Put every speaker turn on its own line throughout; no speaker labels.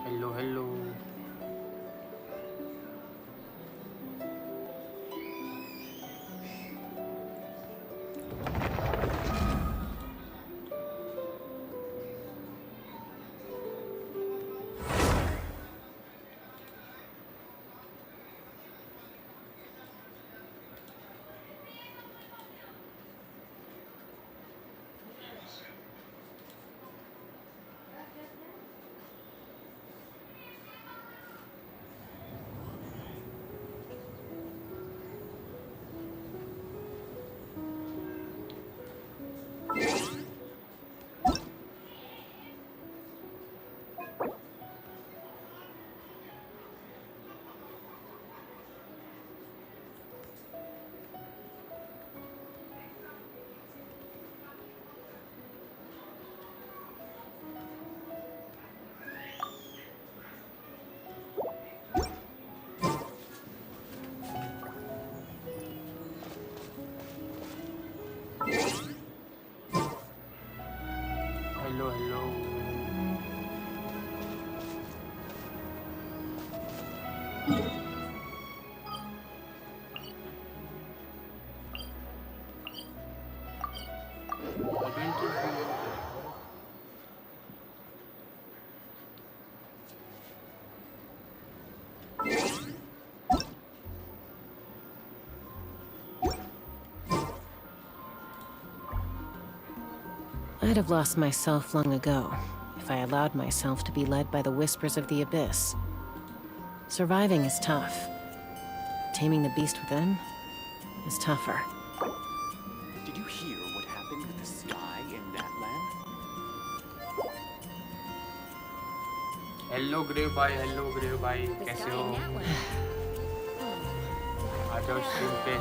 Hello hello. Hello hello.
I'd have lost myself long ago if I allowed myself to be led by the whispers of the abyss. Surviving is tough. Taming the beast within is tougher.
Did you hear what happened with the sky in that land?
Hello Grave भाई कैसे हो? आ जाओ stream पे।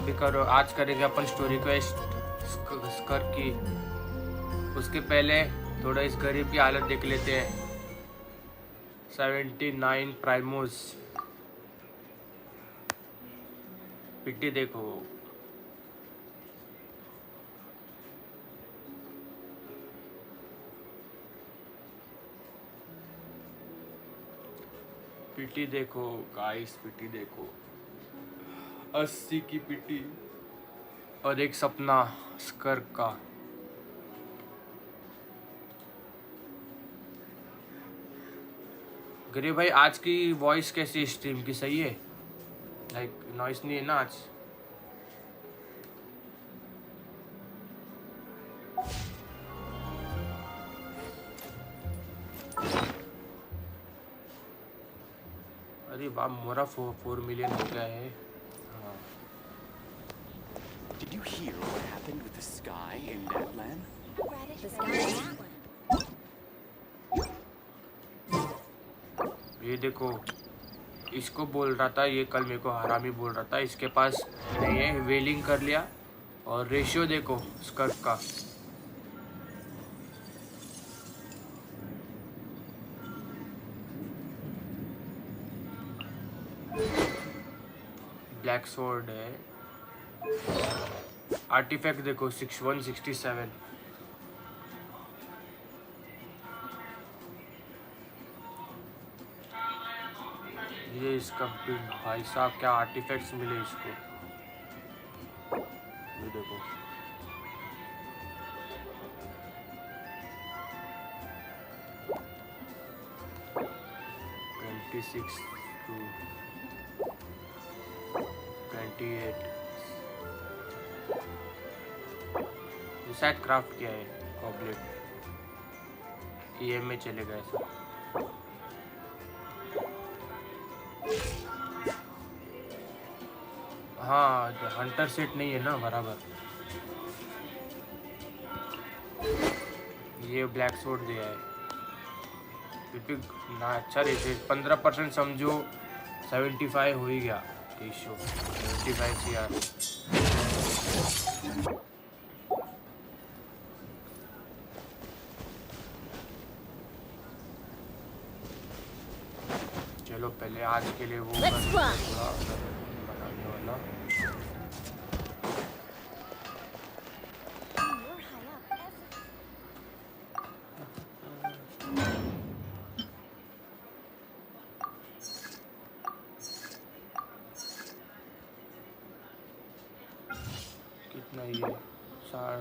अभी करो, आज करेंगे अपन story quest स्कर्क की। उसके पहले थोड़ा इस गरीब की हालत देख लेते हैं। 79 प्राइमोस। पिट्टी देखो। पिट्टी देखो गाइस, पिट्टी देखो। 80 की पिट्टी और एक सपना स्कर्क का। गरीब भाई आज की वॉइस कैसी स्ट्रीम की? सही है? लाइक नॉइस नहीं है ना आज? अरे बाप, मोरा 4 मिलियन हो गया है। हाँ।
Did you hear what happened with the sky in that land?
The sky in that one.
ये देखो, इसको बोल रहा था, ये कल मेरे को हरामी बोल रहा था। इसके पास नहीं है, वेलिंग कर लिया। और रेशियो देखो स्कर्ट का। ब्लैक स्वॉर्ड है। आर्टिफैक्ट देखो 6167। ये इसका भाई साहब क्या आर्टिफैक्ट्स मिले इसको। ये देखो, ट्वेंटी 28। ये शायद क्राफ्ट किया है गॉबलेट। में चले गए सब। हाँ, हंटर सेट नहीं है ना बराबर। ये ब्लैक स्वॉर्ड दिया है क्योंकि ना अच्छा रहते। 15% समझो 75 हो ही गया रेशियो। 75 CR। चलो पहले आज के लिए वो बनाने वाला।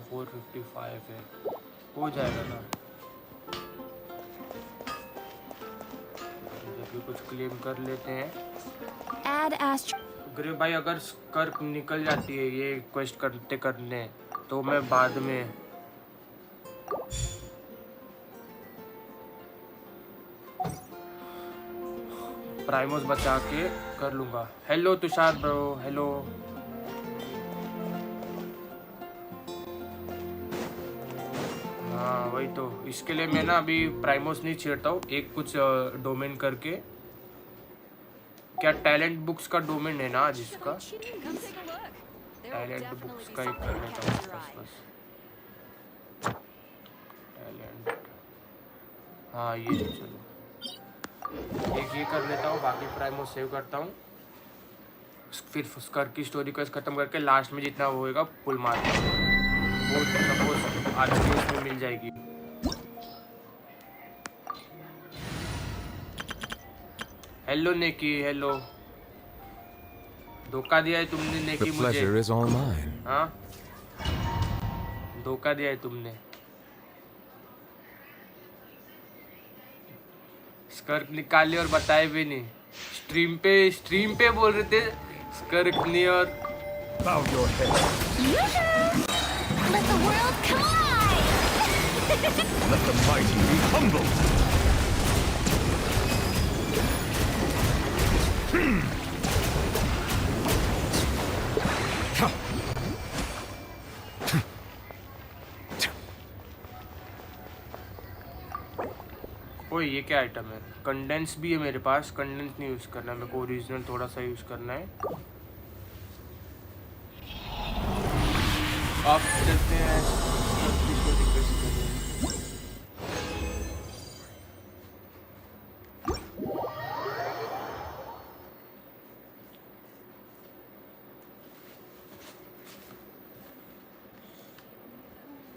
455 है, हो जाएगा ना। जब भी कुछ क्लेम कर लेते हैं।
Add astro.
ग्रे भाई अगर स्कर्क निकल जाती है ये क्वेस्ट करते करने तो मैं बाद में प्राइमोस बचा के कर लूंगा। Hello Tushar bro, hello. हाँ वही तो, इसके लिए मैं ना अभी प्राइमोस नहीं छेड़ता हूँ, एक कुछ डोमेन करके। क्या टैलेंट बुक्स का डोमेन है ना जिसका, टैलेंट बुक्स का ही कर लेता हूँ बस। टैलेंट, हाँ ये चलो एक ये कर लेता हूँ, बाकी प्राइमोस सेव करता हूँ। फिर स्कर्क की स्टोरी को खत्म करके लास्ट में जितना वो होएगा पुल मारता हूँ, वो सपोज आज की उसमें मिल जाएगी। हेलो नेकी, हेलो। धोखा दिया है तुमने नेकी मुझे। हाँ धोखा दिया है तुमने। स्कर्क निकाले और बताए भी नहीं। स्ट्रीम पे बोल रहे थे स्कर्क नहीं और
Bow your head.
Let the world collide!
Let the mighty be humbled.
ओए ये क्या आइटम है? कंडेंस भी है मेरे पास। कंडेंस नहीं यूज़ करना है मेरे को, ओरिजिनल थोड़ा सा यूज़ करना है। आप चलते हैं, इसको रिक्वेस्ट करें।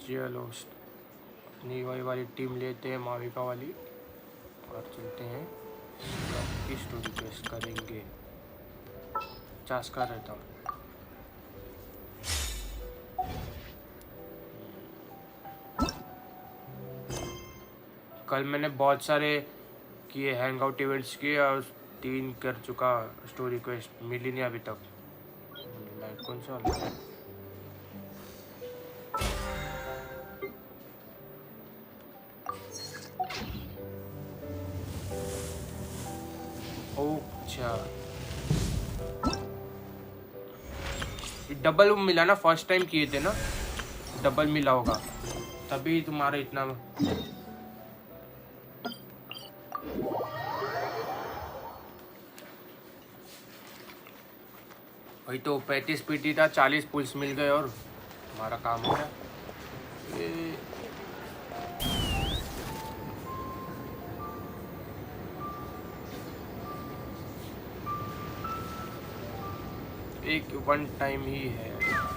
चलो अपनी वही वाली टीम लेते हैं, माविका वाली, और चलते हैं की स्टोरी टेस्ट करेंगे। 50 का रहता हूँ। कल मैंने बहुत सारे किए हैंग आउट इवेंट्स किए और 3 कर चुका स्टोरी क्वेस्ट, मिली नहीं अभी तक। लाइक कौन सा वाला? अच्छा डबल मिला ना, फर्स्ट टाइम किए थे ना, डबल मिला होगा तभी तुम्हारा इतना। वही तो 35 पीटी था, 40 पुल्स मिल गए और हमारा काम हो गया। एक वन टाइम ही है।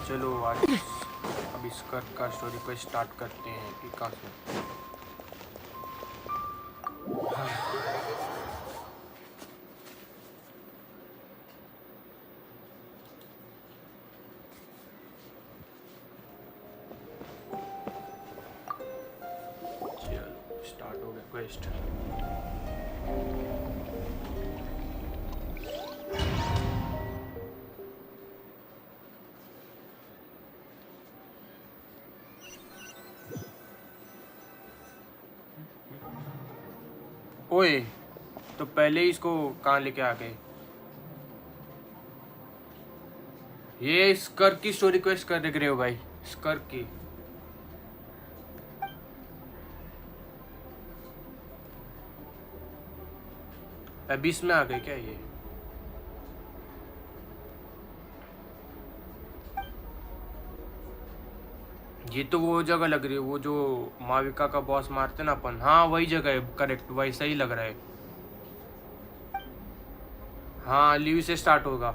चलो आज अब स्कर्क का स्टोरी को स्टार्ट करते हैं कि कहाँ से। चलो स्टार्ट हो गया क्वेस्ट। ओए तो पहले ही इसको कहाँ लेके आ गए? ये स्कर्क की स्टोरी क्वेस्ट कर रहे हो भाई, स्कर्क की। अबिस में आ गए क्या ये? ये तो वो जगह लग रही है, वो जो माविका का बॉस मारते ना अपन, हाँ वही जगह है, करेक्ट वैसा ही लग रहा है। हाँ लीव से स्टार्ट होगा।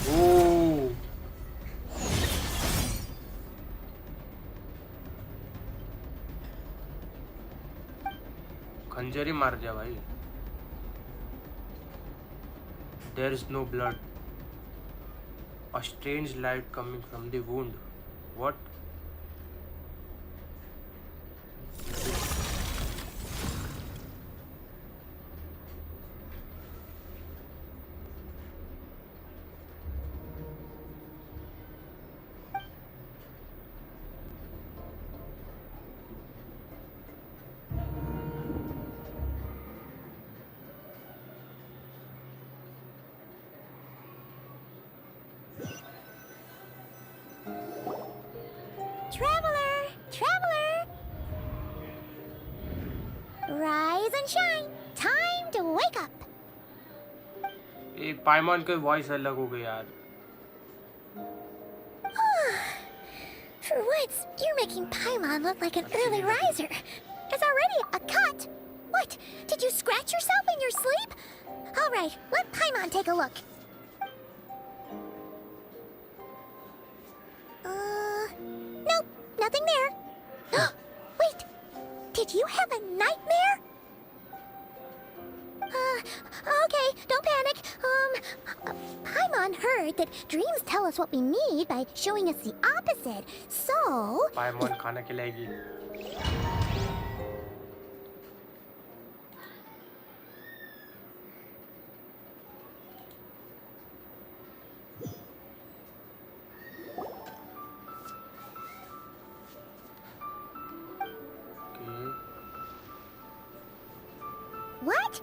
ओ खंजर ही मार दिया भाई। There is no blood. A strange light coming from the wound. What?
Traveler! Traveler! Rise and shine! Time to wake up!
ये पाइमॉन की वॉइस अलग हो गई यार.
For once, you're making Paimon look like an early riser. It's already a cut. What? Did you scratch yourself in your sleep? All right, let Paimon take a look. Nope, nothing there. Wait, did you have a nightmare? Okay, don't panic. Paimon heard that dreams tell us what we need by showing us the opposite. So,
पाइमॉन खाना खिलाएगी.
what?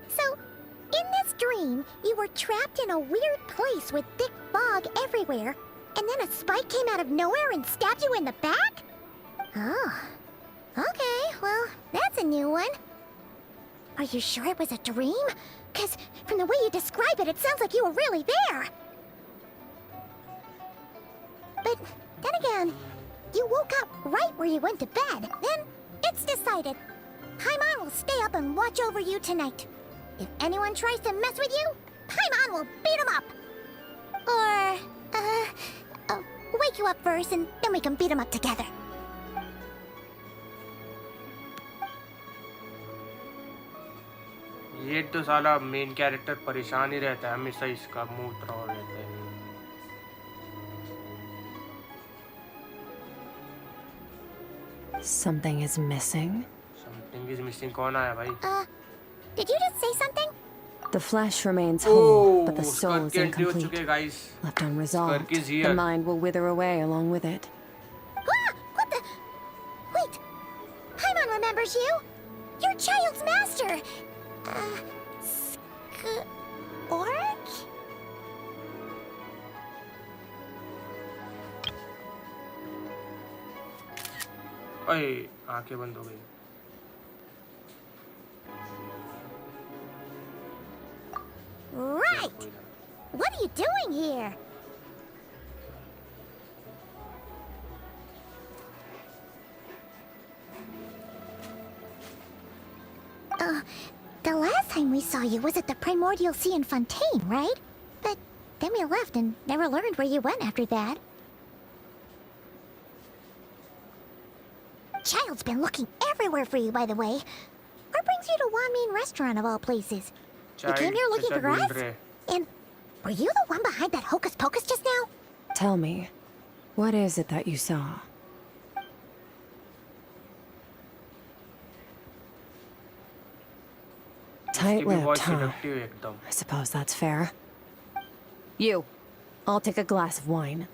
So, in this dream, you were trapped in a weird place with thick fog everywhere, and then a spike came out of nowhere and stabbed you in the back? Oh. Okay, well, that's a new one. Are you sure it was a dream? Because from the way you describe it, it sounds like you were really there. But then again, you woke up right where you went to bed. Then it's decided. Paimon will stay up and watch over you tonight. If anyone tries to mess with you, Paimon will beat him up. Or, wake you up first and then we can beat him up together.
ये तो साला main character परेशान ही रहता है हमेशा. इसका मुंह उतरा रहता है.
Something is missing.
Something is missing. कौन आया भाई?
Did you just say something?
The flesh remains whole,
Oh,
but the soul
Skirk
is
की entry हो
incomplete.
चुकी है guys.
Left unresolved,
Skirk is
the
here.
mind will wither away along with it.
Ah! What the? Wait! Paimon remembers you! Your child's master! Skirk?
अरे आंखें बंद हो गई.
Right! What are you doing here? The last time we saw you was at the Primordial Sea in Fontaine, right? But then we left and never learned where you went after that. Child's been looking everywhere for you, by the way. What brings you to Wanmin Restaurant of all places? You came here looking for us? And were you the one behind that hocus pocus just now?
Tell me, what is it that you saw? Tight-lipped, huh? I suppose that's fair. You, I'll take a glass of wine.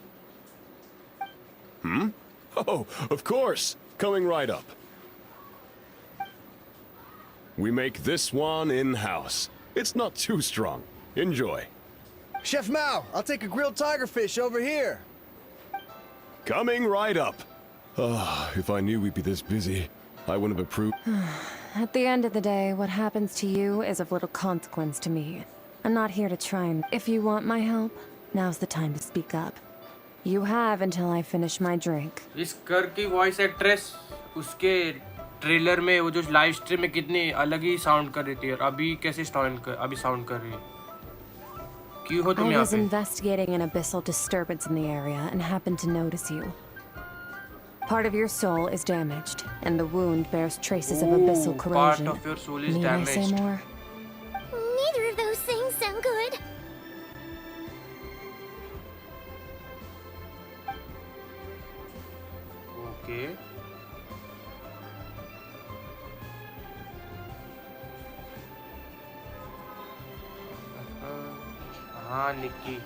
Oh, of course. Coming right up. We make this one in-house. It's not too strong. Enjoy.
Chef Mao, I'll take a grilled tiger fish over here.
Coming right up. Ah, if I knew we'd be this busy, I wouldn't have approved.
At the end of the day, what happens to you is of little consequence to me. I'm not here to try and... If you want my help, now's the time to speak up. You have until I finish my drink.
इस कर की voice actress उसके trailer में वो जो live stream में कितनी अलग ही साउंड कर रही थी और अभी कैसे साउंड कर रही है. क्यों हो तुम
I
यहाँ
was
पे?
investigating an abyssal disturbance in the area and happened to notice you. Part of your soul is damaged, and the wound bears traces of abyssal
Ooh,
corrosion.
part of your soul is
Need I say
damaged.
more?
Neither of those things sound good.
हाँ Nikki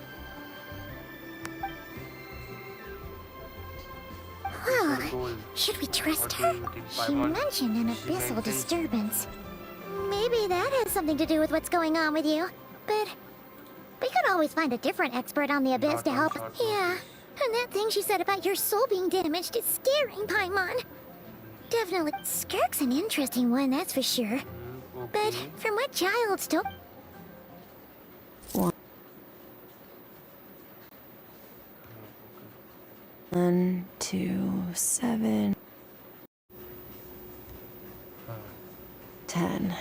goal.
Should we trust
What do
her?
you think,
She
Paimon?
mentioned an
She
abyssal
mentioned-
disturbance. Maybe that has something to do with what's going on with you. But we could always find a different expert on the abyss
Not
to
on
help.
short
Yeah, and that thing she said about your soul being damaged is scaring, Paimon. Definitely, Skirk's an interesting one, that's for sure. But
Okay.
from what Childs told,
1, 2, 7, 10.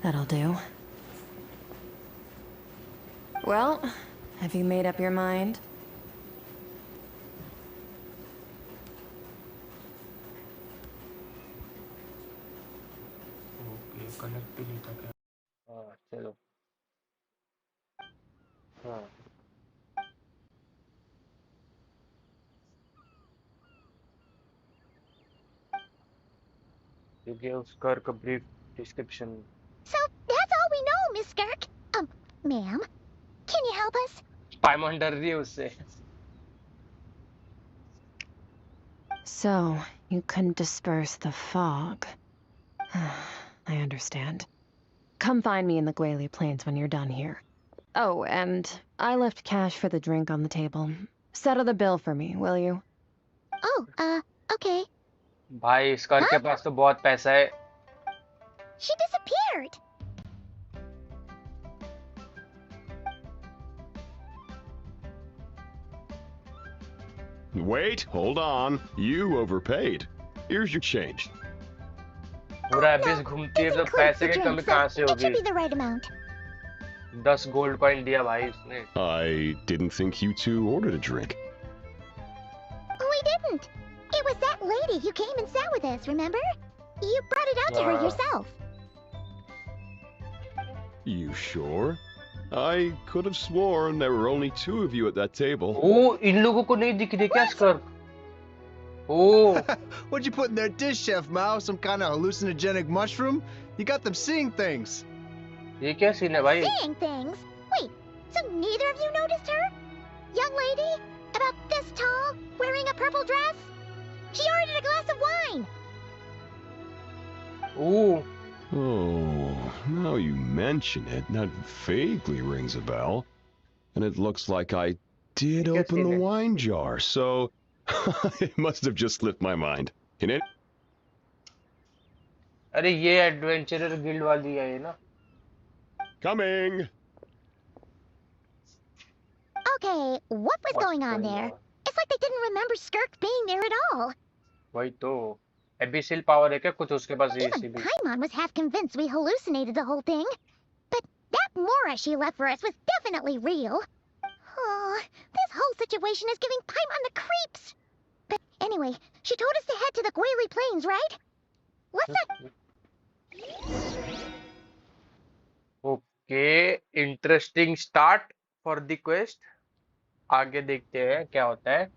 That'll do. Well, have you made up your mind?
Okay connect भी नहीं था क्या हाँ चलो हाँ you gave Skirk a brief description.
so that's all we know, Miss Skirk. Ma'am, can you help us?
पाइमॉन डर रही है उससे
So, you couldn't disperse the fog. I understand. Come find me in the Gwali Plains when you're done here. Oh, and I left cash for the drink on the table. Settle the bill for me, will you?
Oh, okay.
भाई स्कर्क के पास तो बहुत पैसा है
She disappeared.
Wait, hold on. You overpaid. Here's your change.
पूरा एबिस घूमती है
This
तो
includes
पैसे
the
की
drink,
कमी
so
कहाँ से
it
होगी
should be the right amount.
10 gold coin दिया भाई उसने
I didn't think you two ordered a drink.
We didn't. It was that lady who came and sat with us, remember? You brought it out to her
Yeah.
yourself.
You sure? I could have sworn there were only 2 of you at that table.
ओ इन लोगों को नहीं दिख रही क्या स्कर्क ओ
What'd you put in their dish, Chef Mao? Some kind of hallucinogenic mushroom? You got them seeing things.
ये क्या scene है भाई
Seeing things. Wait, so neither of you noticed her? Young lady? About this tall, wearing a purple dress? She ordered a glass of wine.
O
Oh, now you mention it, that vaguely rings a bell. And it looks like I did
Yes,
open the
it is.
wine jar, so it must have just slipped my mind. In it?
अरे ये adventurer guild वाली है ये ना
Coming!
Okay, what was
What's
going on
going
there?
on?
It's like they didn't remember Skirk being there at all.
वही तो एबिसिल power है क्या कुछ उसके पास ये
Even Paimon was half convinced we hallucinated the whole thing. But that Mora she left for us was definitely real. Oh, this whole situation is giving Paimon the creeps. But anyway, she told us to head to the Gwali Plains, right? Let's not...
okay interesting start for the quest आगे देखते हैं क्या होता है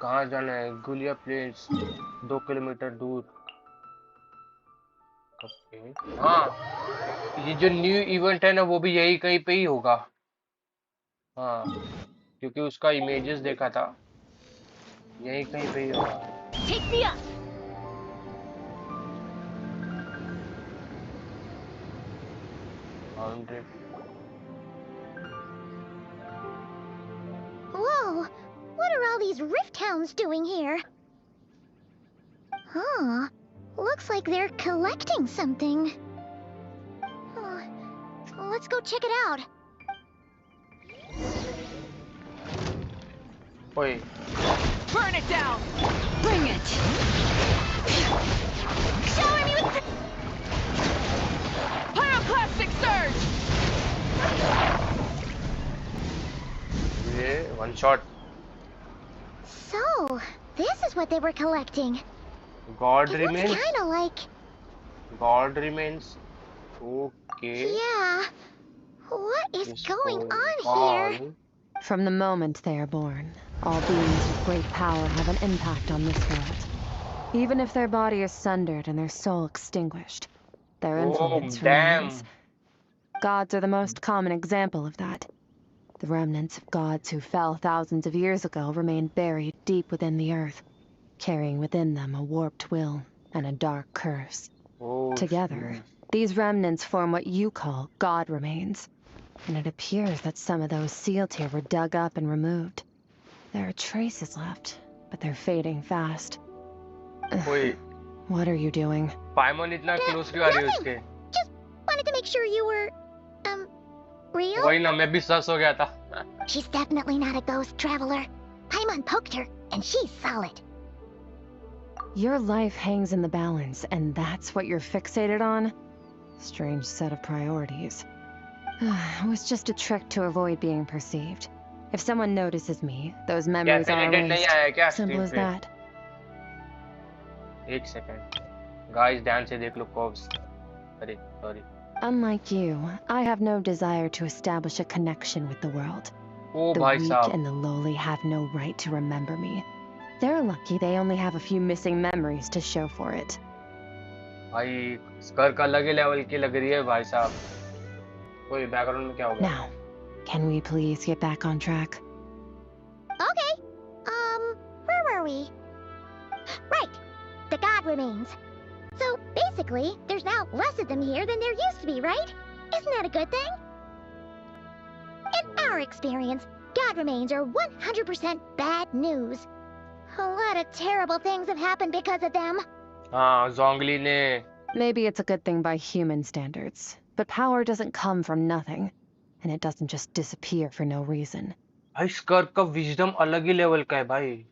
कहाँ जाना है Gulia place 2 kilometre दूर ओके हाँ ये जो न्यू इवेंट है ना वो भी यही कहीं पे ही होगा हाँ क्योंकि उसका इमेजेस देखा था यही कहीं पे ही होगा
Take me up! Whoa! What are all these rift hounds doing here? Huh. Looks like they're collecting something. Oh, let's go check it out.
ओए
Burn it down! Bring it!
Shower me with...
Pyroclastic surge!
ये one shot
So, this is what they were collecting.
God
It looks
remains
kinda like...
God remains okay
Yeah. What is
Is
going
going
on here?
on.
From the moment they are born, all beings with great power have an impact on this world. Even if their body is sundered and their soul extinguished, Their
Oh,
influence
damn.
remains. Gods are the most common example of that. The remnants of gods who fell thousands of years ago remain buried deep within the earth, carrying within them a warped will and a dark curse.
Oh,
Together, these remnants form what you call god remains, and it appears that some of those sealed here were dug up and removed. There are traces left, but they're fading fast.
Wait,
What are you doing?
पाइमन इतना close क्यों आ रही है उसके?
Just wanted to make sure you were, real?
वही ना, मैं भी सस हो गया था.
She's definitely not a ghost traveler. Paimon poked her, and she's solid.
Your life hangs in the balance, and that's what you're fixated on? Strange set of priorities. It was just a trick to avoid being perceived. If someone notices me, those memories
cafe
are
edit नहीं आया
erased.
क्या
Simple
stream
as
पे?
that.
एक second. Guys ध्यान से देख लो curves. अरे sorry.
Unlike you, I have no desire to establish a connection with the world.
Oh
The
भाई
weak
साहब.
and the lowly have no right to remember me. They're lucky they only have a few missing memories to show for it.
भाई स्कर्क अलग ही level की लग रही है भाई साहब. कोई बैकग्राउंड में क्या होगा?
Now, can we please get back on track?
Okay. Where were we? Right. The god remains. So, basically, there's now less of them here than there used to be, right? Isn't that a good thing? In our experience, god remains are 100% bad news. A lot of terrible things have happened because of them.
हाँ, जोंगली ने.
Maybe it's a good thing by human standards, but power doesn't come from nothing, and it doesn't just disappear for no reason.
भाई स्कर्क का wisdom अलग ही level का है भाई.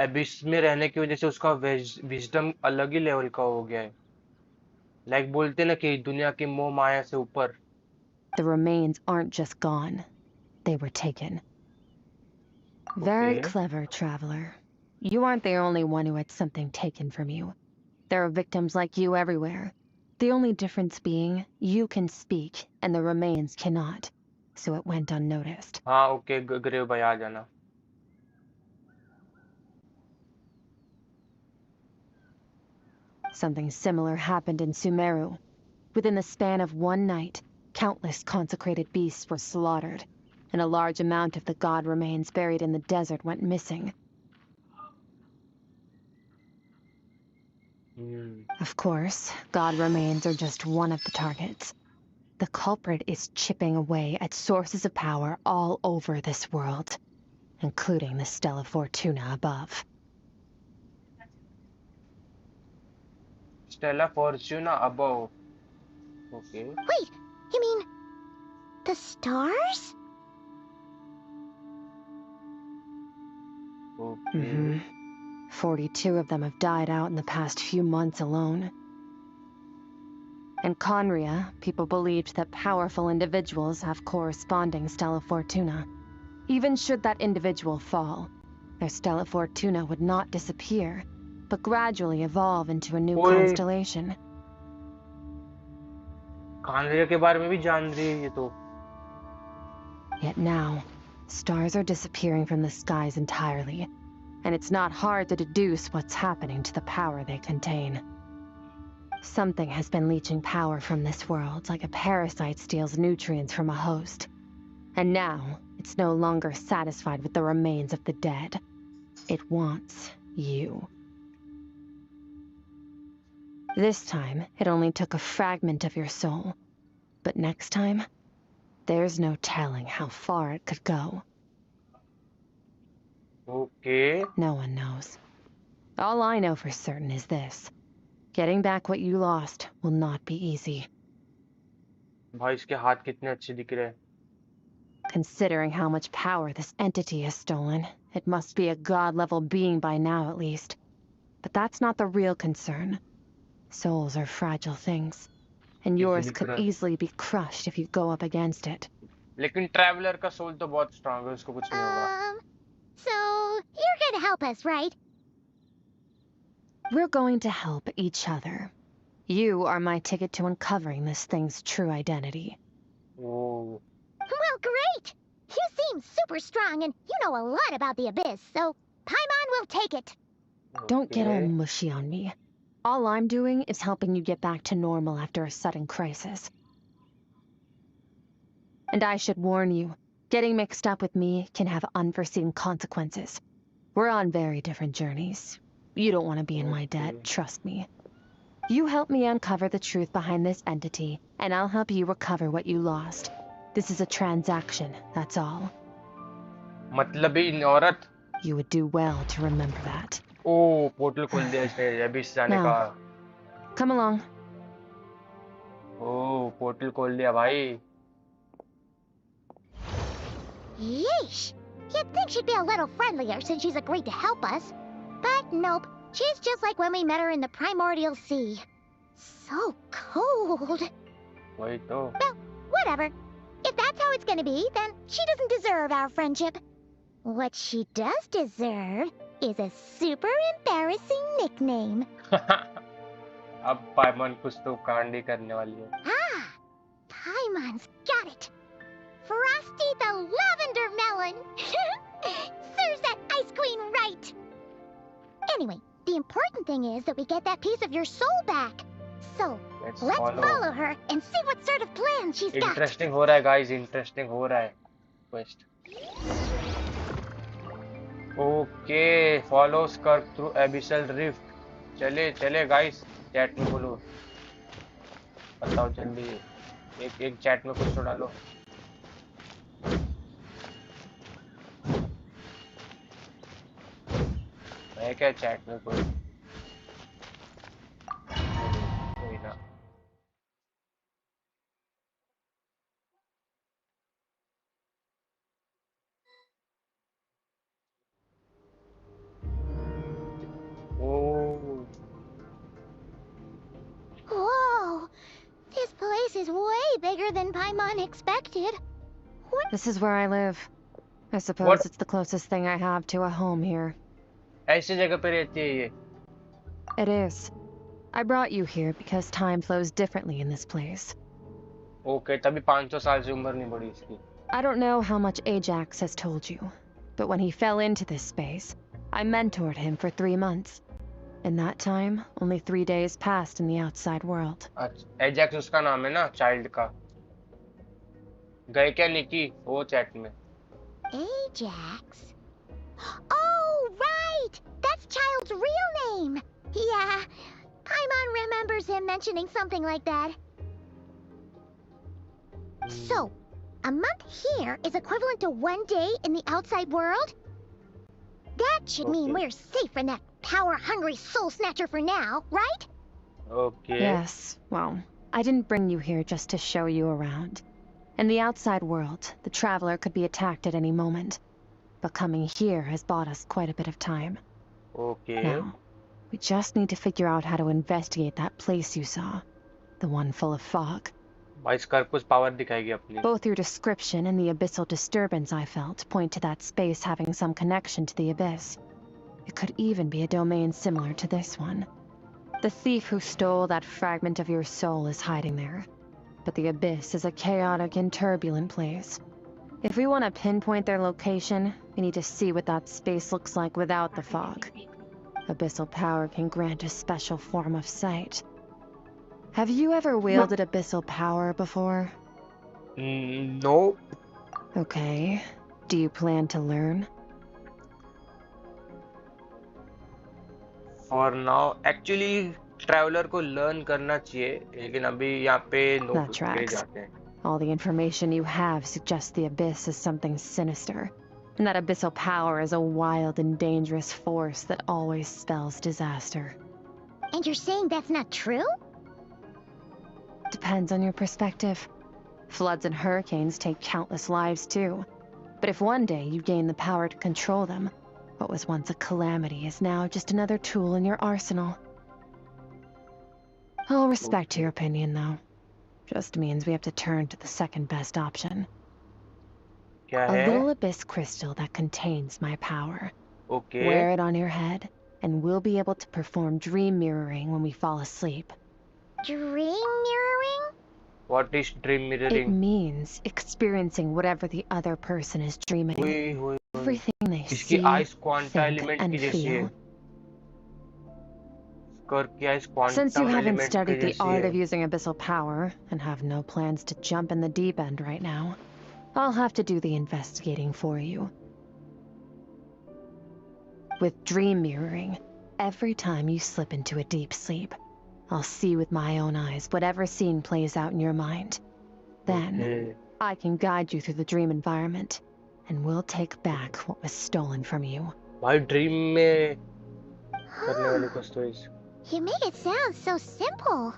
एबिस में रहने की वजह से उसका विजडम अलग ही लेवल का हो गया है. लाइक बोलते ना कि दुनिया की मोह माया से ऊपर.
The remains aren't just gone, they were taken. Very
Okay.
clever, traveler. You aren't the only one who had something taken from you. There are victims like you everywhere. The only difference being, you can speak, and the remains cannot. So it went unnoticed.
हाँ okay grave भाई आ जाना.
Something similar happened in Sumeru. Within the span of one night, countless consecrated beasts were slaughtered, and a large amount of the god remains buried in the desert went missing. Of course, god remains are just one of the targets. The culprit is chipping away at sources of power all over this world, including the Stella Fortuna above.
Stella Fortuna above. Okay.
Wait, you mean the stars?
Okay.
42 of them have died out in the past few months alone. In Conria, people believed that powerful individuals have corresponding Stella Fortuna. Even should that individual fall, their Stella Fortuna would not disappear, but gradually evolve into a new
Oi.
constellation.
कांगड़िया के बारे में भी जान रही है ये तो.
Yet now, stars are disappearing from the skies entirely, and it's not hard to deduce what's happening to the power they contain. Something has been leeching power from this world like a parasite steals nutrients from a host. And now, it's no longer satisfied with the remains of the dead. It wants you. This time, it only took a fragment of your soul. But next time, there's no telling how far it could go.
Okay.
No one knows. All I know for certain is this. Getting back what you lost will not be easy.
भाई इसके हाथ कितने अच्छे दिख रहे हैं.
Considering how much power this entity has stolen, it must be a god-level being by now at least. But that's not the real concern. Souls are fragile things, and yours could easily be crushed if you go up against it.
लेकिन traveller का soul तो बहुत strong है, उसको कुछ नहीं होगा.
So you're gonna help us, right?
We're going to help each other. You are my ticket to uncovering this thing's true identity.
Oh.
Well, great! You seem super strong, and you know a lot about the Abyss, so Paimon will take it.
Don't get all
Okay.
mushy on me.
All I'm doing is helping you get back to normal after a sudden crisis. And I should warn you, getting mixed up with me can have unforeseen consequences. We're on very different journeys. You don't want to be in my debt, trust me. You help me uncover the truth behind this entity, and I'll help you recover what you lost. This is a transaction, that's all.
मतलबी औरत.
You would do well to remember that.
Oh portal खोल दिया इसने अभी से जाने का.
Come along.
ओ portal खोल दिया भाई.
Yeesh! You'd think she'd be a little friendlier since she's agreed to help us. But nope, she's just like when we met her in the primordial sea. So cold.
वही तो.
Well, whatever. If that's how it's gonna be, then she doesn't deserve our friendship. What she does deserve is a super embarrassing nickname.
अब पाइमन कुछ तो कांड ही करने वाली है.
Ah! Paimon's got it. Frosty the Lavender Melon! Serves that ice queen right! Anyway, the important thing is that we get that piece of your soul back. So, let's follow her and see what sort of plan she's got.
Interesting हो रहा है guys, interesting हो रहा है. Quest. Okay, follow Skirk through Abyssal Rift. चले guys, chat में बोलो. बताओ जल्दी. एक chat में कुछ तो डालो. है क्या चैट में कोई ना.
Whoa! This place is way bigger than Paimon expected.
This is where I live. I suppose it's the closest thing I have to a home here.
ऐसी जगह पे रहती है ये.
It is. I brought you here because time flows differently in this place.
Okay, तभी 500 साल से उम्र नहीं बढ़ी इसकी.
I don't know how much Ajax has told you, but when he fell into this space, I mentored him for 3 months. In that time, only 3 days passed in the outside world.
Ajax उसका नाम है ना, child का. गए क्या निकी वो chat में.
Ajax? Oh, right! That's Child's real name! Yeah, Paimon remembers him mentioning something like that. So, a month here is equivalent to 1 day in the outside world? That should mean we're safe from that power-hungry soul snatcher for now, right?
Okay.
Yes, well, I didn't bring you here just to show you around. In the outside world, the traveler could be attacked at any moment. But coming here has bought us quite a bit of time.
Okay.
Now, we just need to figure out how to investigate that place you saw. The one full of fog.
भाई Skirk कुछ power दिखाएगी अपनी.
Both your description and the abyssal disturbance I felt point to that space having some connection to the abyss. It could even be a domain similar to this one. The thief who stole that fragment of your soul is hiding there. But the abyss is a chaotic and turbulent place. If we want to pinpoint their location, we need to see what that space looks like without the fog. Abyssal power can grant a special form of sight. Have you ever wielded abyssal power before?
No.
Okay. Do you plan to learn?
For now, actually, traveler को learn करना चाहिए, लेकिन अभी यहाँ पे no
That
कुछ
tracks.
जाते हैं.
All the information you have suggests the abyss is something sinister. And that abyssal power is a wild and dangerous force that always spells disaster.
And you're saying that's not true?
Depends on your perspective. Floods and hurricanes take countless lives too. But if one day you gain the power to control them, what was once a calamity is now just another tool in your arsenal. I'll respect your opinion, though. Just means we have to turn to the second best option.
क्या
A
है?
little abyss crystal that contains my power.
Okay.
Wear it on your head, and we'll be able to perform dream mirroring when we fall asleep.
Dream mirroring?
What is dream
It
mirroring?
means experiencing whatever the other person is dreaming.
हुई.
Everything they
इसकी
see,
eyes quanta
think,
element
and
की जैसी है.
feel.
कर किया इस
Since you
quantum
haven't
element के
studied the
जैसी
art
है.
of using abyssal power and have no plans to jump in the deep end right now, I'll have to do the investigating for you. With dream mirroring, every time you slip into a deep sleep, I'll see with my own eyes whatever scene plays out in your mind. Then,
Okay.
I can guide you through the dream environment, and we'll take back what was stolen from you.
भाई dream में करने वाली कुछ तो इस.
You make it sound so simple.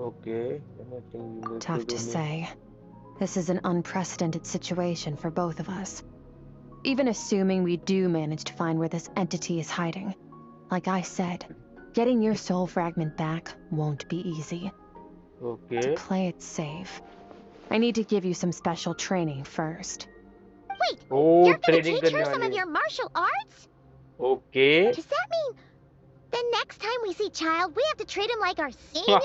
Okay. Anything you need
Tough
to
to
do.
say. This is an unprecedented situation for both of us. Even assuming we do manage to find where this entity is hiding. Like I said, getting your soul fragment back won't be easy. To
Okay.
play it safe, I need to give you some special training first.
Wait,
Oh,
you're gonna
training
teach her
करने
some of
वाली.
your martial arts?
Okay.
Does that mean the next time we see Child, we have to treat him like our senior?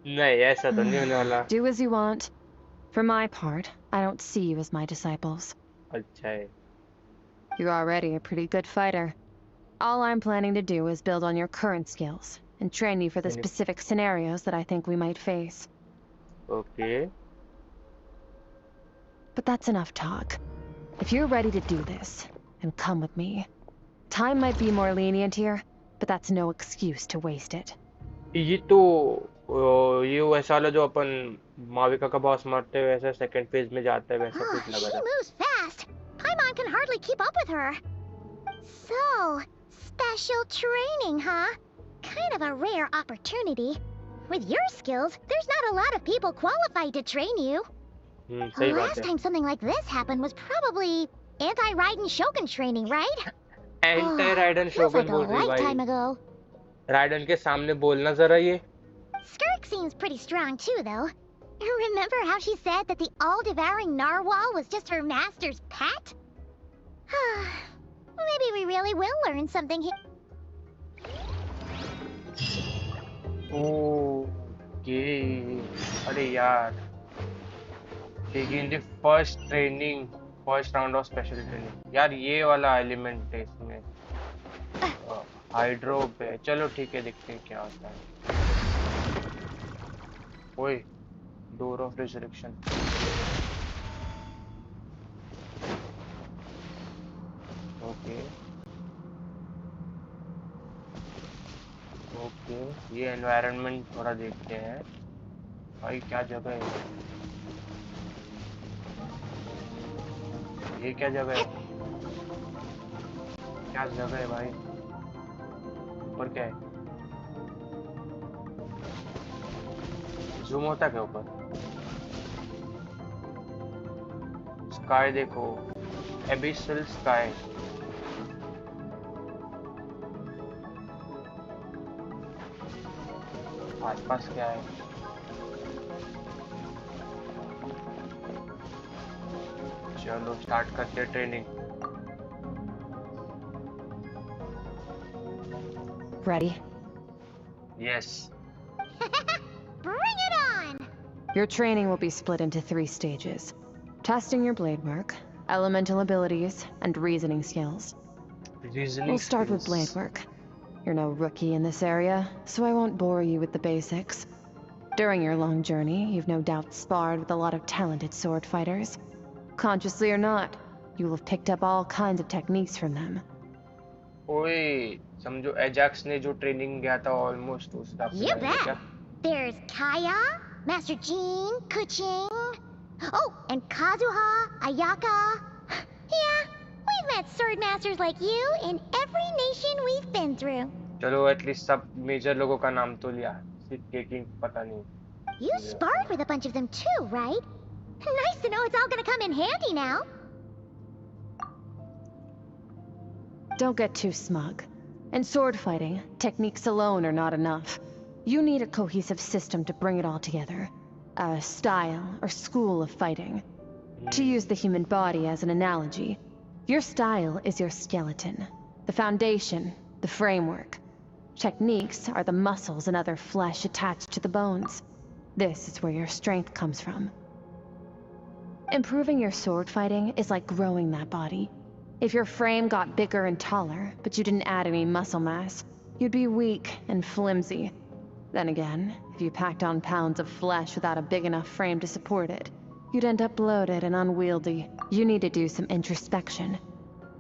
नहीं ऐसा तो नहीं होने वाला.
Do as you want. For my part, I don't see you as my disciples.
अच्छा है.
You're already a pretty good fighter. All I'm planning to do is build on your current skills and train you for the
Any-
specific scenarios that I think we might face.
Okay.
But that's enough talk. If you're ready to do this, then come with me. Time might be more lenient here, but that's no excuse to waste it.
ये तो ये वैसा वाला जो अपन माविका का boss मारते हैं वैसा सेकंड फेज में जाता है वैसा कुछ लगा
She
था.
moves fast. Paimon can hardly keep up with her. So, special training, huh? Kind of a rare opportunity. With your skills, there's not a lot of people qualified to train you.
सही बात
Last
है.
time something like this happened was probably anti-Raiden Shogun training, right?
Anti ridden
Feels like
shogun
a
बोल रही
lifetime
भाई.
ago.
Ridden के सामने बोलना जरा ये.
Skirk seems pretty strong too, though. Remember how she said that the all-devouring narwhal was just her master's pet? Maybe we really will learn something here.
Okay. अरे यार. Begin the first training, first round of special training. यार ये वाला element है इसमें. Hydro पे. चलो ठीक है देखते हैं क्या होता है. ओए. Door of resurrection. Okay. Okay. ये एनवायरनमेंट थोड़ा देखते हैं. भाई क्या जगह है. ये क्या जगह है. क्या जगह है भाई. ऊपर क्या है. जूम होता है क्या ऊपर. स्काई देखो. Abyssal sky. आसपास क्या है. चलो स्टार्ट करते हैं training.
Ready?
Yes.
Bring it on!
Your training will be split into 3 stages. Testing your blade work, elemental abilities, and reasoning skills.
Reasoning.
We'll start with blade work. You're no rookie in this area, so I won't bore you with the basics. During your long journey, you've no doubt sparred with a lot of talented sword fighters. Consciously or not, you will have picked up all kinds of techniques from them.
ओए समझो Ajax ने जो training गया था almost उस हिसाब से
You
जाएंगे क्या.
bet. There's Kaya, Master Jean, Kuching. Oh, and Kazuha, Ayaka. Yeah, we've met sword masters like you in every nation we've been through.
चलो एटलीस्ट सब मेजर लोगों का नाम तो लिया. सिर्फ केकिंग पता नहीं.
You sparred with a bunch of them too, right? Nice to know it's all gonna come in handy now.
Don't get too smug. In sword fighting, techniques alone are not enough. You need a cohesive system to bring it all together. A style or school of fighting. To use the human body as an analogy, your style is your skeleton, the foundation, the framework. Techniques are the muscles and other flesh attached to the bones. This is where your strength comes from. Improving your sword fighting is like growing that body. If your frame got bigger and taller, but you didn't add any muscle mass, you'd be weak and flimsy. Then again, if you packed on pounds of flesh without a big enough frame to support it, you'd end up bloated and unwieldy. You need to do some introspection.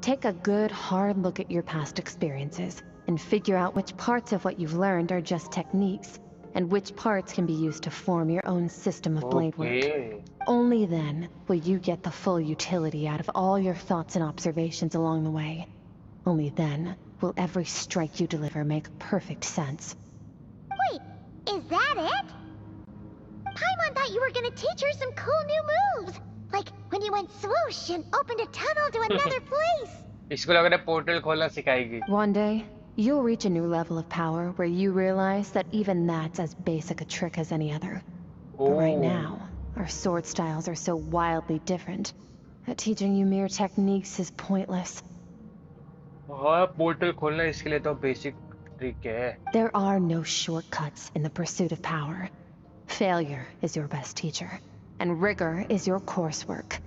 Take a good, hard look at your past experiences and figure out which parts of what you've learned are just techniques, and which parts can be used to form your own system of blade work.
Okay.
Only then will you get the full utility out of all your thoughts and observations along the way. Only then will every strike you deliver make perfect sense.
Wait, is that it? Paimon thought you were gonna teach her some cool new moves. Like when you went swoosh and opened a tunnel to another place.
इसको लग रहा है portal खोलना सिखाएगी.
One day, you'll reach a new level of power where you realize that even that's as basic a trick as any other. But right now, our sword styles are so wildly different that teaching you mere techniques is pointless.
हाँ, portal खोलना इसके लिए तो basic trick है.
There are no shortcuts in the pursuit of power. Failure is your best teacher, and rigor is your coursework.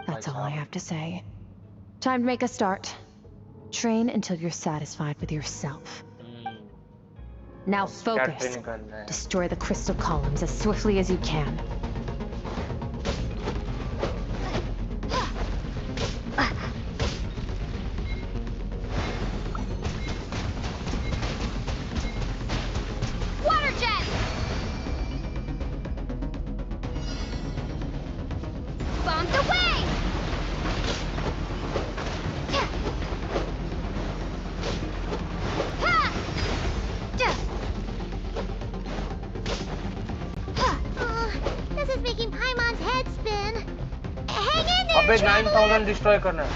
That's all I have to say. Time to make a start. Train until you're satisfied with yourself. Now focus.
Training करना है.
Destroy the crystal columns as swiftly as you can.
Water jet! Bombs away! Ha!
This is making Paimon's head spin. Hang in there,
अबे
traveler!
9000 destroy करना है.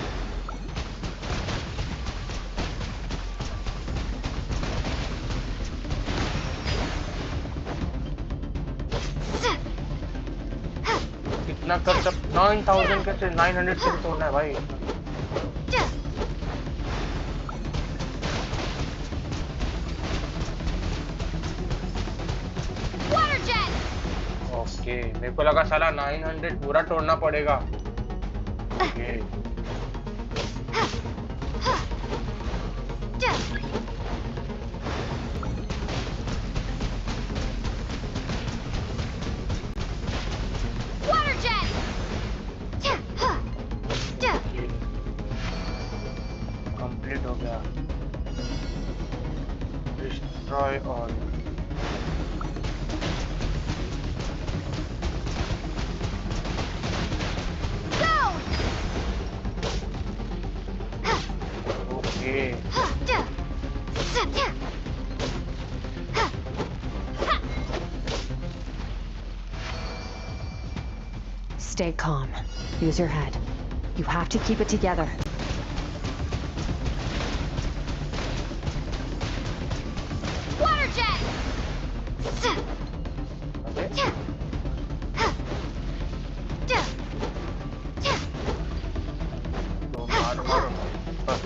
कितना कर सब 9000 कैसे 900 से तोड़ना है भाई.
Water jet!
ओके, मेरे को लगा साला 900 पूरा तोड़ना पड़ेगा. ओके.
Water jet!
कंप्लीट हो गया. Destroy all.
Go!
Okay.
Stay calm. Use your head. You have to keep it together.
Water jet!
अबे तो मार मारो. बस.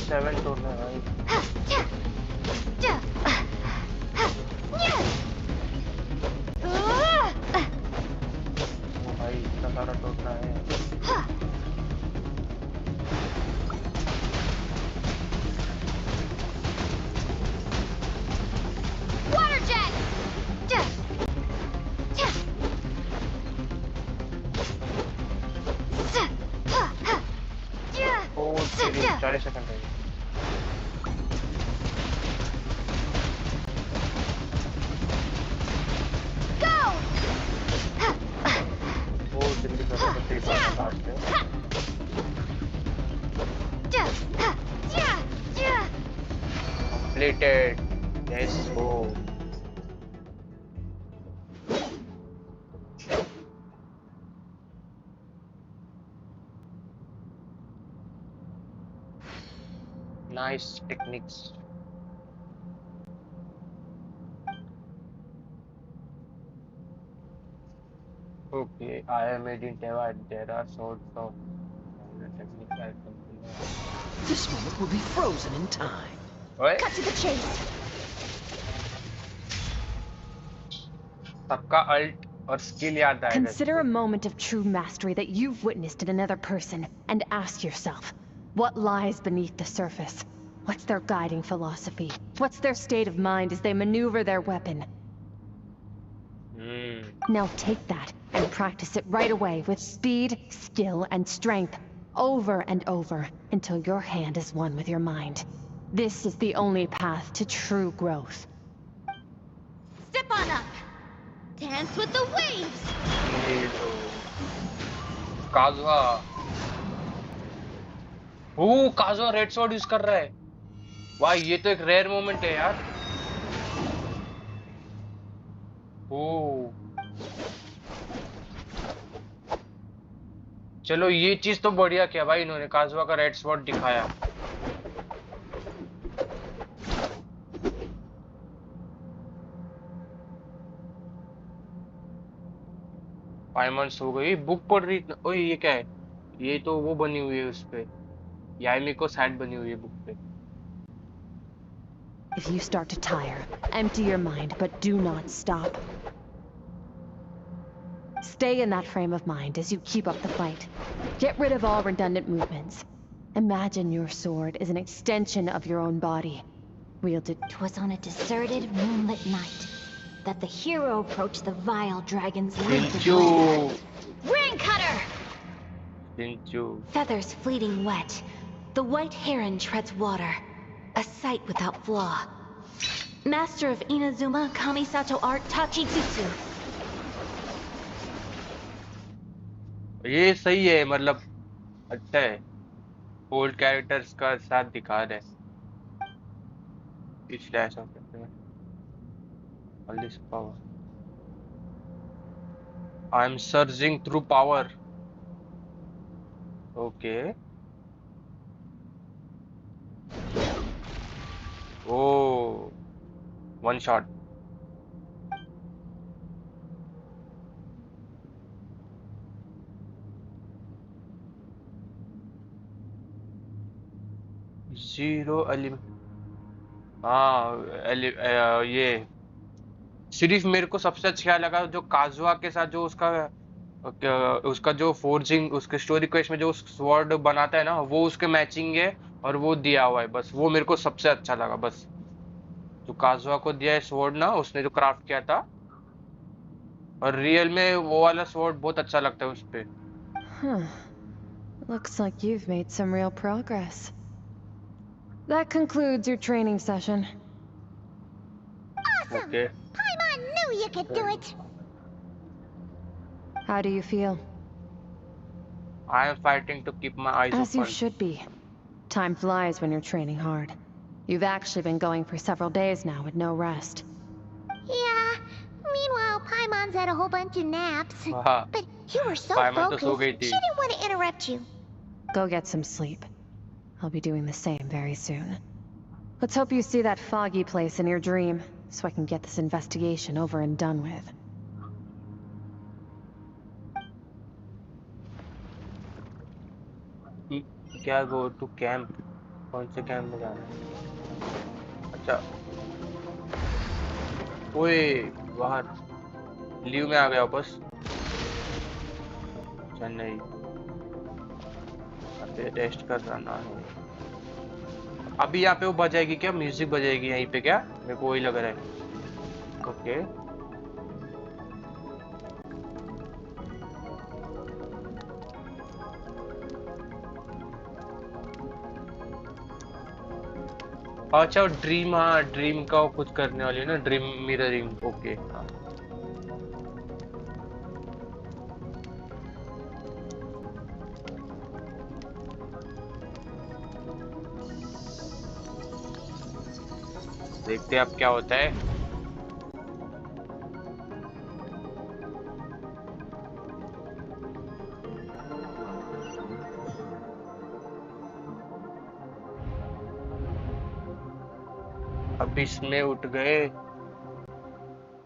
सेवन तोड़ना है भाई. ओ भाई इतना सारा तोड़ना है.
Water jet!
ओ 40 सेकंड है.
Go!
ओ जल्दी करो तो 3 लास्ट है. Completed. Let's go. Nice techniques. Okay, I am made in Teva. There are sorts of techniques I can
This moment will be frozen in time.
ओए
Cut to the chase.
सबका alt और skill याद आएगा
Consider a
इसको।
moment of true mastery that you've witnessed in another person and ask yourself, what lies beneath the surface? What's their guiding philosophy? What's their state of mind as they maneuver their weapon? Now take that and practice it right away with speed, skill, and strength, over and over, until your hand is one with your mind. This is the only path to true growth.
Step on up. Dance with the waves.
ये तो काजुआ ओ काजुआ red sword use कर रहा है वाह ये तो एक rare moment है यार ओ चलो ये चीज तो बढ़िया किया भाई इन्होंने काजुआ का रेड स्वॉर्ड दिखाया पाइमंड्स हो गई बुक पढ़ रही ओए ये क्या है ये तो वो बनी हुई है उस पे यामिको साइड बनी हुई है बुक पे
If you start to tire, empty your mind, but do not stop. Stay in that frame of mind as you keep up the fight. Get rid of all redundant movements. Imagine your sword is an extension of your own body. Wielded.
'Twas on a deserted, moonlit night that the hero approached the vile dragon's length of
Pinchu.
land. Ring cutter!
Pinchu.
Feathers fleeting wet. The white heron treads water. A sight without flaw. Master of Inazuma Kamisato art Tachijutsu.
ये सही है मतलब अच्छा है old characters का साथ दिखा रहे इसलिए ऐसा करते हैं all this power I am surging through power okay oh one shot zero हाँ ये सिर्फ मेरे को सबसे अच्छा लगा जो काजुआ के साथ जो उसका जो फोर्जिंग उसके स्टोरी क्वेस्ट में जो स्वॉर्ड बनाता है ना वो उसके मैचिंग है और वो दिया हुआ है बस वो मेरे को सबसे अच्छा लगा बस जो काजुआ को दिया है स्वॉर्ड ना उसने जो क्राफ्ट किया था और रियल में वो वाला स्वॉर्ड बहुत अच्छा लगता है उस पे
Huh. Looks like you've made some real progress. That concludes your training session.
Awesome!
Okay.
Paimon knew you could do it!
How do you feel?
I am fighting to keep my eyes
As you
open.
should be. Time flies when you're training hard. You've actually been going for several days now with no rest.
Yeah. Meanwhile, Paimon's had a whole bunch of naps.
हाँ,
But you were so
Paimon तो सो
focused,
गई
she
थी
didn't want to interrupt you.
Go get some sleep. I'll be doing the same very soon. Let's hope you see that foggy place in your dream, so I can get this investigation over and done with.
क्या go to camp कौन से camp में जाना है अच्छा ओए बाहर leave में आ गया वापस चेन्नई अबे रेस्ट कर रहा है अभी यहाँ पे वो बजाएगी क्या म्यूजिक बजाएगी यहीं पे क्या मेरे को वही लग रहा है ओके अच्छा ड्रीम हाँ ड्रीम का वो कुछ करने वाली है ना ड्रीम मिररिंग ओके हाँ देखते हैं अब क्या होता है अब इसमें उठ गए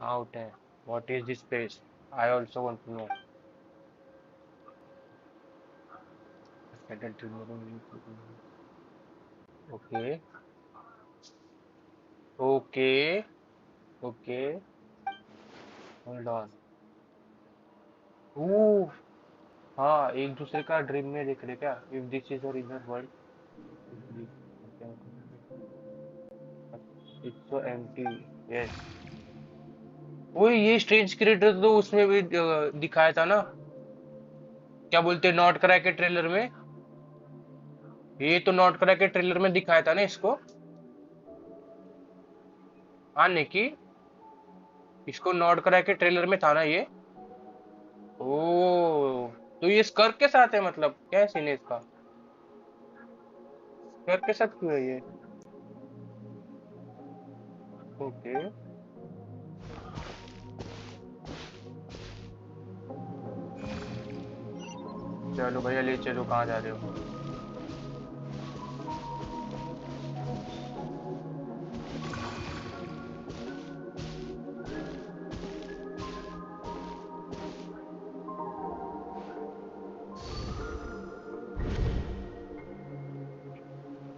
हाँ उठे what is this place I also want to know okay okay okay hold on. Oh हाँ, एक दूसरे का ड्रीम में देख रहे क्या? If this is a inner world, it's so empty. Yes. वो ये स्ट्रेंज क्रिएटर तो उसमें भी दिखाया था ना, क्या बोलते हैं, नॉट करा के ट्रेलर में। ये तो नॉट करा के ट्रेलर में दिखाया था ना इसको। हाँ निकी, इसको नॉट करा के ट्रेलर में था ना ये। ओ, तो ये स्कर्क के साथ है, मतलब क्या सीन है इसका? स्कर्क के साथ क्यों है ये? ओके, चलो भैया ले चलो, कहाँ जा रहे हो?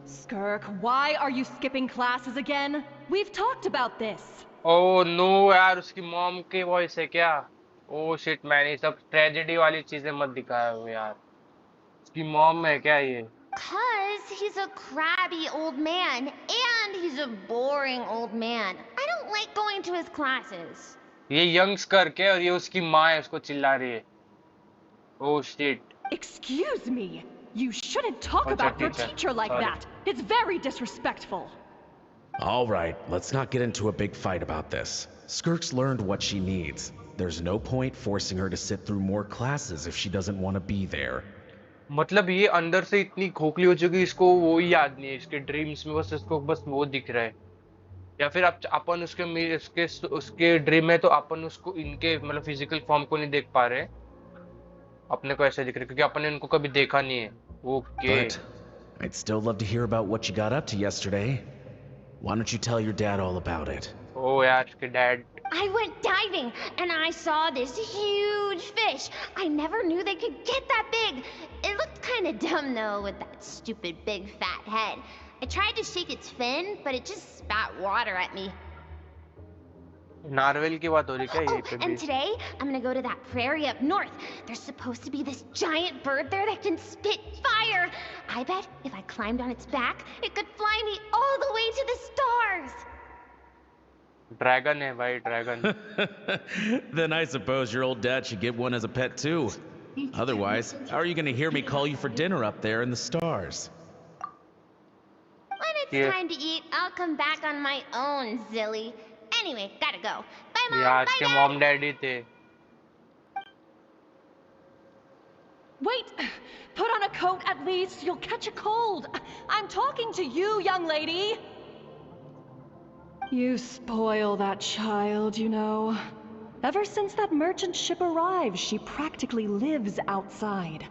Skirk, why are you skipping classes again? We've talked about this.
Oh no यार, उसकी मॉम की वॉइस है क्या? ओ शिट मैन, ये सब ट्रेजेडी वाली चीजें मत दिखाया हो यार। उसकी मॉम है क्या ये?
'Cause he's a crabby old man, and he's a boring old man. I don't like going to his classes.
ये यंग स्कर्क है और ये उसकी माँ है, उसको चिल्ला रही है। Oh shit.
Excuse me. You shouldn't talk
अच्छा
about your
teacher,
teacher like
sorry.
that. It's very disrespectful.
All right, let's not get into a big fight about this. Skirk's learned what she needs. There's no point forcing her to sit through more classes if she doesn't want to be there.
मतलब ये अंदर से इतनी खोखली हो चुकी, इसको वो ही याद नहीं है, इसके ड्रीम्स में बस इसको बस वो दिख रहा है। या फिर अपन उसके ड्रीम में तो अपन उसको इनके मतलब फिजिकल फॉर्म को नहीं देख पा रहे, अपने को ऐसे दिख रहा है क्योंकि अपन ने इनको कभी देखा नहीं है। Okay.
But I'd still love to hear about what you got up to yesterday. Why don't you tell your dad all about it?
ओ यार, इसके dad.
I went diving and I saw this huge fish. I never knew they could get that big. It looked kind of dumb though with that stupid big fat head. I tried to shake its fin, but it just spat water at me.
नारवेल की बात हो रही क्या
Oh,
ये पे भी?
and today I'm gonna go to that prairie up north. There's supposed to be this giant bird there that can spit fire. I bet if I climbed on its back, it could fly me all the way to the stars.
Dragon है भाई, dragon.
Then I suppose your old dad should get one as a pet too. Otherwise, how are you going to hear me call you for dinner up there in the stars?
When it's
Yeah.
time to eat, I'll come back on my own, Zilly. Anyway, gotta go. Bye, Mom.
यार
Bye,
इसके
Dad.
Mom daddy थे।
Wait! Put on a coat at least. You'll catch a cold. I'm talking to you, young lady. You spoil that child, you know. Ever since that merchant ship arrived, she practically lives outside.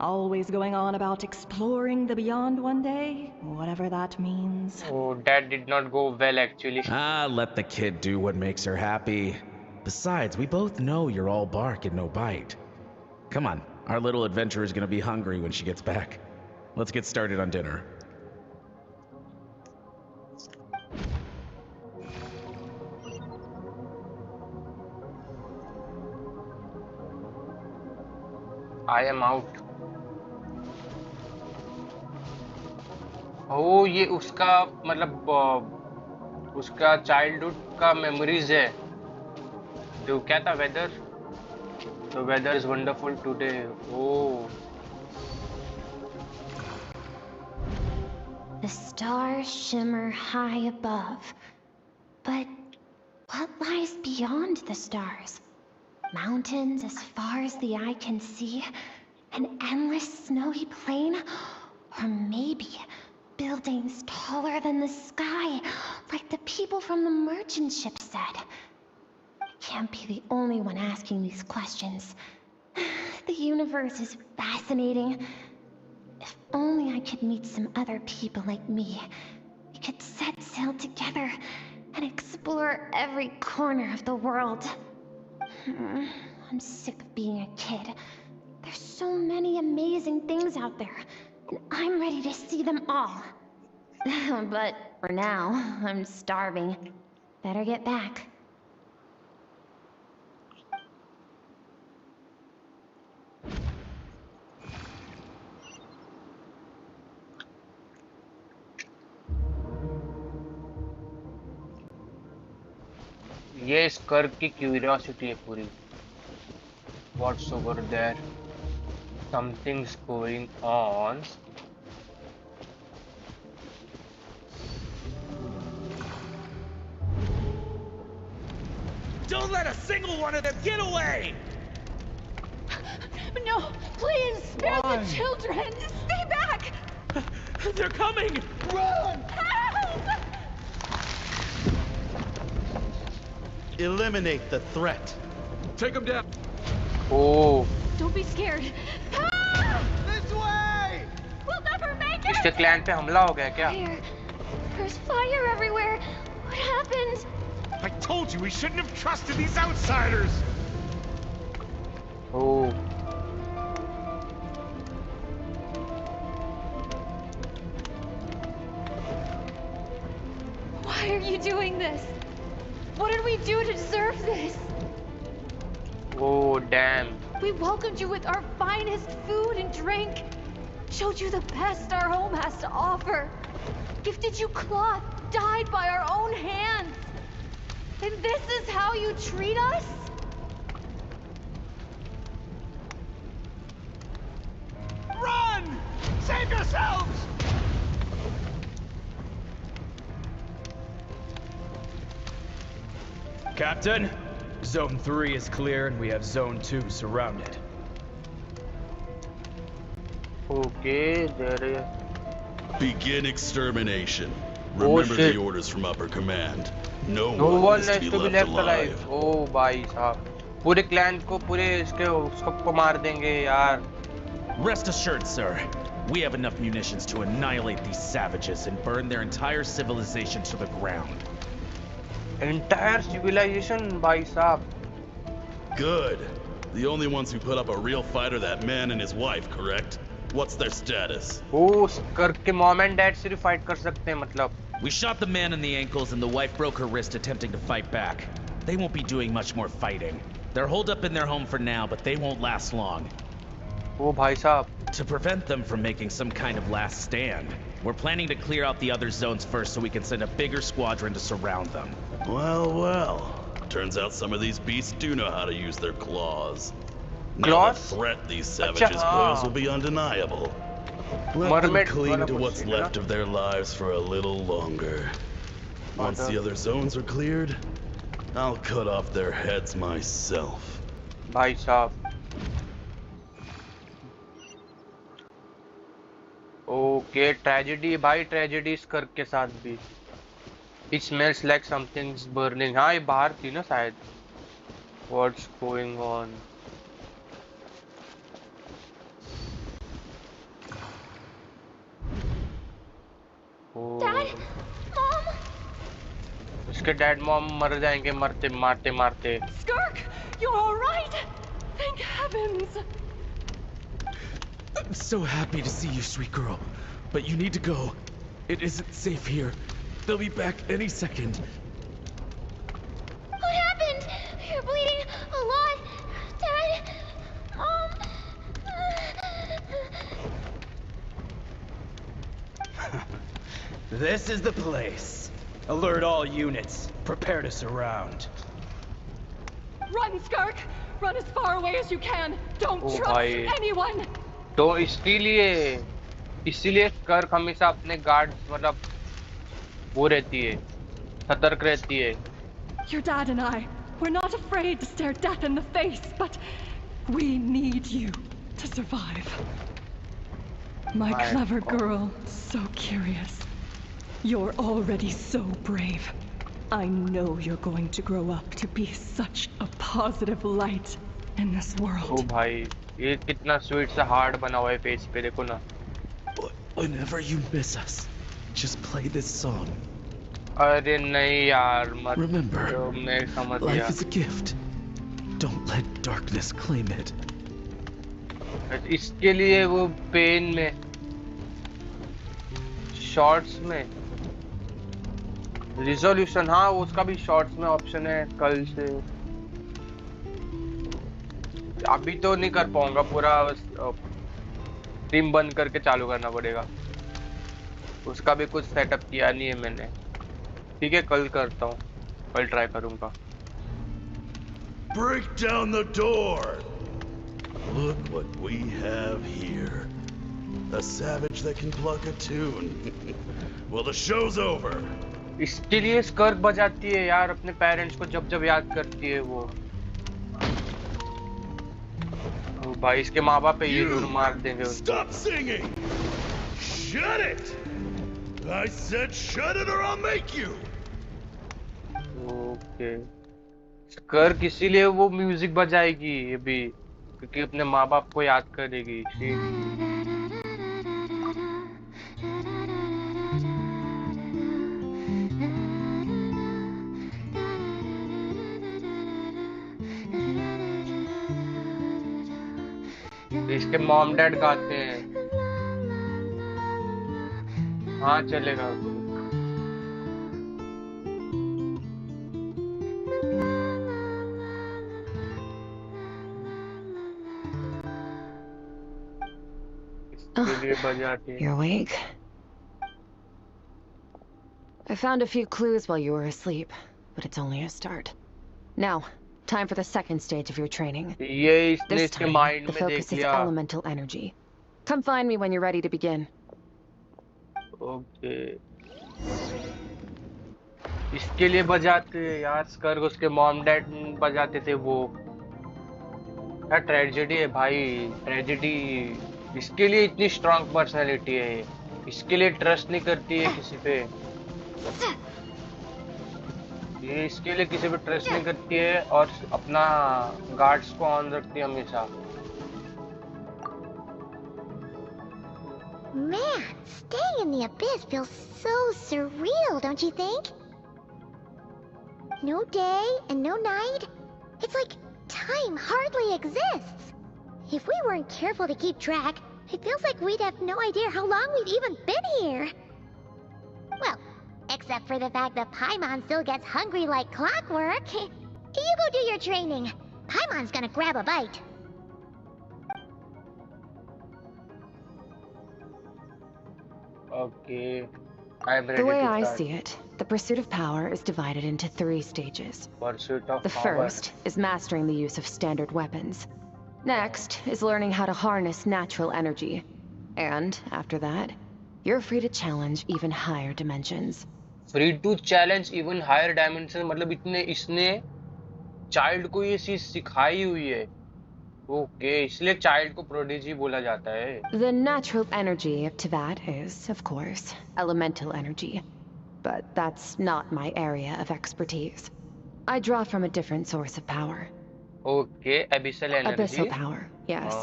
Always going on about exploring the beyond one day, whatever that means.
Oh, that did not go well actually.
Ah, let the kid do what makes her happy. Besides, we both know you're all bark and no bite. Come on, our little adventurer is gonna be hungry when she gets back. Let's get started on dinner.
I am out. ओ ये उसका मतलब उसका childhood का memories है। जो क्या था, weather, the weather is wonderful today. Oh
The stars shimmer high above. But what lies beyond the stars? Mountains as far as the eye can see? An endless snowy plain? Or maybe buildings taller than the sky, like the people from the merchant ship said? I can't be the only one asking these questions. The universe is fascinating. If only I could meet some other people like me. We could set sail together and explore every corner of the world. I'm sick of being a kid. There's so many amazing things out there, and I'm ready to see them all. But for now, I'm starving. Better get back.
ये स्कर्क की curiosity है पूरी. What's over there? Something's going on.
Don't let a single one of them get away!
No, please, spare
Why?
the children! Stay back!
They're coming!
Run! Help!
Eliminate the threat. Take them down.
Oh,
Don't be scared. Help!
This way!
We'll never make it!
इसके clan पे हमला हो गया क्या?
Fire. There's fire everywhere. What happened?
I told you we shouldn't have trusted these outsiders!
Oh,
Why are you doing this? What did we do to deserve this?
oh, damn.
We welcomed you with our finest food and drink. Showed you the best our home has to offer. Gifted you cloth dyed by our own hands. And this is how you treat us?
Run! Save yourselves!
Captain, Zone 3 is clear and we have Zone 2 surrounded.
Okay, there is.
Begin extermination.
Oh,
Remember
shit.
the orders from upper command. No,
No
one
one
is
has
to be
to be
left
left
alive.
alive. Oh भाई साहब, पूरे clan को पूरे इसके सबको मार देंगे यार.
Rest assured, sir. We have enough munitions to annihilate these savages and burn their entire civilization to the ground.
Entire civilization भाई साहब.
Good. The only ones who put up a real fight are that man and his wife, correct? What's their status?
Oh, स्कर्क के mom and dad सिर्फ fight कर सकते हैं मतलब.
We shot the man in the ankles and the wife broke her wrist attempting to fight back. They won't be doing much more fighting. They're holed up in their home for now, but they won't last long.
Oh भाई साहब.
To prevent them from making some kind of last stand, we're planning to clear out the other zones first so we can send a bigger squadron to surround them.
Well, well. Turns out some of these beasts do know how to use their claws. Now
Claws?
the threat these savages pose will be undeniable. Let them
Mermaid
cling
वाला
to
कुछ
what's
है ना?
left of their lives for a little longer. Once the other zones are cleared, I'll cut off their heads myself.
भाई साहब. Okay, tragedy भाई tragedy स्कर्क के साथ भी. It smells like something's burning. हाँ ये बाहर थी ना शायद. What's going on? Oh.
Dad? Mom?
इसके डैड मॉम मर जाएंगे मरते मारते मारते.
Skirk, you're all right? Thank heavens.
I'm so happy to see you, sweet girl. But you need to go. It isn't safe here. They'll be back any second.
What happened? You're bleeding a lot. Dad? Mom?
This is the place. Alert all units. Prepare to surround.
Run, Skirk! Run as far away as you can. Don't
Oh,
trust
bhai.
anyone.
तो इसीलिए स्कर्क हमेशा अपने guard मतलब वो रहती है, सतर्क रहती है.
Your dad and I, we're not afraid to stare death in the face, but we need you to survive. My
My
clever
God.
girl, so curious. You're already so brave. I know you're going to grow up to be such a positive light in this
O
world.
भाई ये कितना sweet सा heart बना हुआ है page पे देखो ना.
Whenever you miss us, just play this song.
अरे नहीं यार मत.
Remember,
मैं समझ
life
गया.
is a gift. Don't let darkness claim it.
इसके लिए वो पेन में शॉर्ट्स में रिजोल्यूशन, हाँ उसका भी शॉर्ट्स में ऑप्शन है कल से। अभी तो नहीं कर पाऊंगा, पूरा स्ट्रीम बंद करके चालू करना पड़ेगा। उसका भी कुछ सेटअप किया नहीं है मैंने। ठीक है कल करता हूँ, कल ट्राई करूंगा।
Break down the door! Look what we have here. A savage that can pluck a tune. Well, the show's over.
इसके लिए स्कर्क बजाती है यार अपने पेरेंट्स को जब जब याद करती है वो। ओ भाई इसके माँ बाप पे ये जरूर मार देंगे उसको।
Stop singing! Shut it! I said shut it or I'll make you!
Okay Skirk इसीलिए वो म्यूजिक बजाएगी अभी, क्योंकि अपने माँ बाप को याद करेगी। इसके मॉम डैड गाते हैं। हाँ चलेगा।
You're awake. I found a few clues while you were asleep, but it's only a start. Now, time for the second stage of your training. This time, the focus is elemental energy. Come find me when you're ready to begin.
Okay. इसके लिए बजाते हैं यार स्कर्क, उसके mom dad बजाते थे वो। क्या ट्रेजेडी है भाई, ट्रेजेडी। इसके लिए इतनी स्ट्रांग पर्सनालिटी है, इसके लिए ट्रस्ट नहीं करती है किसी पे। ये इसके लिए किसी पे ट्रस्ट नहीं करती है और अपना गार्ड्स को ऑन रखती है हमेशा।
Man, staying in the abyss feels so surreal, don't you think? No day and no night. It's like time hardly exists. If we weren't careful to keep track, it feels like we'd have no idea how long we've even been here. Well, except for the fact that Paimon still gets hungry like clockwork. You go do your training. Paimon's gonna grab a bite.
Okay. I'm ready
the way
to
I
start.
see it, the pursuit of power is divided into 3 stages.
Pursuit of
the
power.
first is mastering the use of standard weapons. Next is learning how to harness natural energy. And after that, you're free to challenge even higher dimensions.
Free to challenge even higher dimensions मतलब इतने इसने child को ये चीज सिखाई हुई है। Okay इसलिए चाइल्ड को प्रोडिजी बोला जाता है।
The natural energy of Tivat is, of course, elemental energy. But that's not my area of expertise. I draw from a different source of power.
Okay, abyssal energy.
Abyssal power, yes.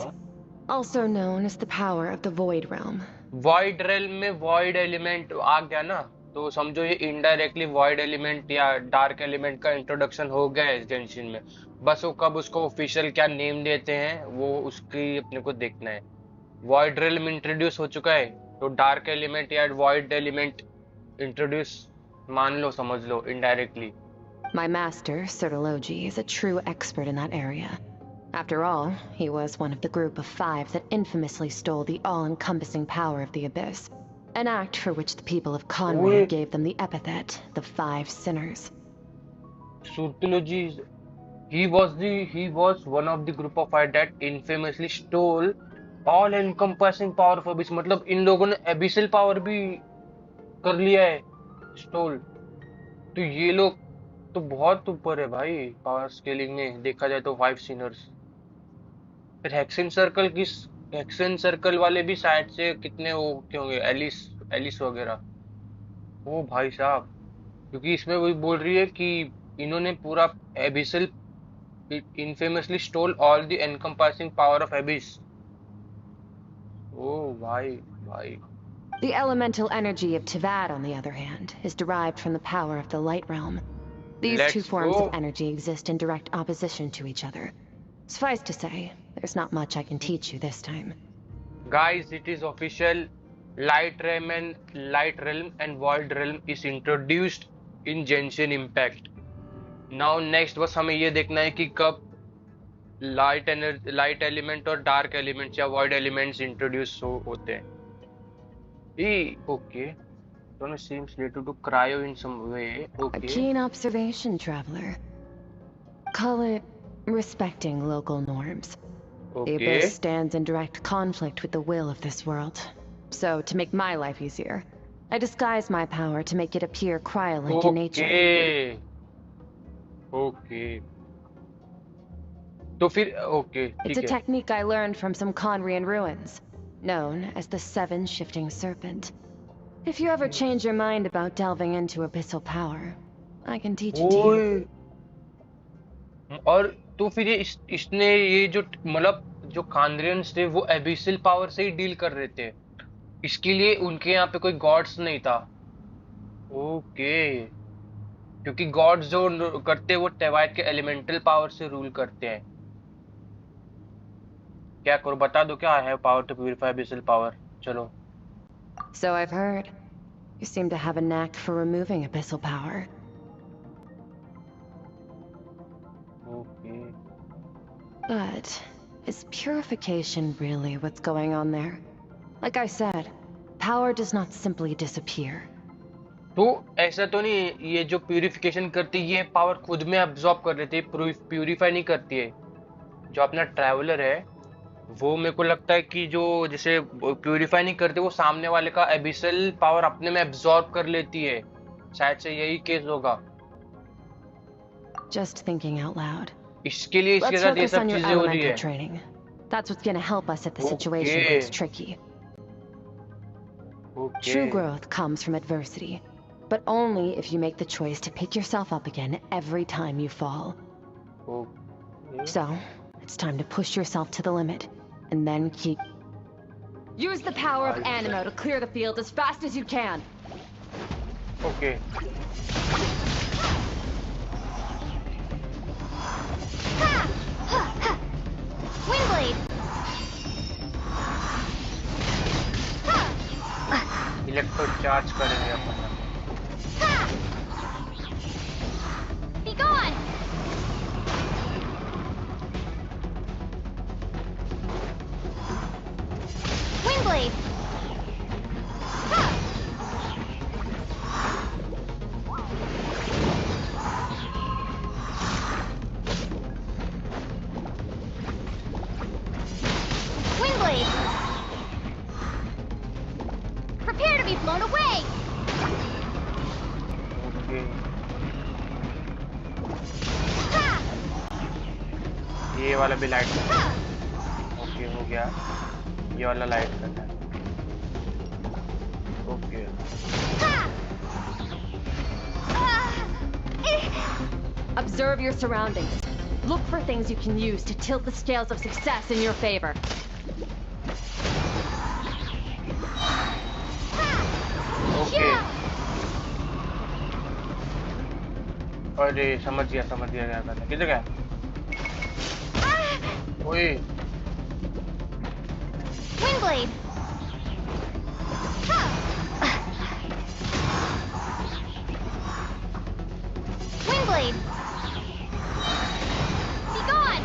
Also known as the power of the Void Realm.
Void Realm में Void element आ गया ना, तो समझो ये indirectly Void element या Dark element का introduction हो गया है Genshin में। बस वो कब उसको ऑफिशियल क्या नेम देते हैं वो उसकी अपने को देखना है। Void Realm इंट्रोड्यूस हो चुका है, तो Dark element या Void element इंट्रोड्यूस मान लो, समझ लो indirectly.
My master, Sirology, is a true expert in that area. After all, he was one of the group of 5 that infamously stole the all-encompassing power of the Abyss. An act for which the people of Conway gave them the epithet, the 5 Sinners.
Sirology, he was one of the group of 5 that infamously stole all-encompassing power of Abyss. मतलब इन लोगों ने abyssal power भी कर लिया है stall. तो ये लोग तो बहुत ऊपर है भाई पावर स्केलिंग में देखा जाए तो 5 सिनर्स। फिर हेक्सेन सर्कल वाले भी साइड से कितने वो होंगे, एलिस वगैरह। वो भाई साहब, क्योंकि इसमें वही बोल रही है कि इन्होंने पूरा abyssal infamously stole all the encompassing power of abyss. ओ भाई।
The elemental energy of Tivat, on the other hand, is derived from the power of the Light Realm. These two forms of energy exist in direct opposition to each other. Suffice to say, there's not much I can teach you this time.
Guys, it is official. light realm and void realm is introduced in Genshin Impact. Now next बस हमें ये देखना है कि कब light element और dark elements या void elements introduce होते हैं. Okay. Don't seems related to cryo in some way.
A
Okay.
keen observation, traveler. Call it respecting local norms. The
Okay.
Abyss stands in direct conflict with the will of this world. So, to make my life easier, I disguise my power to make it appear cryolite in nature.
Okay. Okay. तो फिर okay,
It's
ठीक
a
है.
technique I learned from some Conrian ruins, known as the Seven Shifting Serpent. If you ever change your mind about delving into abyssal power, I can teach it to you.
ओए. और तो फिर ये इसने ये जो मतलब जो खानरियंस थे वो एबिसिल पावर से ही डील कर रहे थे. इसके लिए उनके यहाँ पे कोई गॉड्स नहीं था. ओके. क्योंकि गॉड्स जो करते हैं वो टेवाइट के एलिमेंटल पावर से रूल करते हैं. क्या करो बता दो क्या है पावर टू प्यूरिफाई एबिसिल पावर. चलो.
So I've heard. You seem to have a knack for removing abyssal power.
Okay.
But is purification really what's going on there? Like I said, power does not simply disappear.
तो ऐसा तो नहीं ये जो purification करती है ये power खुद में अब्सॉर्ब कर लेती है प्यूरिफाई नहीं करती है. जो अपना ट्रैवलर है वो मेरे को लगता है कि जो जैसे प्यूरिफाई नहीं करते वो सामने वाले का एबिसल पावर अपने में अब्सॉर्ब कर लेती है. शायद से यही केस होगा.
Just thinking out loud.
इसके लिए इसके
Let's
साथ ये
focus
सब
on your
चीजें हो रही
elemental
है.
training. That's what's gonna help us if the situation
Okay.
gets tricky.
Okay.
True growth comes from adversity, but only if you make the choice to pick yourself up again every time you fall.
Okay.
So, it's time to push yourself to the limit, and then keep... Use the power of Animo to clear the field as fast as you can!
Okay.
Windblade!
Electro charge करेंगे अपन.
Be gone! Windblade! Windblade! Prepare to be blown away!
Okay. ये वाला भी light करना है. Okay हो गया. ये वाला लाइट करना है. Okay.
Observe your surroundings. Look for things you can use to tilt the scales of success in your favor.
Okay. अरे समझ गया क्या करना है. किधर गया. ओए.
Windblade! Windblade! Be gone!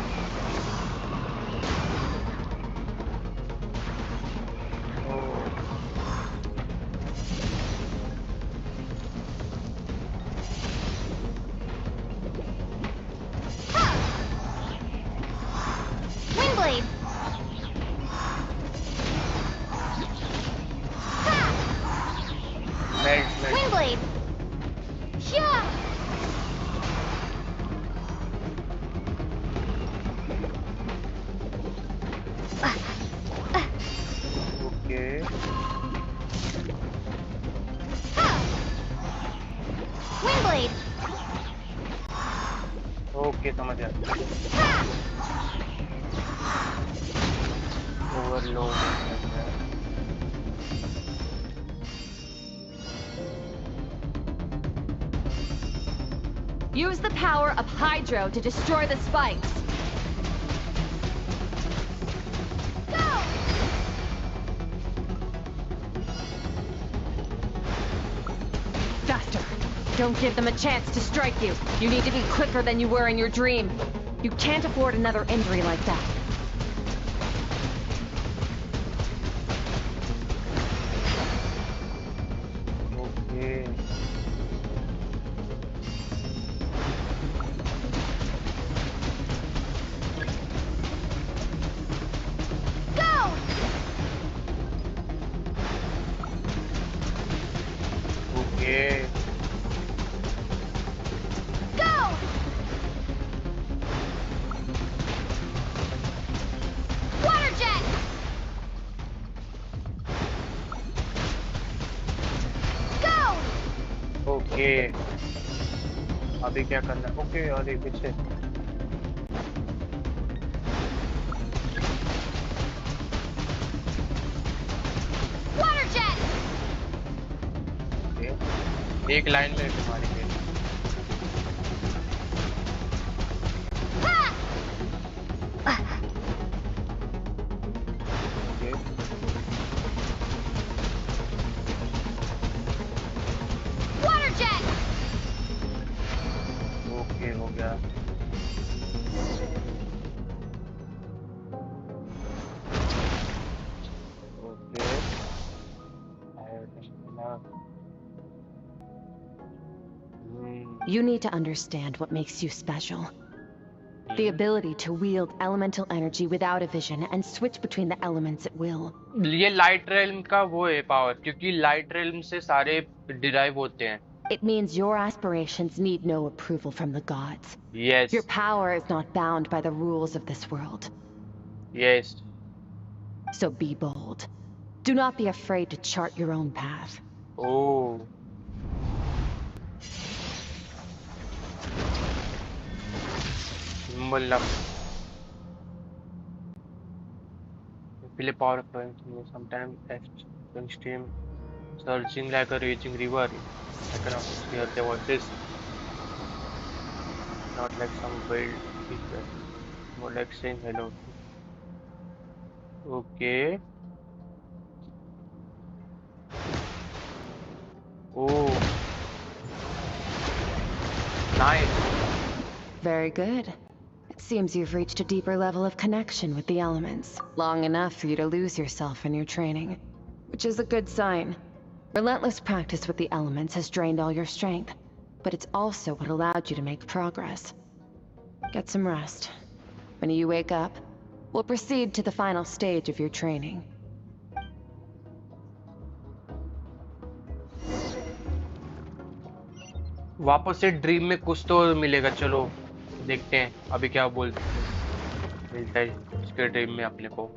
Windblade!
Melt.
Windblade! Yeah!
Okay.
Windblade!
Okay समझ गया. Overload.
Use the power of Hydro to destroy the spikes. Don't give them a chance to strike you. You need to be quicker than you were in your dream. You can't afford another injury like that.
Okay.
Go!
Okay.
Go! Water jet! Go!
Okay. अभी क्या करना है? Okay, और एक पीछे.
Water jet!
Okay. एक line में मारेंगे. Okay.
Water jet!
Okay, हो गया. Okay.
You need to understand what makes you special. The ability to wield elemental energy without a vision and switch between the elements at will.
ये light realm का वो है power, क्योंकि light realm से सारे derive होते हैं.
It means your aspirations need no approval from the gods.
Yes.
Your power is not bound by the rules of this world.
Yes.
So be bold. Do not be afraid to chart your own path.
Oh. Feel a power of sometimes extreme surging like a raging river. I cannot hear the voices. Not like some wild creature. More like saying hello. Okay. Oh. Nice.
Very good. It seems you've reached a deeper level of connection with the elements, long enough for you to lose yourself in your training, which is a good sign. Relentless practice with the elements has drained all your strength, but it's also what allowed you to make progress. Get some rest. When you wake up, we'll proceed to the final stage of your training.
वापस से dream में कुछ तो मिलेगा. चलो देखते हैं अभी क्या मिलता है इसके ड्रीम में अपने को.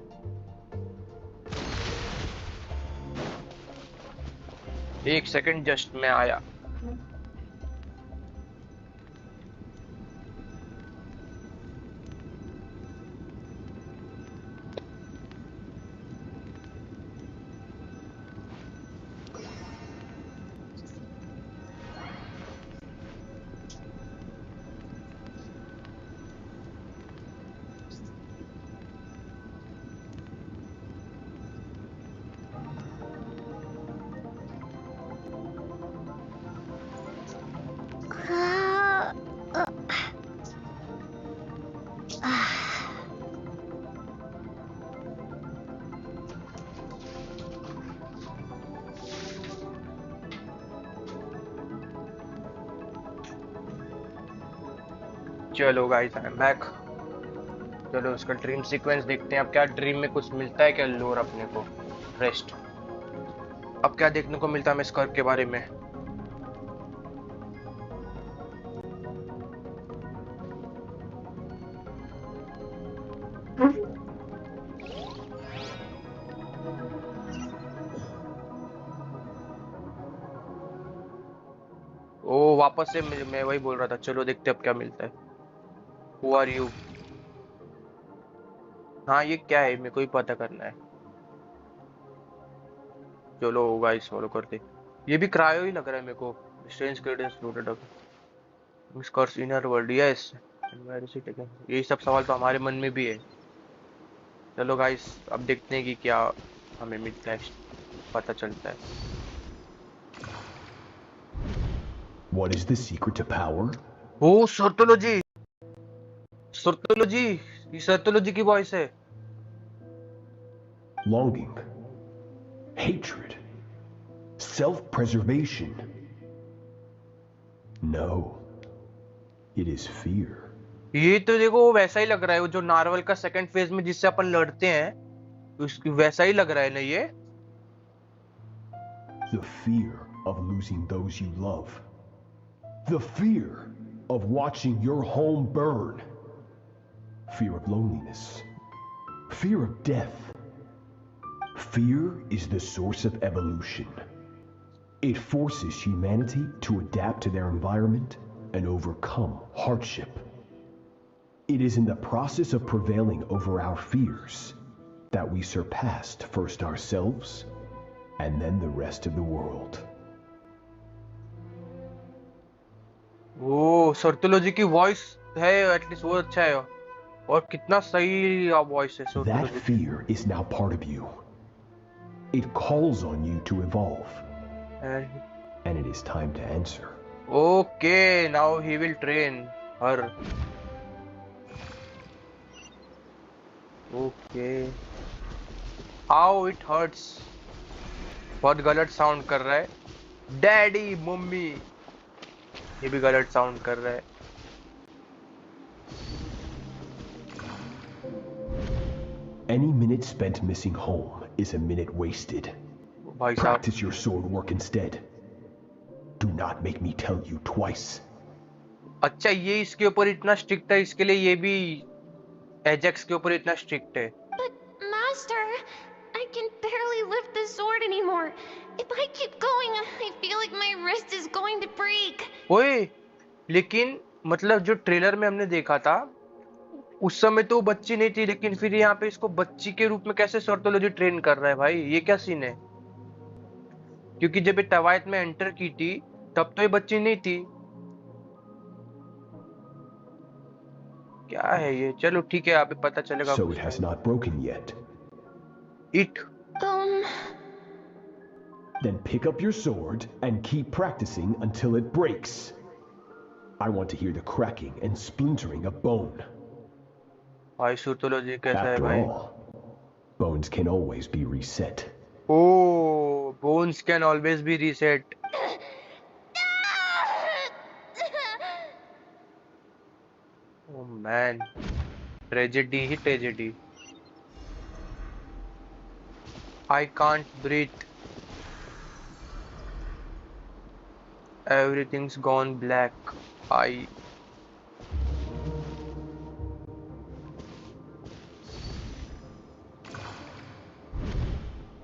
एक सेकंड जस्ट मैं आया. चलो गाइस आई एम बैक. चलो उसका ड्रीम सीक्वेंस देखते हैं. अब क्या ड्रीम में कुछ मिलता है क्या लोर अपने को. रेस्ट. अब क्या देखने को मिलता है स्कर्क के बारे में. ओ वापस से मैं वही बोल रहा था. चलो देखते अब क्या मिलता है. Who are you? हाँ ये क्या है मेरे को ही पता करना है. चलो गाइस फॉलो करते. ये भी क्रायो ही लग रहा है मेरे को. Strange Credence loaded up. स्कर्स inner world. Yes. यही सब सवाल तो हमारे मन में भी है. चलो गाइस अब देखते हैं कि क्या हमें मिलता है. पता चलता है.
What is the secret to power?
ओ सर्टोलॉजी सर्टोलॉजी ये सर्टोलॉजी की वॉइस है
Longing, hatred, self-preservation. No, it is fear.
ये तो देखो वो वैसा ही लग रहा है वो जो नार्वल का सेकंड फेज में जिससे अपन लड़ते हैं उसकी वैसा ही लग रहा है ना ये
The fear of losing those you love. The fear of watching your home burn. Fear of loneliness. Fear of death. Fear is the source of evolution. It forces humanity to adapt to their environment and overcome hardship. It is in the process of prevailing over our fears that we surpassed first ourselves and then the rest of the world.
वो सर्टोलॉजी की voice है at least वो अच्छा है और कितना सही voice है
That
सर्टोलॉजी
fear is now part of you. It calls on you to evolve. And it is time to answer.
Okay, now he will train her. Okay. How it hurts. बहुत गलत sound कर रहा है daddy mummy ये भी गलत sound कर रहा है
Any minute spent missing home is a minute wasted. Practice your sword work instead. Do not make me tell you twice.
अच्छा ये इसके ऊपर इतना स्ट्रिक्ट है इसके लिए ये भी एजेक्स के ऊपर इतना स्ट्रिक्ट है
Master, I can barely lift the sword anymore. If I keep going, I feel like my wrist is going to break.
ओए लेकिन मतलब जो ट्रेलर में हमने देखा था उस समय तो वो बच्ची नहीं थी लेकिन फिर यहाँ पे इसको बच्ची के रूप में कैसे सर्टोलॉजी ट्रेन कर रहा है भाई ये क्या सीन है क्योंकि जब ये तवायत में एंटर की थी तब तो ये बच्ची नहीं थी क्या है ये चलो ठीक है अभी पता चलेगा
So it has not broken yet.
It.
Then pick up your sword and keep practicing until it breaks. I want to hear the cracking and splintering of bone.
भाई सर्टोलॉजी कैसा है
After
भाई
all, bones can always be reset.
Oh, bones can always be reset. Oh man, tragedy he tragedy. I can't breathe. Everything's gone black.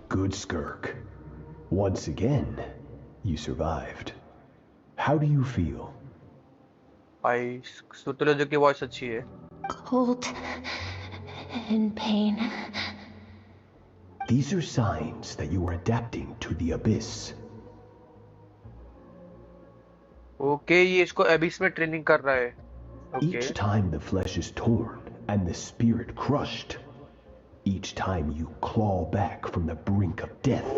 Good Skirk. Once again, you survived. How do you feel?
भाई सर्टोलॉजी की voice अच्छी है
Cold and pain.
These are signs that you are adapting to the abyss.
Okay ये इसको एबिस में training कर रहा है
Each time the flesh is torn and the spirit crushed, each time you claw back from the brink of death,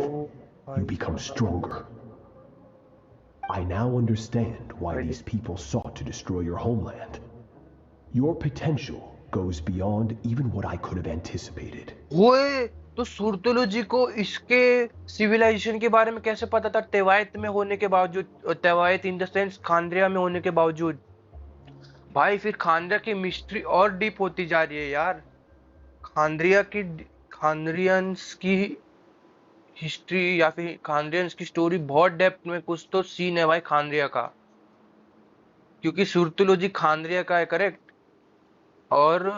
you become stronger. I now understand why these people sought to destroy your homeland. Your potential goes beyond even what I could have anticipated.
ओए तो सर्टोलॉजी को इसके civilisation के बारे में कैसे पता था तेवायत में होने के बावजूद तेवायत इन द सेंस खानद्रिया में होने के बावजूद भाई फिर खानद्रिया की मिस्ट्री और डीप होती जा रही है यार खानद्रियंस की हिस्ट्री या फिर खानद्रियंस की स्टोरी बहुत डेप्थ में कुछ तो सीन है भाई खानद्रिया का क्योंकि सर्टोलॉजी खानद्रिया का है करेक्ट और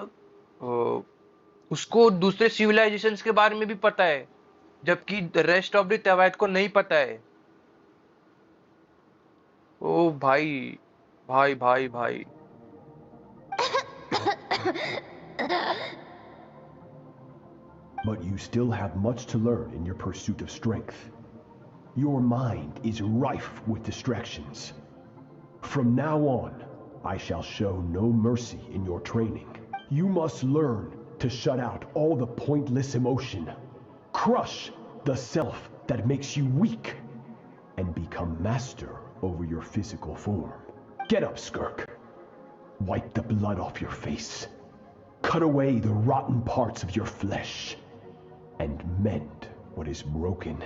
उसको दूसरे सिविलाइजेशंस के बारे में भी पता है जबकि रेस्ट ऑफ द तेवायत को नहीं पता है ओ भाई भाई भाई भाई
But you still have much to learn in your pursuit of strength. Your mind is rife with distractions. From now on, I shall show no mercy in your training. You must learn to shut out all the pointless emotion. Crush the self that makes you weak and become master over your physical form. Get up, Skirk. Wipe the blood off your face. Cut away the rotten parts of your flesh. And mend what is broken.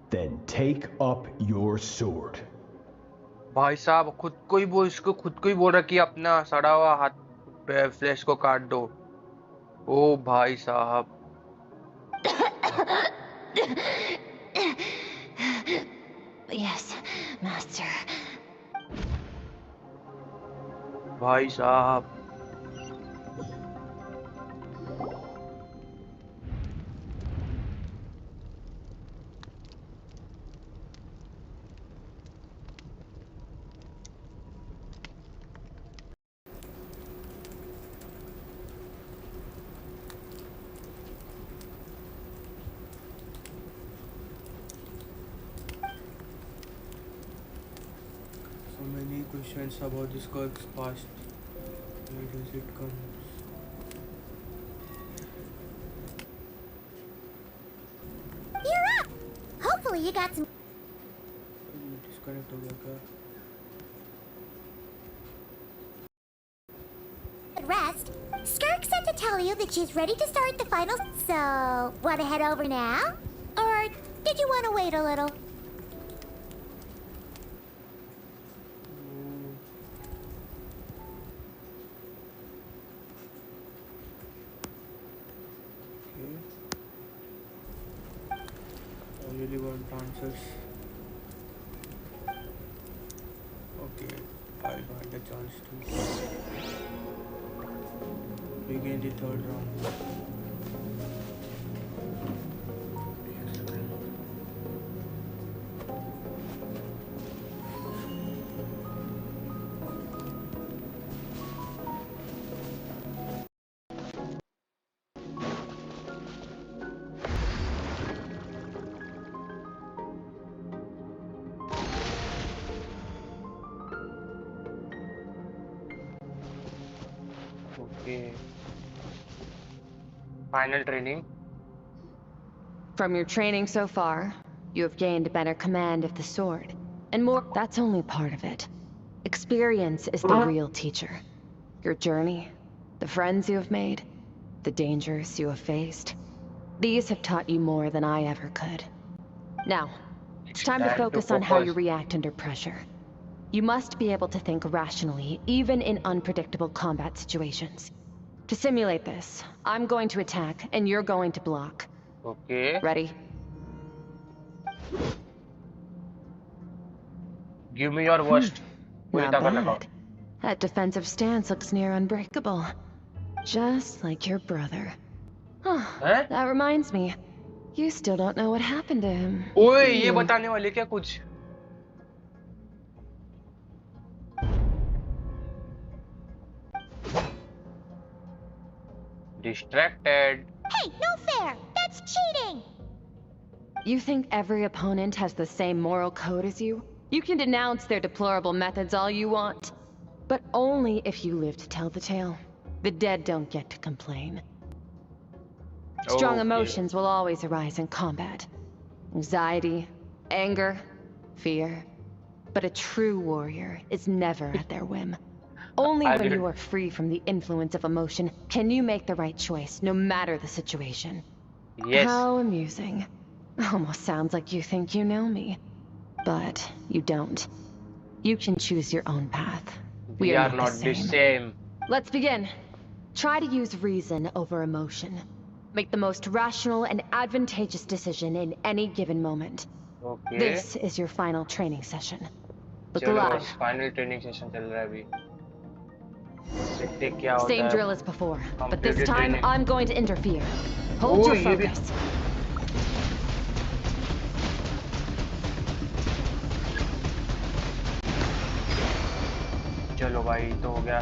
Then take up your sword.
भाई साहब खुद को ही बोल इसको खुद को ही बोल रहा कि अपना सड़ा हुआ हाथ फ्लैश को काट दो। ओ भाई साहब
Yes, master.
भाई साहब so many questions about this Skirk's past. Where does it come?
You're up! Hopefully you got some...
Disconnect हो गया क्या?
rest. Skirk said to tell you that she's ready to start the finals. So, want to head over now? Or did you want to wait a little?
I really want answers. Okay, I got the chance to begin the third round. Okay. Final training.
From your training so far, you have gained better command of the sword. And more, that's only part of it. Experience is the real teacher. Your journey, the friends you have made, the dangers you have faced. These have taught you more than I ever could. Now, it's time to focus on how you react under pressure. You must be able to think rationally, even in unpredictable combat situations. To simulate this, I'm going to attack, and you're going to block.
Okay.
Ready?
Give me your worst.
Not bad. That defensive stance looks near unbreakable. Just like your brother. That reminds me. You still don't know what happened to him.
ओए ये बताने वाले क्या कुछ? Distracted.
Hey, no fair! That's cheating!
You think every opponent has the same moral code as you? You can denounce their deplorable methods all you want. But only if you live to tell the tale. The dead don't get to complain. Strong emotions will always arise in combat. Anxiety, anger, fear. But a true warrior is never at their whim. Only when you are free from the influence of emotion can you make the right choice, no matter the situation.
Yes.
How amusing. Almost sounds like you think you know me. But you don't. You can choose your own path.
We are not the same.
Let's begin. Try to use reason over emotion. Make the most rational and advantageous decision in any given moment.
Okay.
This is your final training session. Look
चलो
alive.
final training session चल रहा है अभी. देखते क्या होता
Same
है.
drill as before, but this
Completed
time
training.
I'm going to interfere. Hold your
ये भी-
focus.
चलो भाई तो हो गया.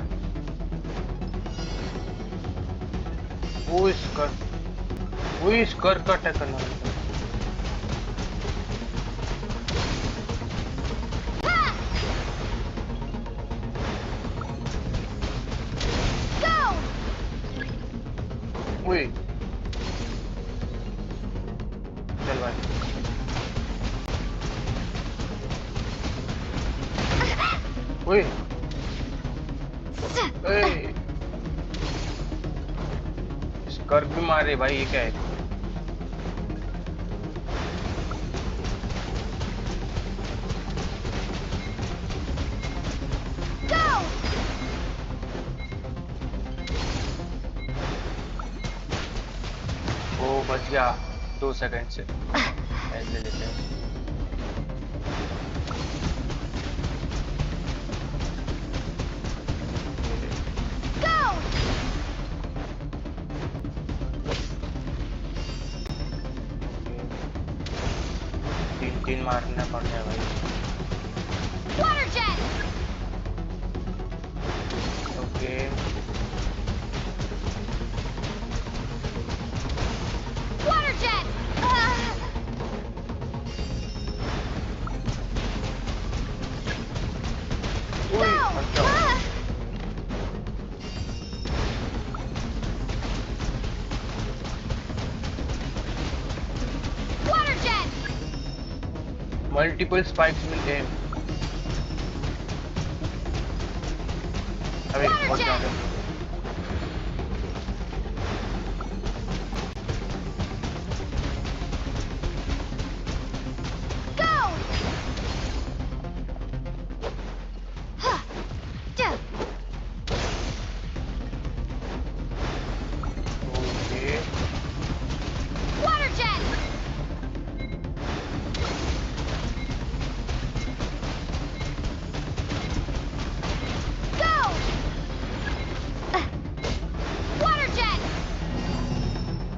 वो इस कर का अटैक करना है. ओए चल भाई ओए ओए स्कर्क भी मार रहे भाई, ये क्या है? ओ बच गया 2 सेकंड से। ऐसे लेते हैं। तीन मारना पड़ता है भाई। Okay multiple spikes will aim. अबे बहुत ज्यादा।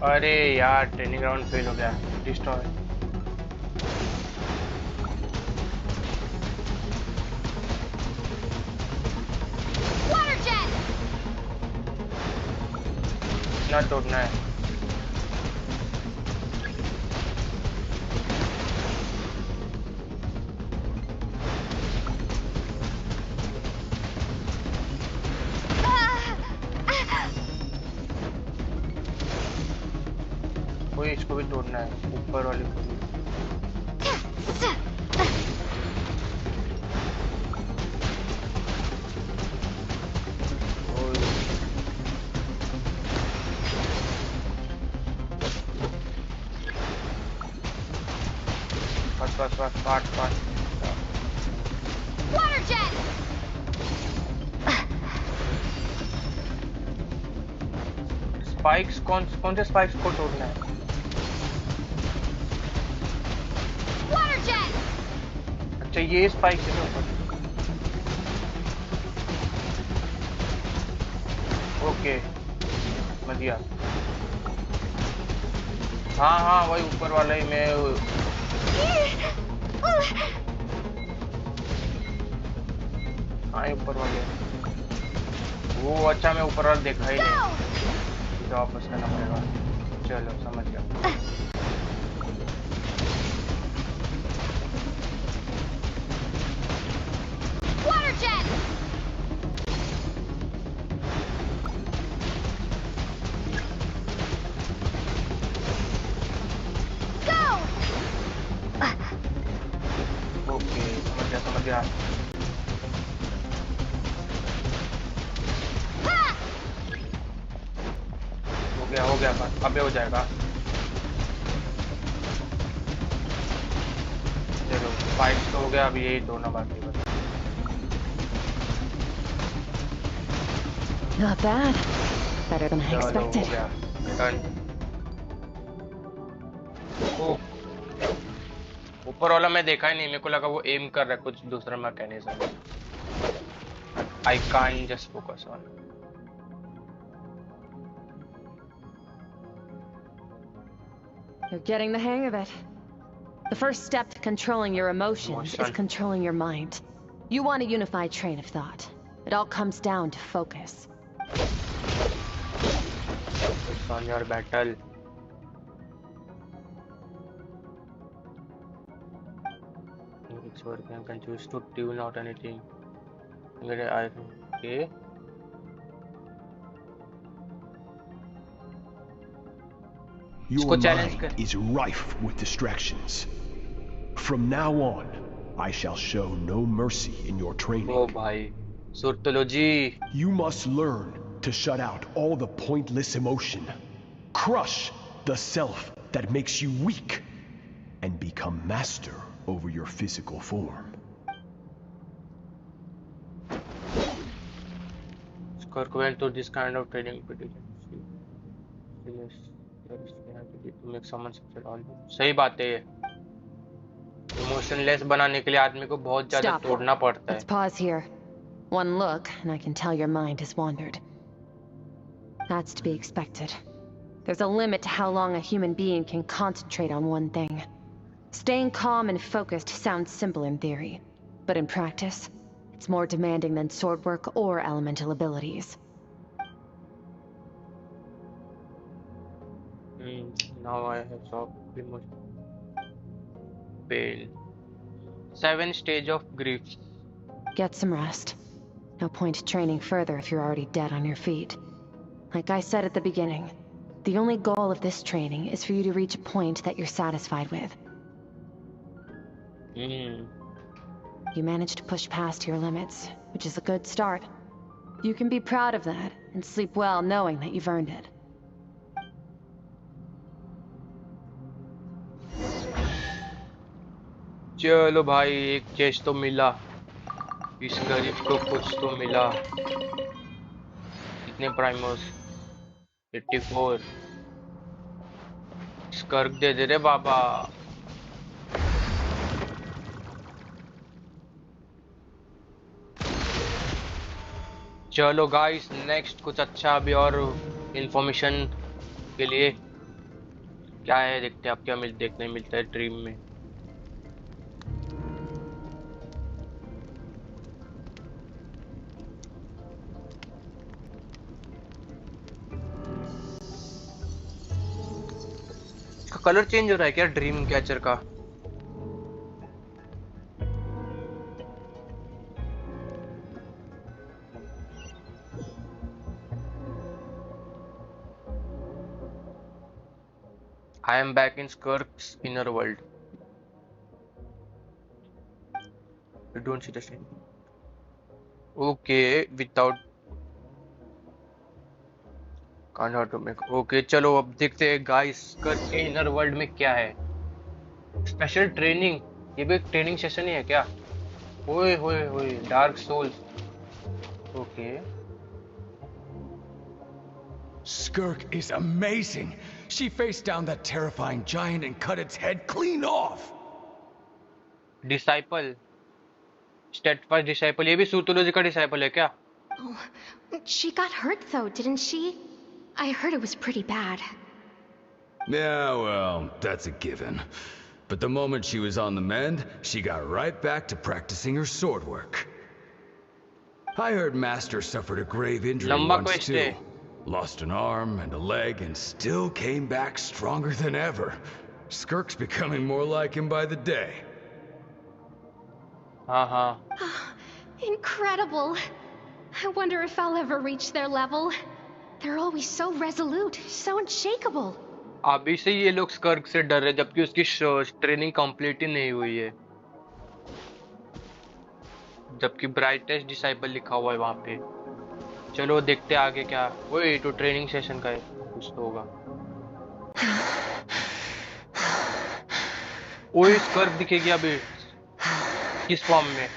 अरे यार ट्रेनिंग ग्राउंड फेल हो गया। डिस्ट्रॉय। ना तोड़ना है। कोई इसको भी तोड़ना है, ऊपर वाले को भी। बस काट। स्पाइक्स कौन से स्पाइक्स को तोड़ना है? अच्छा ये स्पाइक है ऊपर। ओके समझ गया। हाँ वही ऊपर वाला ही मैं। हाँ ऊपर वाले वो। अच्छा मैं ऊपर वाला देखा ही नहीं, तो वापस करना पड़ेगा। चलो समझ गया। समझ गया। हो गया बस, अबे हो जाएगा। चलो 5 तो हो गया, अब यही दोनों बाकी बस।
Not bad. Better than I expected.
हो गया डन। ऊपर वाला मैं देखा ही नहीं, मेरे को लगा वो एम कर रहा है कुछ दूसरा mechanism. I can't just focus on.
You're getting the hang of it. The first step to controlling your emotions is controlling your mind. You want a unified train of thought. It all comes down to focus.
Focus on your battle. It's working. I can choose to tune out anything. Okay.
Your mind is rife with distractions. From now on, I shall show no mercy in your training.
ओ भाई सुरतोलॉजी
You must learn to shut out all the pointless emotion, crush the self that makes you weak, and become master over your physical form.
Skirk went through this kind of training petition. To make someone successful. सही बात है ये. Emotionless बनाने के लिए आदमी को बहुत ज़्यादा
Stop.
तोड़ना पड़ता है.
Let's pause here. One look, and I can tell your mind has wandered. That's to be expected. There's a limit to how long a human being can concentrate on one thing. Staying calm and focused sounds simple in theory, but in practice, it's more demanding than sword work or elemental abilities.
Now I have solved emotion. Pain. 7 stage of grief.
Get some rest. No point training further if you're already dead on your feet. Like I said at the beginning, the only goal of this training is for you to reach a point that you're satisfied with. You managed to push past your limits, which is a good start. You can be proud of that and sleep well knowing that you've earned it.
चलो भाई एक chest तो मिला. इस गरीब को कुछ तो मिला. कितने प्राइमोस? 84. स्कर्क दे दे रे बाबा. चलो गाइस नेक्स्ट कुछ अच्छा अभी और इंफॉर्मेशन के लिए क्या है देखते हैं आप क्या देखने मिलता है ड्रीम में. कलर चेंज हो रहा है क्या ड्रीम कैचर का? I am back in Skirk's inner world. You don't see the same. Okay, without can't how to make. Okay, चलो अब देखते हैं गाइस स्कर्क के इनर वर्ल्ड में क्या है. Special training. ये भी एक ट्रेनिंग सेशन ही है क्या? ओए होए होए Dark Souls. Okay.
Skirk is amazing. She faced down that terrifying giant and cut its head clean off.
Disciple. Steadfast disciple. ये भी सूतोलॉजी का डिसाइपल है क्या?
Oh, she got hurt though, didn't she? I heard it was pretty bad.
Yeah, well, that's a given. But the moment she was on the mend, she got right back to practicing her sword work. I heard Master suffered a grave injury once too. Lost an arm and a leg and still came back stronger than ever. Skirk's becoming more like him by the day.
Incredible. I wonder if I'll ever reach their level. They're always so resolute, so unshakable.
अभी से ये लोग स्कर्क से डर रहे जबकि उसकी training complete ही नहीं हुई है. जबकि ब्राइटेस्ट डिसाइपल लिखा हुआ है वहां पे. चलो देखते आगे क्या. वही तो ट्रेनिंग सेशन का है कुछ तो होगा. ओए स्कर्क दिखेगी अभी किस फॉर्म में?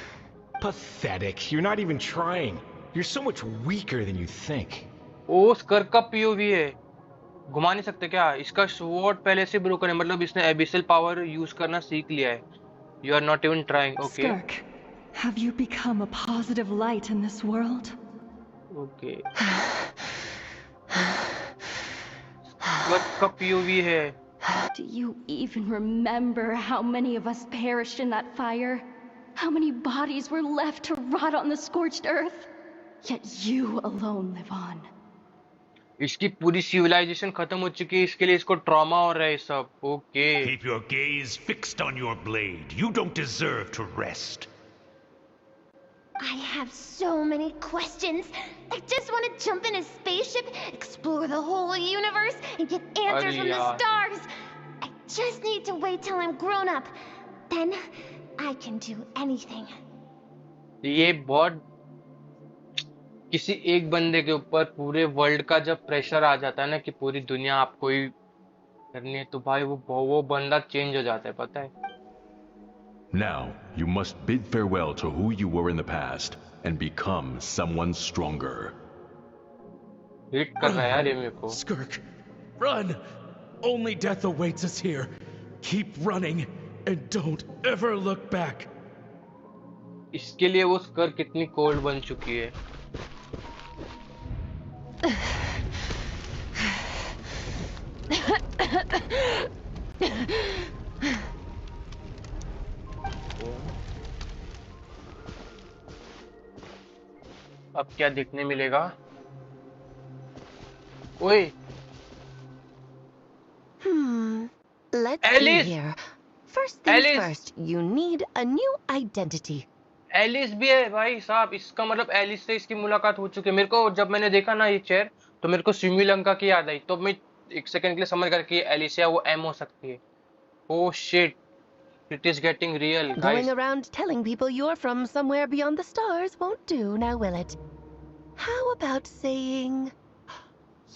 Pathetic. You're not even trying. You're so much weaker than you think.
ओ स्कर्क का पीओवी है. घुमा नहीं सकते क्या? इसका स्वॉर्ड पहले से ब्रोकन है मतलब इसने एबिसल पावर यूज करना सीख लिया है. You are not even trying. Okay.
Skirk, have you become a positive light in this world?
Okay. स्कर्क का पीओवी है.
Do you even remember how many of us perished in that fire? How many bodies were left to rot on the scorched earth? Yet you alone live on.
इसकी पूरी civilisation खत्म हो चुकी है इसके लिए इसको ट्रॉमा हो रहा है सब. Okay.
Keep your gaze fixed on your blade. You don't deserve to rest.
I have so many questions. I just want to jump in a spaceship, explore the whole universe, and get answers from the stars. I just need to wait till I'm grown up. Then I can do anything.
ये बहुत किसी एक बंदे के ऊपर पूरे world का जब प्रेशर आ जाता है ना कि पूरी दुनिया आपको ही करनी है, तो भाई वो बंदा चेंज हो जाता है, पता है?
Now, you must bid farewell to who you were in the past and become someone stronger.
Hit कर रहा है यार ये मेरे को.
Skirk, run! Only death awaits us here. Keep running and don't ever look back.
इसके लिए वो स्कर कितनी कोल्ड बन चुकी है. अब क्या देखने मिलेगा? ओए
Let's
Alice!
see here. First things
Alice!
first, you need a new identity.
Alice भी है भाई साहब. इसका मतलब एलिस से इसकी मुलाकात हो चुकी है. मेरे को जब मैंने देखा ना ये चेयर, तो मेरे को श्रीलंका की याद आई. तो मैं एक सेकंड के लिए समझ गया कि ये एलिस या वो एम हो सकती है. Oh shit, it is getting real
Going
guys.
around telling people you're from somewhere beyond the stars won't do, now will it? How about saying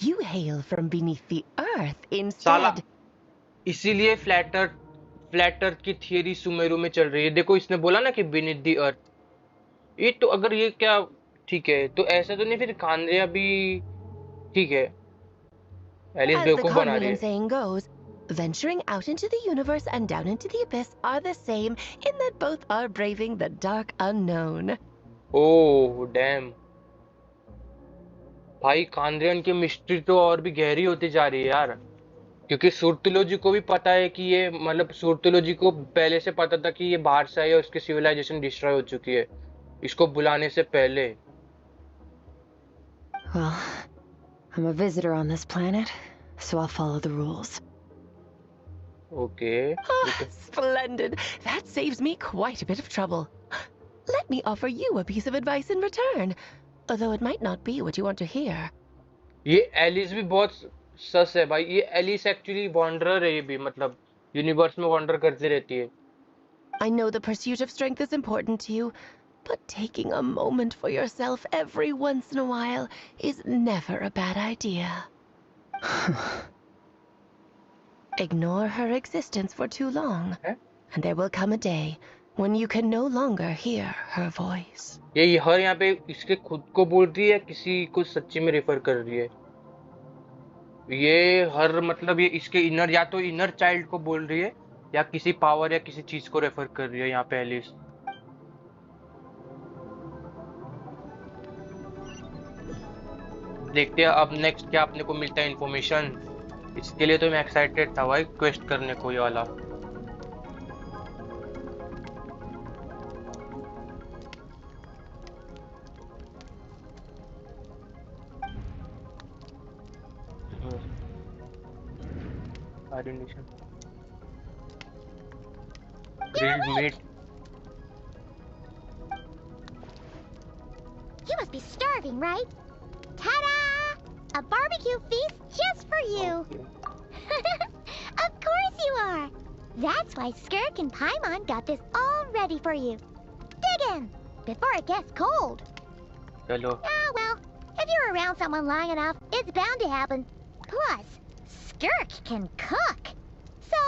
you hail from beneath the earth
साला
instead?
इसीलिए flat earth की theory Sumeru में चल रही है. देखो इसने बोला ना कि बीनीथ द अर्थ. ये तो अगर ये क्या ठीक है तो ऐसा तो नहीं फिर खानरिया भी ठीक है. एलिस
As the
बेवकूफ बना रही
Conrian
है.
saying goes, venturing out into the universe and down into the abyss are the same in that both are braving the dark unknown.
Oh damn भाई, खानरियन की मिस्ट्री तो और भी गहरी होती जा रही है यार. क्योंकि सूर्तुलोजी को भी पता है कि ये मतलब सूर्तुलोजी को पहले से पता था कि ये बाहर से आई और उसकी सिविलाइजेशन डिस्ट्रॉय हो चुकी है इसको बुलाने से पहले.
Well, I'm a visitor on this planet, so I'll follow the rules.
Okay
Splendid! That saves me quite a bit of trouble. Let me offer you a piece of advice in return, although it might not be what you want to hear.
ये Alice भी बहुत सस है भाई. ये Alice actually wanderer है. ये भी मतलब यूनिवर्स में वॉन्डर करती रहती है.
I know the pursuit of strength is important to you, but taking a moment for yourself every once in a while is never a bad idea. Ignore her existence for too long, and there will come a day when you can no longer hear her voice.
ये हर यहाँ पे इसके खुद को बोल रही है, किसी को सच्ची में रेफर कर रही है. ये हर मतलब ये इसके इनर या तो इनर चाइल्ड को बोल रही है या किसी पावर या किसी चीज को रेफर कर रही है यहाँ पे एलिस. देखते हैं अब नेक्स्ट क्या अपने को मिलता है इन्फॉर्मेशन. इसके लिए तो मैं एक्साइटेड था भाई क्वेस्ट करने को ये वाला. Grilled meat.
You must be starving, right? Ta-da! A barbecue feast just for you. Of course you are. That's why Skirk and Paimon got this all ready for you. Dig in before it gets cold.
चलो.
Ah, well, if you're around someone long enough, it's bound to happen. Plus, Skirk can cook. So,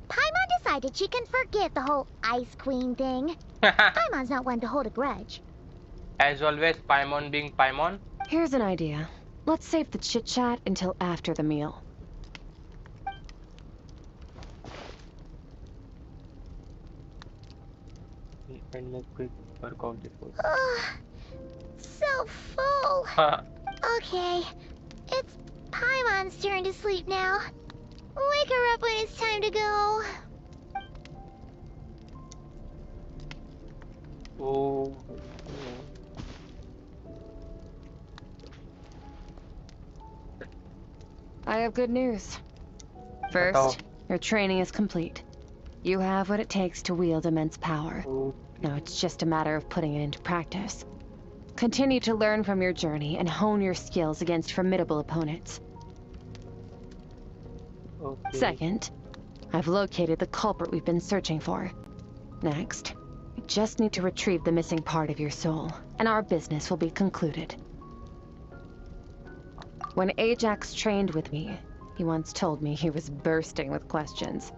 Paimon decided she can forget the whole Ice Queen thing. Paimon's not one to hold a grudge.
As always, Paimon being Paimon.
Here's an idea. Let's save the chit-chat until after the meal.
And let's quick workout before.
So full. Okay, it's Paimon's turn to sleep now. Wake her up when it's time to go.
Oh.
I have good news. First, your training is complete. You have what it takes to wield immense power. Now it's just a matter of putting it into practice. Continue to learn from your journey and hone your skills against formidable opponents.
Okay.
Second, I've located the culprit we've been searching for. Next, you just need to retrieve the missing part of your soul, and our business will be concluded. When Ajax trained with me, he once told me he was bursting with questions.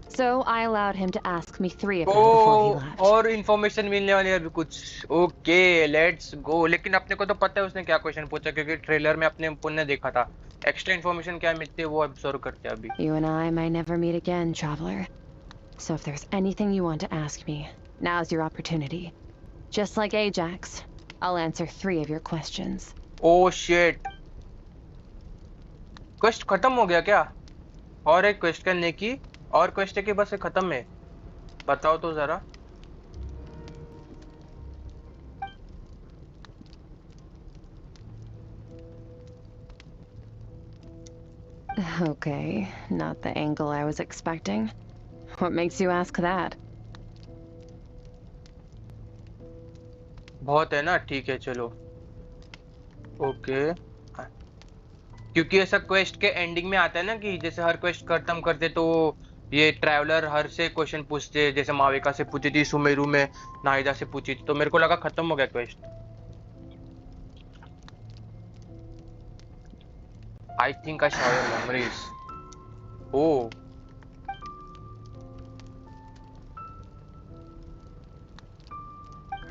So I allowed him to ask me 3 of them before he left.
और information मिलने वाली है अभी कुछ. Okay let's go. लेकिन अपने को तो पता है उसने क्या क्वेश्चन पूछा क्योंकि ट्रेलर में अपने पुण्य देखा था. एक्स्ट्रा इन्फॉर्मेशन क्या मिलती है वो ऑब्जर्व करते हैं अभी.
You and I may never meet again, traveler. So if there's anything you want to ask me, now's your opportunity. Just like Ajax, I'll answer 3 of your questions.
Oh shit. Quest खत्म हो गया क्या? और एक quest करने की और quest है कि बस खत्म है? बताओ तो जरा.
Okay, not the angle I was expecting. What makes you ask that?
बहुत है ना. ठीक है चलो. ओके क्योंकि ऐसा क्वेस्ट के एंडिंग में आता है ना कि जैसे हर क्वेस्ट खत्म करते तो ये ट्रैवलर हर से क्वेश्चन पूछते. जैसे माविका से पूछी थी, सुमेरु में नाहिदा से पूछी थी, तो मेरे को लगा खत्म हो गया quest. I think I saw your memories. Oh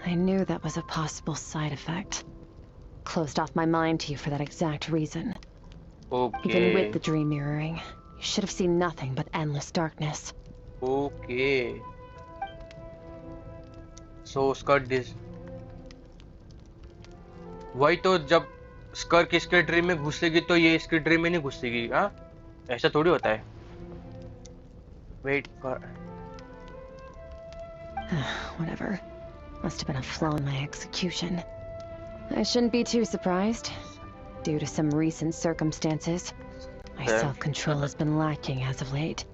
I knew that was a possible side effect. Closed off my mind to you for that exact reason.
Okay.
Even with the dream mirroring, you should have seen nothing but endless darkness.
Okay. So Skirk this. वही तो जब स्कर्क इसके dream में घुसेगी तो ये इसके dream में नहीं घुसेगी. हाँ ऐसा थोड़ी होता है. Wait for.
Whatever. Must have been a flaw in my execution. I shouldn't be too surprised. Due to some recent circumstances, my self-control has been lacking as of late.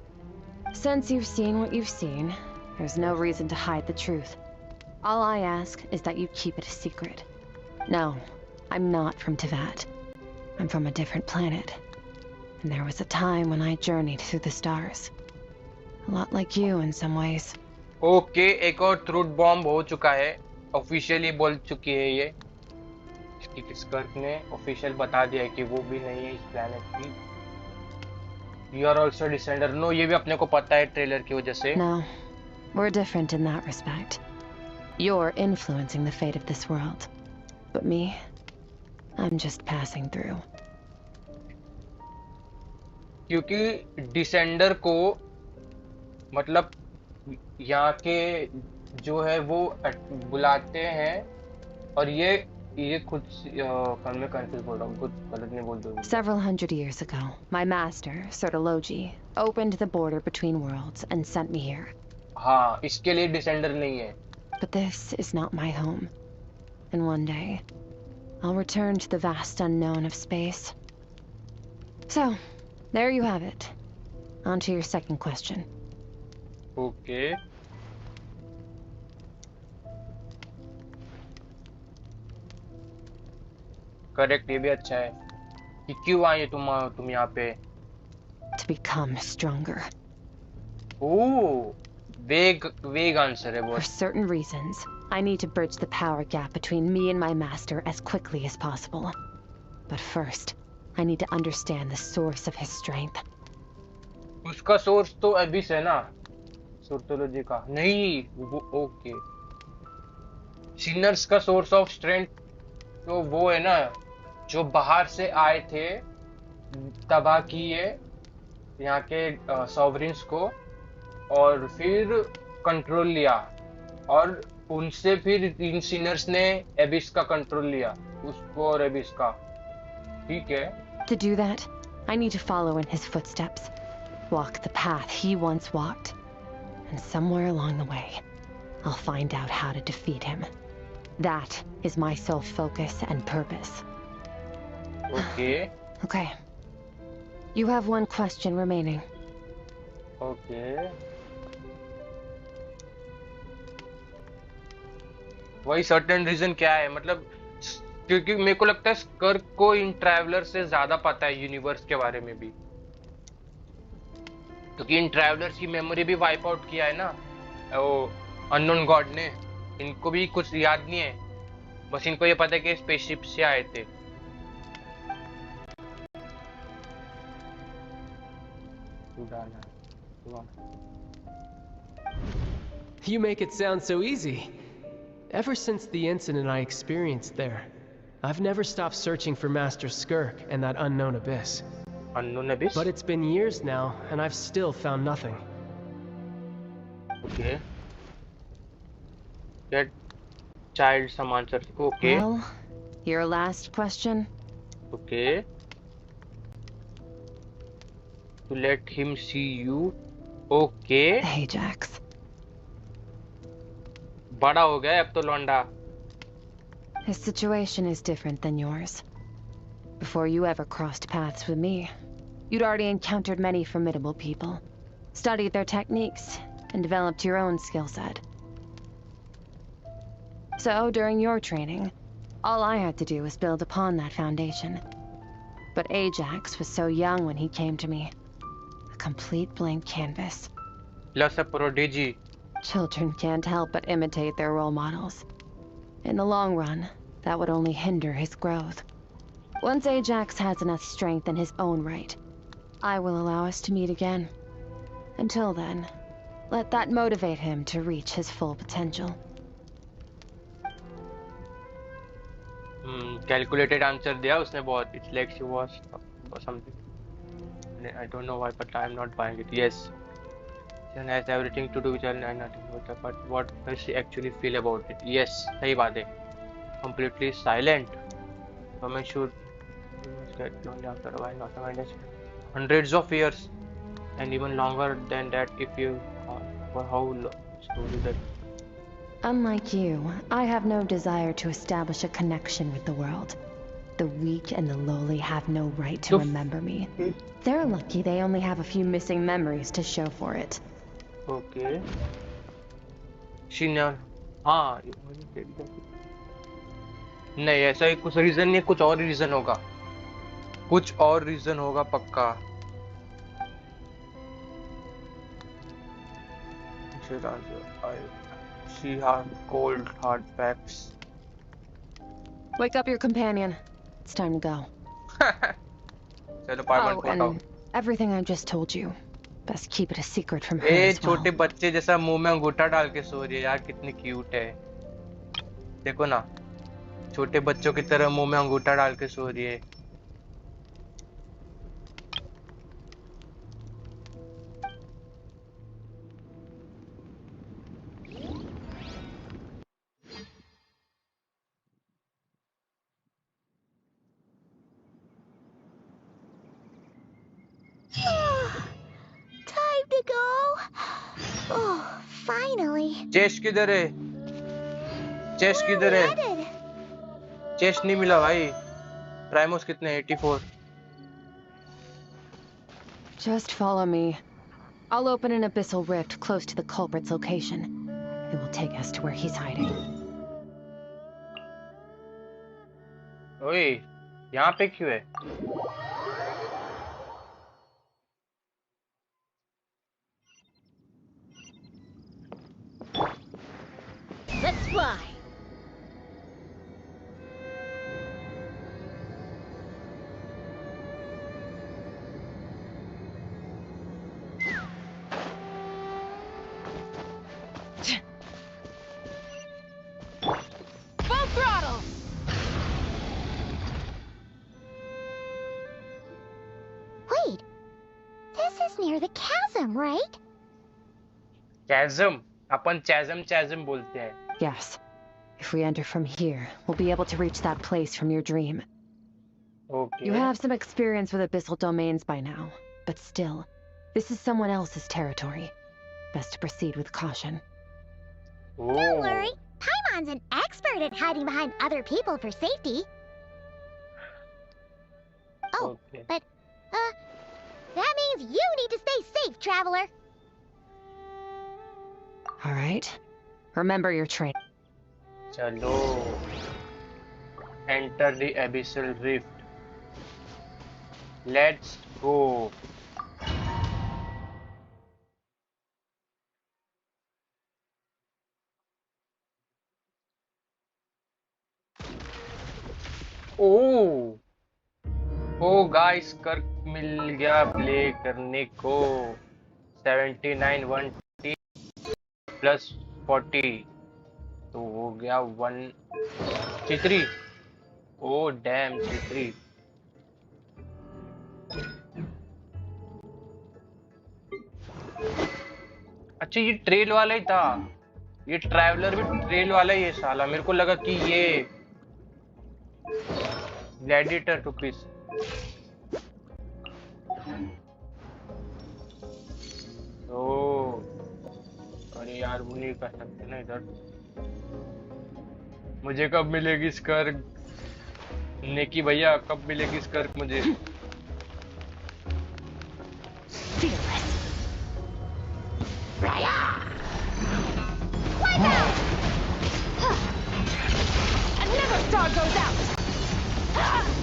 Since you've seen what you've seen, there's no reason to hide the truth. All I ask is that you keep it a secret. No, I'm not from Teyvat. I'm from a different planet. And there was a time when I journeyed through the stars. A lot like you in some ways.
Okay एक और truth bomb हो चुका है. Officially बोल चुकी है ये. स्कर्क ने ऑफिशियल बता दिया है कि वो भी नहीं है इस प्लेनेट की. You are also descender. No ये भी अपने को पता है ट्रेलर की वजह से.
No, we're different in that respect. You're influencing the fate of this world. But me, I'm just passing through.
क्योंकि डिसेंडर को मतलब यहाँ के जो है वो बुलाते हैं और ये खुद मैं कंफ्यूज बोल रहा हूँ. कुछ गलत नहीं बोल दूँगा.
Several hundred years ago, my master, Sertologi, opened the border between worlds and sent me here.
हाँ इसके लिए डिसेंडर नहीं है.
But this is not my home. And one day, I'll return to the vast unknown of space. So, there you have it. On to your second question.
Okay. Correct. ये भी अच्छा है कि क्यों आए तुम यहाँ पे.
To become stronger.
ओह वेग आंसर है वो.
For certain reasons, I need to bridge the power gap between me and my master as quickly as possible. But first, I need to understand the source of his strength.
उसका source तो एबिस है ना. सोर्टोलॉजी का नहीं. Okay Sinners का source of strength तो वो है ना जो बाहर से आए थे, तबाह किए यहाँ के सॉवरेन्स को और फिर कंट्रोल लिया और उनसे फिर इन सिनर्स ने एबिस का कंट्रोल लिया, उसको और एबिस का. ठीक है.
To do that, I need to follow in his footsteps. Walk the path he once walked. And somewhere along the way, I'll find out how to defeat him. That is my sole focus and purpose.
Okay.
Okay. You have one question remaining.
Okay. वही certain reason क्या है मतलब क्योंकि मेरे को लगता है स्कर्क को इन ट्रैवलर से ज्यादा पता है यूनिवर्स के बारे में भी, क्योंकि इन ट्रैवलर्स की मेमोरी भी वाइप आउट किया है ना वो अननोन गॉड ने, इनको भी कुछ याद नहीं है, बस इनको ये पता है कि स्पेसशिप से आए थे।
You make it sound so easy. Ever since the incident I experienced there, I've never stopped searching for Master Skirk and that unknown abyss.
Unknown abyss?
But it's been years now, and I've still found nothing.
Okay. Get child some answers. Okay.
Well, your last question?
Okay. To let him see you. Okay.
Ajax.
बड़ा हो गया अब तो लौंडा.
His situation is different than yours. Before you ever crossed paths with me, you'd already encountered many formidable people, studied their techniques, and developed your own skill set. So, during your training, all I had to do was build upon that foundation. But Ajax was so young when he came to me. A complete blank canvas.
Plus a prodigy.
Children can't help but imitate their role models. In the long run, that would only hinder his growth. Once Ajax has enough strength in his own right, I will allow us to meet again. Until then, let that motivate him to reach his full potential.
Calculated answer दिया उसने बहुत. It's like she was something. I don't know why, but I am not buying it. Yes. She has everything to do with her and nothing with her. But what does she actually feel about it? Yes, सही बात है. Completely silent. Women should get lonely after a while. Not a hundreds of years, and even longer than that if you for how story that.
Unlike you, I have no desire to establish a connection with the world. The weak and the lowly have no right to remember me. They're lucky they only have a few missing memories to show for it.
Okay. She never. हाँ नहीं ऐसा ही कुछ reason नहीं, कुछ और reason होगा, कुछ और रीजन होगा पक्का. She has cold hard facts.
Wake up your companion. It's time to go.
चलो part
Oh, and everything I just told you. Best keep it a secret from her
A
as well.
छोटे बच्चे जैसा मुंह में अंगूठा डाल के सो रही है यार, कितनी क्यूट है. देखो ना, छोटे बच्चों की तरह मुंह में अंगूठा डाल के सो रही है.
Time to go. Oh, finally.
Chest किधर है? चेस्ट किधर है?
Headed.
चेस्ट नहीं मिला भाई. प्राइमोस कितने? 84.
Just follow me. I'll open an abyssal rift close to the culprit's location. It will take us to where he's hiding.
ओए, यहाँ पे क्यों है?
Let's fly.
Full throttle!
Wait. This is near the chasm, right?
Chasm. Upon chasm बोलते हैं.
Yes. If we enter from here, we'll be able to reach that place from your dream.
Okay.
You have some experience with abyssal domains by now, but still, this is someone else's territory. Best to proceed with caution.
Don't worry. Paimon's an expert at hiding behind other people for safety. Oh,
Okay.
but, that means you need to stay safe, traveler.
All right. Remember your training.
चलो. Enter the abyssal rift. Let's go. Guys Skirk मिल गया play करने को 79 1 plus 40 तो हो गया 1 C3 oh damn C3 अच्छा ये ट्रेल वाला ही था ये ट्रैवलर भी ट्रेल वाला ही है साला मेरे को लगा कि ये ग्लैडिएटर टू पीस ओ अरे यार वो नहीं कर सकते ना इधर मुझे कब मिलेगी स्कर्क नेकी भैया कब मिलेगी स्कर्क मुझे
Another star goes out!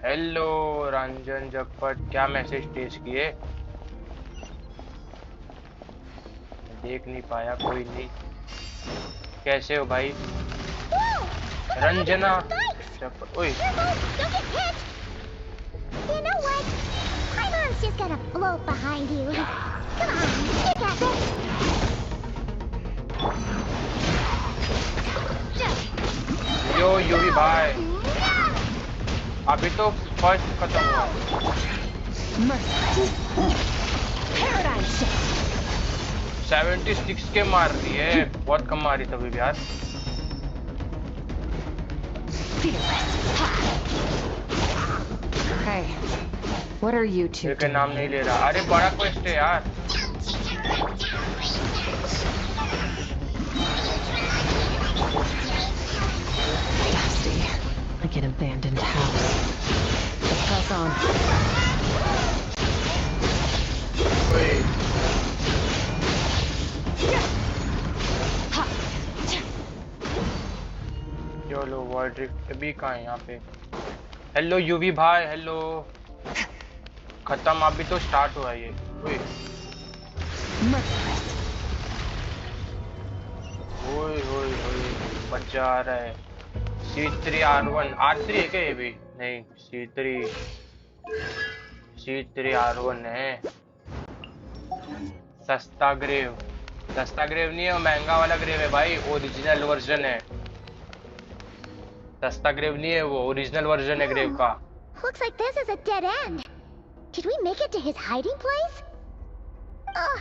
Hello Ranjan Jagpat क्या मैसेज पेश किए देख नहीं पाया कोई नहीं कैसे हो भाई रंजना जगपत ओए
You know what? My mom's just gonna float behind you. Come on, you got this.
Yo UV भाई अभी तो फर्स्ट खत्म हुआ 76 के मार रही है बहुत कम मारी तभी यार
Hey, what are you two
doing? नाम नहीं ले रहा अरे बड़ा क्वेस्ट है यार
Like an abandoned house. Press on.
चलो वर्ल्ड ड्रिफ्ट भी कहाँ है यहाँ पे हेलो यूवी भाई हेलो खत्म अभी तो स्टार्ट हुआ ये ओए ओए ओए बच्चा आ रहा है C3 R1 R3 है क्या ये भी नहीं C3 R1 है सस्ता ग्रेव नहीं है महंगा वाला ग्रेव है भाई ओरिजिनल वर्जन है सस्ता ग्रेव नहीं है वो ओरिजिनल वर्जन है ग्रेव का
Looks like this is a dead end. Did we make it to his hiding place? Ugh,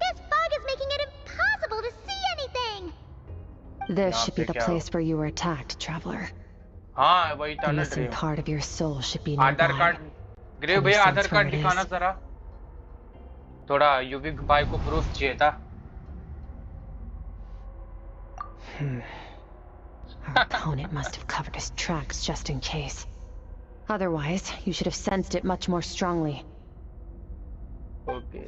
this fog is making it impossible to see anything.
This should be the place where you were attacked, traveler.
हाँ वही था
The
ना
missing
Grave
part of your soul should be nearby.
Aadhaar card Grave भैया Aadhaar card दिखाना जरा थोड़ा UV भाई को प्रूफ चाहिए था
Our opponent must have covered his tracks just in case. Otherwise, you should have sensed it much more strongly.
Okay.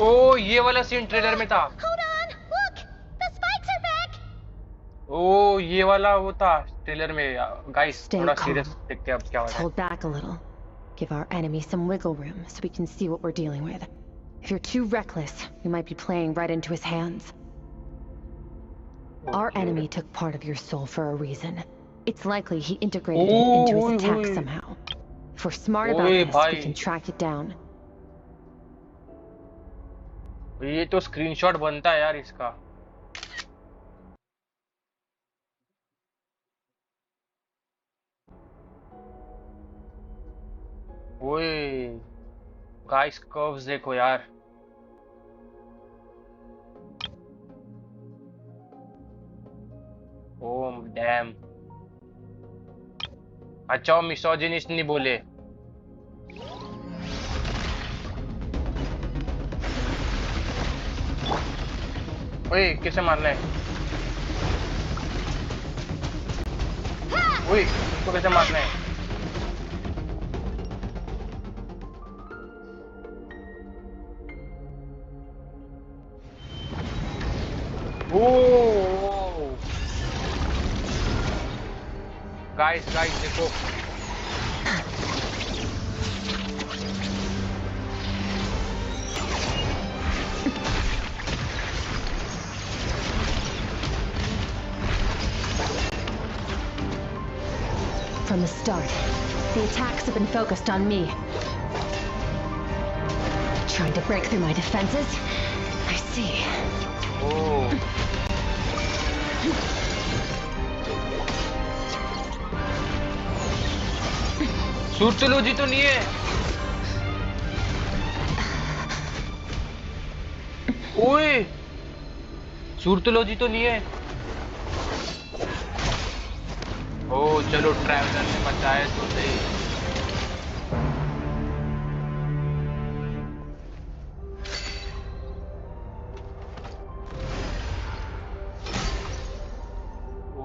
Oh, ये वाला सीन ट्रेलर में था
Hold on, look, the spikes are back.
Oh, ये वाला वो था trailer में guys
Stay
थोड़ा
calm.
सीरियस देखते हैं अब क्या हो रहा है
Hold back a little. Give our enemy some wiggle room so we can see what we're dealing with. If you're too reckless, we might be playing right into his hands. Our enemy took part of your soul for a reason. It's likely he integrated it into his attack somehow. If we're smart about this, we can track it down.
ये तो screenshot बनता है यार इसका ओए guys curves देखो यार oh damn अच्छा मिसोजिनिस्ट नहीं बोले ओए कैसे मारना है ओए इसको कैसे मारना है ओह गाइस देखो
the start. The attacks have been focused on me. Trying to break through my defenses? I see.
Oh. सूर्यलोजी तो नहीं है। ओए, सूर्यलोजी तो नहीं है। ओ चलो, ट्रैवलर ने बचाया तो सही।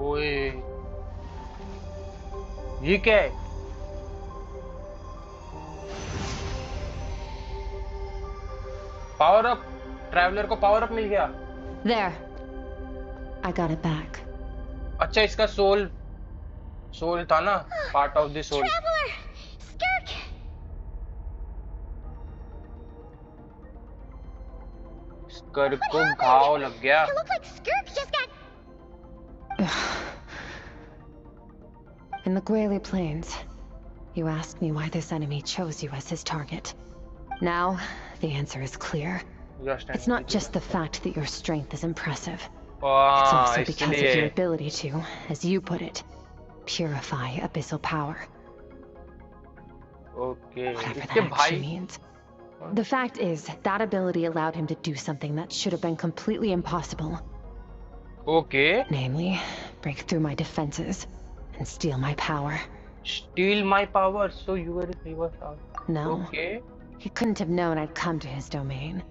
ओए, ये क्या है? पावर अप, ट्रैवलर को पावर अप मिल गया।
There. I got it back.
अच्छा, इसका सोल था ना, part of the soul.
Traveler! Skirk!
Skirk को घाव लग गया।
It looked like Skirk just got...
In the Grayley Plains, you asked me why this enemy chose you as his target. Now, the answer is clear. It's not just the fact that your strength is impressive. It's also because of your ability to, as you put it, purify abyssal power.
Okay.
Whatever that actually means. The fact is, that ability allowed him to do something that should have been completely impossible.
Okay.
Namely, break through my defenses and steal my power.
Steal my power? So you were
No.
Okay.
He couldn't have known I'd come to his domain.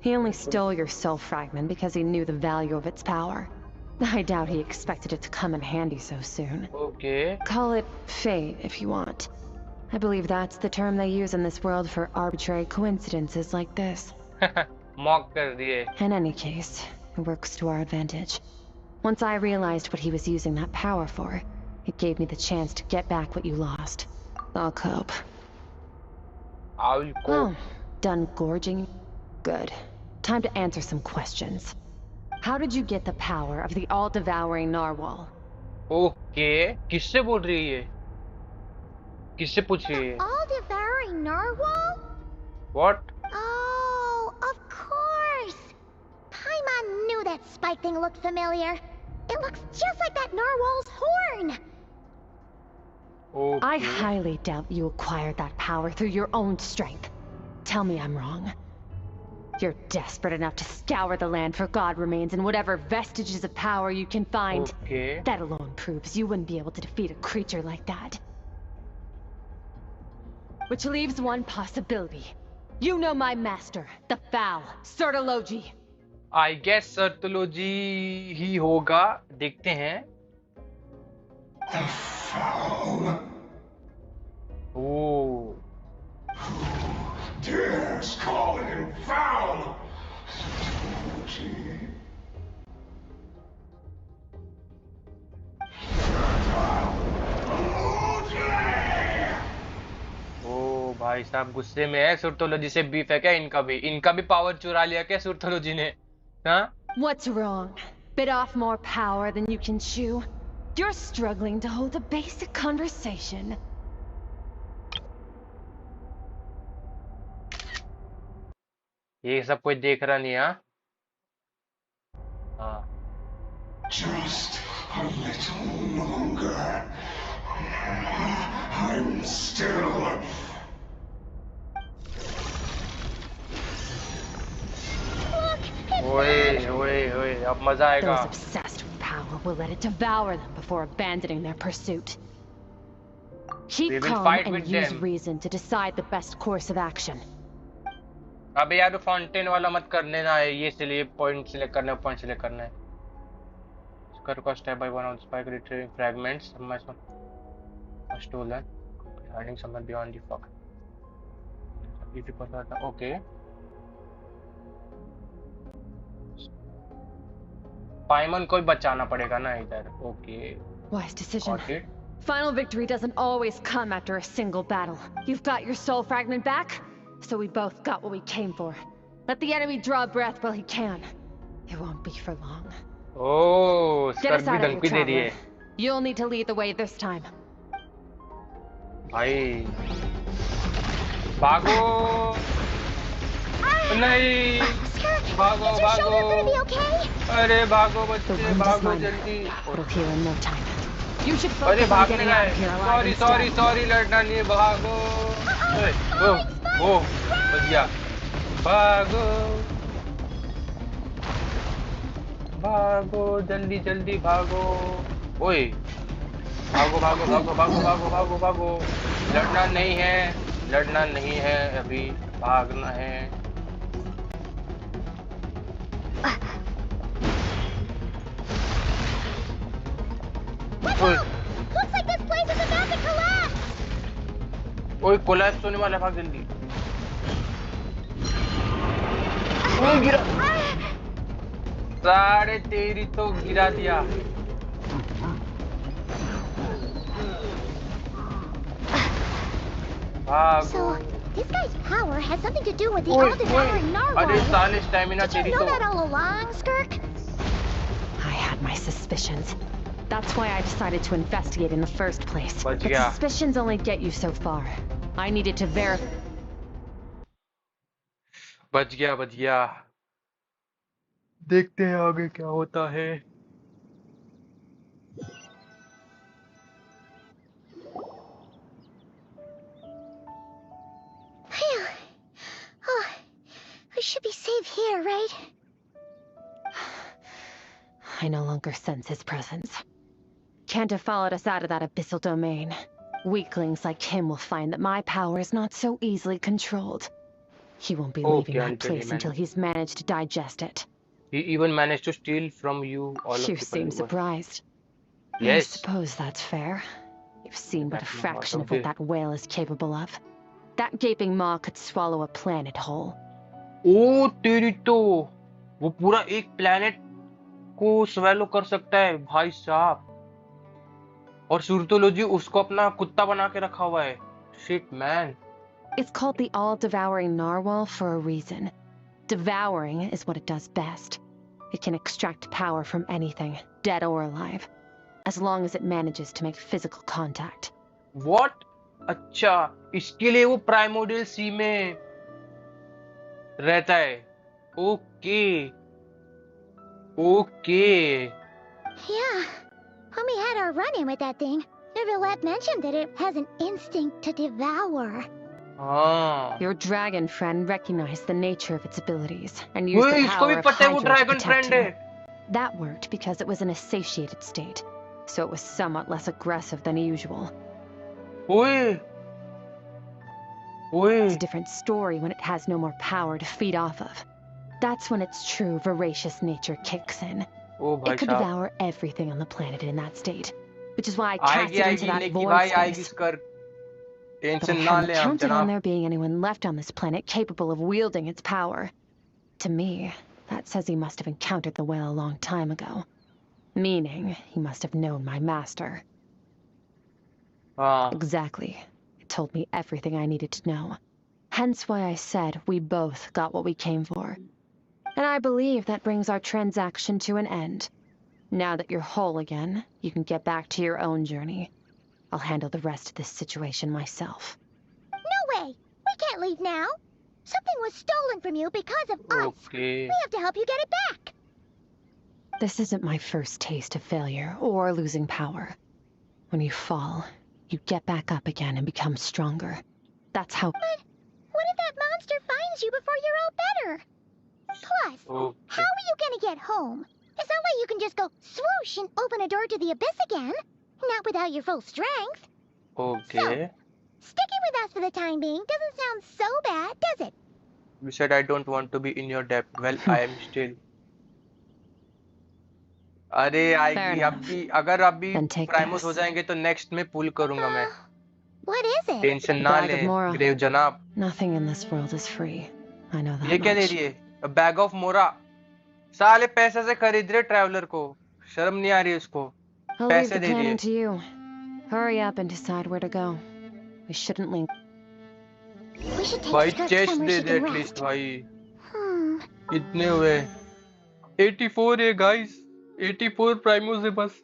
He only stole your soul fragment because he knew the value of its power. I doubt he expected it to come in handy so soon.
Okay.
Call it fate if you want. I believe that's the term they use in this world for arbitrary coincidences like this.
Mock kar diye.
In any case, it works to our advantage. Once I realized what he was using that power for, it gave me the chance to get back what you lost. I'll cope.
I will cope.
Oh, done gorging? Good. Time to answer some questions. How did you get the power of the all-devouring narwhal?
Okay. किससे बोल रही है ये? किससे पूछ रही है?
All-devouring narwhal?
What?
Oh, of course! Paimon knew that spike thing looked familiar. It looks just like that narwhal's horn!
Okay.
I highly doubt you acquired that power through your own strength. Tell me I'm wrong. You're desperate enough to scour the land for god remains and whatever vestiges of power you can find.
Okay.
That alone proves you wouldn't be able to defeat a creature like that. Which leaves one possibility. You know my master, the Foul, Sertology.
I guess Sertology ही होगा. देखते हैं.
The Foul.
Oh.
Dares call him foul! Sertology.
ओ भाई साहब गुस्से में है. सुरतोलॉजी से beef है क्या? इनका भी पावर चुरा लिया क्या सुरतोलॉजी ने? हाँ?
What's wrong? Bit off more power than you can chew? You're struggling to hold a basic conversation.
ये सब कोई देख रहा नहीं है. हाँ.
Just a little longer. I'm still...
ओए, अब मजा आएगा.
Those obsessed with power will let it devour them before abandoning their pursuit. Keep calm and use reason to decide the best course of action.
अबे यार fountain वाला मत कर लेना है. ये इसलिए पॉइंट सिलेक्ट करना है, पॉइंट सिलेक्ट करना है. Skirk step by one of the spike retrieving fragments. Stolen. Hiding somewhere beyond the fog. 50%. Okay. पाइमन को ही बचाना पड़ेगा ना इधर. Okay.
Wise decision. Final victory doesn't always come after a single battle. You've got your soul fragment back, so we both got what we came for. Let the enemy draw breath while he can. It won't be for long.
Oh,
Get us out of here,
धमकी दे रही
traveler.
है.
You'll need to lead the way this time.
भाई भागो नहीं भागो भागो अरे भागो बच्चे भागो जल्दी अरे भागने का है सॉरी लड़ना नहीं है भागो ओ बच गया भागो भागो जल्दी भागो ओए भागो भागो भागो भागो भागो भागो भागो लड़ना नहीं है अभी भागना है ओए कोलैप्स होने वाला है भाग जल्दी ओए गिरा साढ़े तेरी तो गिरा दिया
So, this guy's power has something to do with the all-devouring narwhal.
अरे साले स्टैमिना
Did
तेरी
you know
तो
that all along, Skirk?
I had my suspicions. That's why I decided to investigate in the first place.
बच
But
गया
suspicions only get you so far. I needed to verify.
बच गया देखते हैं आगे क्या होता है
Phew. Oh, I should be safe here, right?
I no longer sense his presence. Can't have followed us out of that abyssal domain. Weaklings like him will find that my power is not so easily controlled. He won't be leaving that place until he's managed to digest it.
He even managed to steal from you all of
You
the
seem
Pokemon.
surprised.
Yes.
I suppose that's fair. You've seen but a
That's not
fraction of
okay.
what that whale is capable of. That gaping maw could swallow a planet whole.
ओ तेरी तो वो पूरा एक planet को swallow कर सकता है भाई साहब और सुरतोलॉजी उसको अपना कुत्ता बना के रखा हुआ है shit man
It's called the all-devouring narwhal for a reason. Devouring is what it does best. It can extract power from anything, dead or alive, as long as it manages to make physical contact.
What अच्छा इसके लिए वो primordial सी में रहता है okay
Yeah. When we had our run-in with that thing, Nervillette mentioned that it has an instinct to devour.
Your dragon friend recognized the nature of its abilities and used
ओए
the
इसको भी
power of
पता है वो
Hydra to
dragon
protect
friend है
you. That worked because it was in a satiated state, so it was somewhat less aggressive than usual.
ओए
It's a different story when it has no more power to feed off of. That's when its true voracious nature kicks in.
ओ भाई
It could
साहब
devour everything on the planet in that state, which is why I cast
आएगी
it into
आएगी
that
नेकी
void
भाई आएगी
space.
स्कर
But I
tension ना
hadn't
ले आप
counted on
जनाब
there being anyone left on this planet capable of wielding its power. To me, that says he must have encountered the whale a long time ago. Meaning, he must have known my master.
हाँ
Exactly. It told me everything I needed to know. Hence why I said we both got what we came for. And I believe that brings our transaction to an end. Now that you're whole again, you can get back to your own journey. I'll handle the rest of this situation myself.
No way! We can't leave now. Something was stolen from you because of us.
Okay.
We have to help you get it back.
This isn't my first taste of failure or losing power. When you fall, you get back up again and become stronger. That's how...
But what if that monster finds you before you're all better? Plus, how are you gonna get home? It's not like you can just go swoosh and open a door to the abyss again. Not without your full strength.
Okay.
Sticking with us for the time being doesn't sound so bad, does it?
You said I don't want to be in your debt. Well, I am still. अरे आएगी अभी अगर अभी प्राइमोस हो जाएंगे तो next में पुल करूंगा मैं
What is it?
टेंशन ना ले ग्रेव जनाब
Nothing in this world is free. I know that
ये क्या दे रही है बैग ऑफ मोरा साले पैसे से खरीद रहे ट्रैवलर को शर्म नहीं आ रही उसको
I'll leave
पैसे
the
दे रही
planning
है
to you. Hurry up and decide where to go. We shouldn't link.
We should take
भाई
Skirk
chest
somewhere
they
she
they
can
at least
rest.
भाई कितने हुए 84 है गाइस 84 प्राइमोस है बस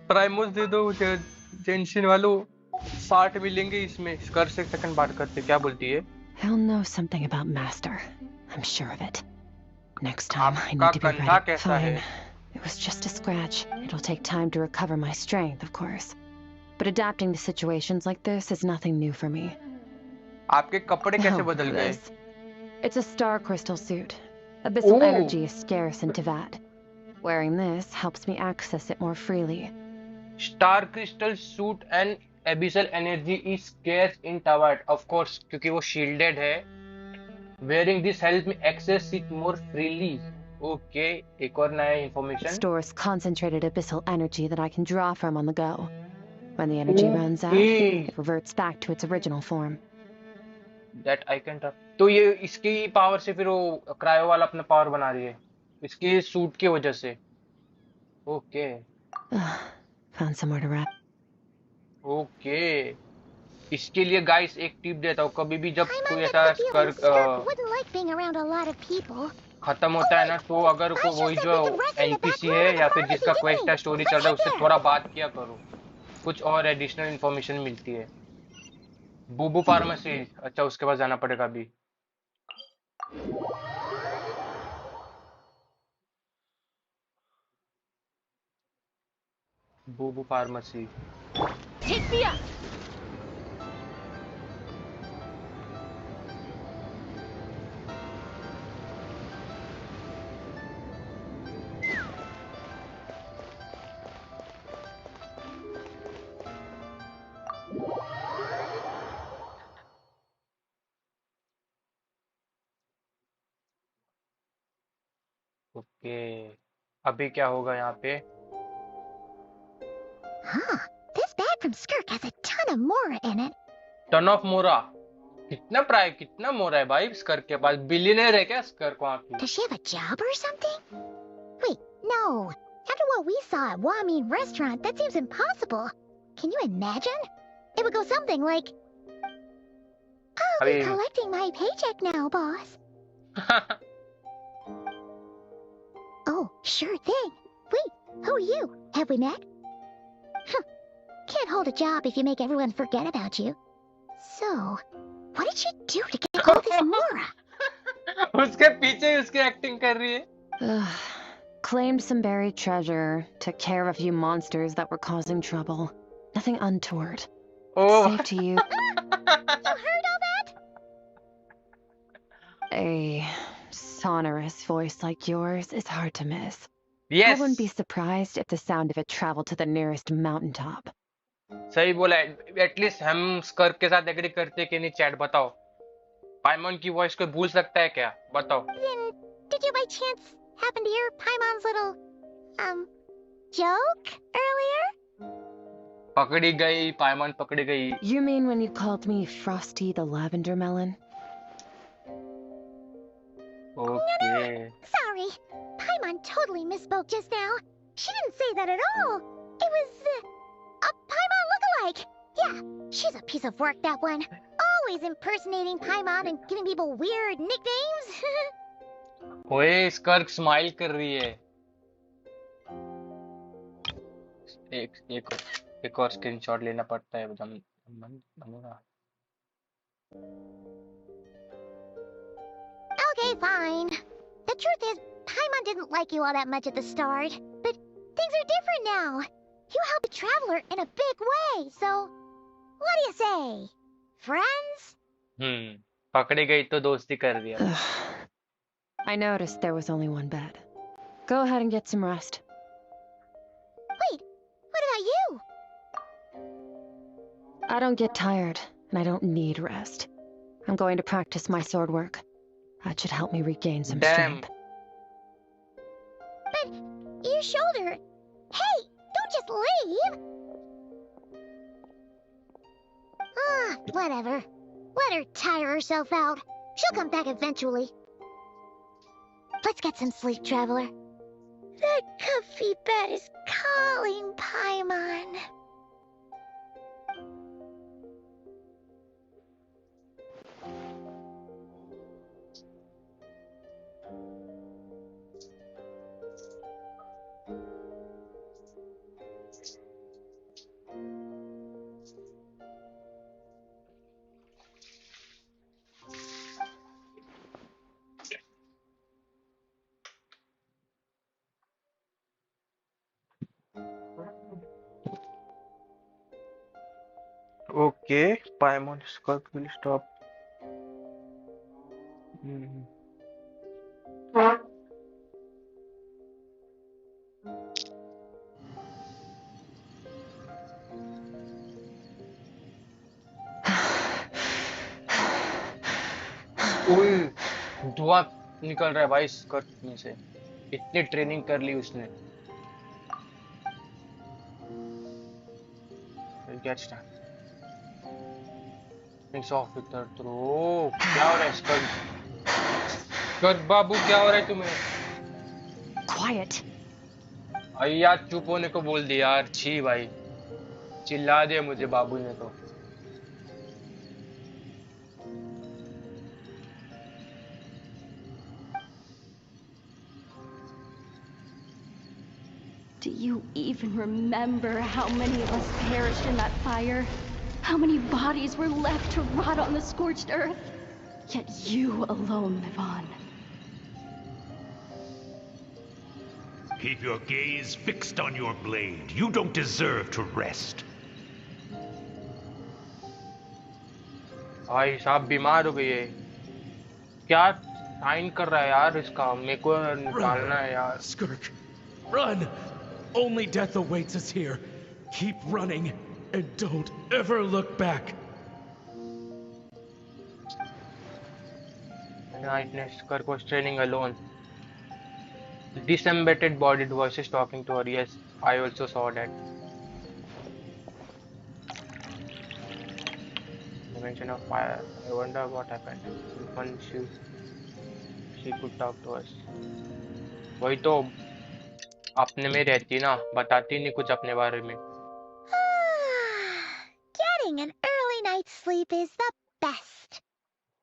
प्राइमोस दे दो जेंशिन वालों 60 मिलेंगे इसमें। स्कर से सेकंड बात करते, क्या बोलती है?
He'll know something about Master. I'm sure of it. Next time, I
आपका
need to be
कंधा
ready.
कैसा है?
Fine. It was just a scratch. It'll take time to recover my strength, of course. But adapting to situations like this is nothing new for me.
आपके कपड़े कैसे
Now
बदल
for
गए?
this. It's a star crystal suit. Abyssal
Oh.
energy is scarce in Teyvat. Wearing this helps me access it more freely.
Star crystal suit and abyssal energy is scarce in Teyvat. Of course, क्योंकि वो shielded है. Wearing this helps me access it more freely. Okay, एक और नया information.
Stores concentrated abyssal energy that I can draw from on the go. When the energy runs out, it reverts back to its original form.
That I can draw. तो ये इसकी power से फिर वो cryo वाला अपना power बना रही है इसके सूट की वजह से. Okay
Found somewhere to wrap.
Okay इसके लिए गाइस एक टिप देता हूँ. कभी भी जब कोई ऐसा
Skirk wouldn't like being around a lot of people.
खत्म होता है ना, तो अगर को वही जो एनपीसी है या फिर जिसका क्वेस्ट है स्टोरी चल रहा है उससे थोड़ा बात किया करो, कुछ और एडिशनल इन्फॉर्मेशन मिलती है. बूबू फार्मेसी, अच्छा उसके पास जाना पड़ेगा अभी. Bubu pharmacy.
Take me up!
Okay अभी क्या होगा यहाँ पे?
Huh. This bag from Skirk has a ton of Mora in it.
Ton of Mora. कितना मोरा है भाई स्कर्क के पास? बिलियनर है क्या स्कर्क वहाँ की?
Does she have a job or something? Wait, no. After what we saw at Wamin restaurant, that seems impossible. Can you imagine? It would go something like, I'll be collecting my paycheck now, boss. Oh, sure thing. Wait, who are you? Have we met? Can't hold a job if you make everyone forget about you. So, what did she do to get all this Mora?
उसके पीछे उसकी acting कर रही है.
Claimed some buried treasure, took care of a few monsters that were causing trouble. Nothing untoward.
Oh.
Safe to you.
You heard all that?
A sonorous voice like yours is hard to miss.
Yes.
I wouldn't be surprised if the sound of it traveled to the nearest mountaintop.
सही बोला. At least हम स्कर्क के साथ agree करते कि नहीं? Chat बताओ, पाइमन की वॉइस को भूल सकता है क्या? बताओ.
Then, did you by chance happen to hear Paimon's little, joke earlier?
पकड़ी गई, पाइमन पकड़ी गई.
You mean when you called me Frosty the Lavender Melon?
Okay.
Sorry. Paimon totally misspoke just now. She didn't say that at all. It was, a Paimon lookalike. Yeah, she's a piece of work, that one. Always impersonating Paimon and giving people weird nicknames.
ओए स्कर्क smile कर रही है. एक और screenshot लेना पड़ता है जब बनेगा.
Okay, fine. The truth is, Paimon didn't like you all that much at the start. But things are different now. You helped a traveler in a big way, so... What do you say? Friends?
पकड़ी गई तो दोस्ती कर दिया.
I noticed there was only one bed. Go ahead and get some rest.
Wait, what about you?
I don't get tired, and I don't need rest. I'm going to practice my sword work. That should help me regain some strength.
But your shoulder... Hey, don't just leave! Whatever. Let her tire herself out. She'll come back eventually. Let's get some sleep, traveler. That comfy bed is calling, Paimon.
Okay, Paimon Skirk will stop. ओए धुआं निकल रहा है भाई skirt में से। इतनी training कर ली उसने। Get started. Mix off with her throw. क्या हो रहा है स्कर्ट बाबू, क्या हो रहा है तुम्हें?
Quiet.
भाई यार चुप होने को बोल दिया यार। छी भाई, चिल्ला दिया मुझे बाबू ने तो।
Do you even remember how many of us perished in that fire? How many bodies were left to rot on the scorched earth? Yet you alone live on.
Keep your gaze fixed on your blade. You don't deserve to rest.
भाई साहब बीमार हो गई है। क्या sign कर रहा है यार इसका? मेरे को निकालना है यार।
Skirk, run! Only death awaits us here. Keep running and don't ever look back.
Nightness, Skirk was training alone. Disembodied bodied voices talking to her. Yes, I also saw that. Dimension of fire. I wonder what happened. If one she could talk to us. वही तो अपने में रहती ना, बताती नहीं कुछ अपने बारे में।
Getting an early night's sleep is the best.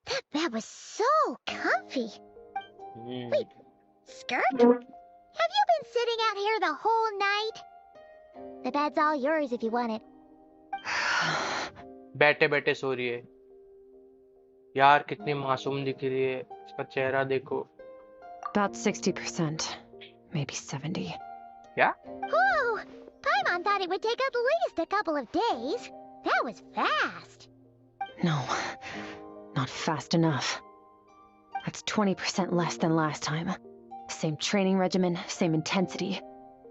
That bed was so comfy. Wait, Skirk? Have you been sitting out here the whole night? The bed's all yours if you want it.
बैठे बैठे सो रही है यार। कितनी मासूम दिख रही है, इसका चेहरा देखो।
About 60%, maybe 70.
क्या?
Whoa! Paimon thought it would take at least a couple of days. That was fast.
No, not fast enough. That's 20% less than last time. Same training regimen, same intensity.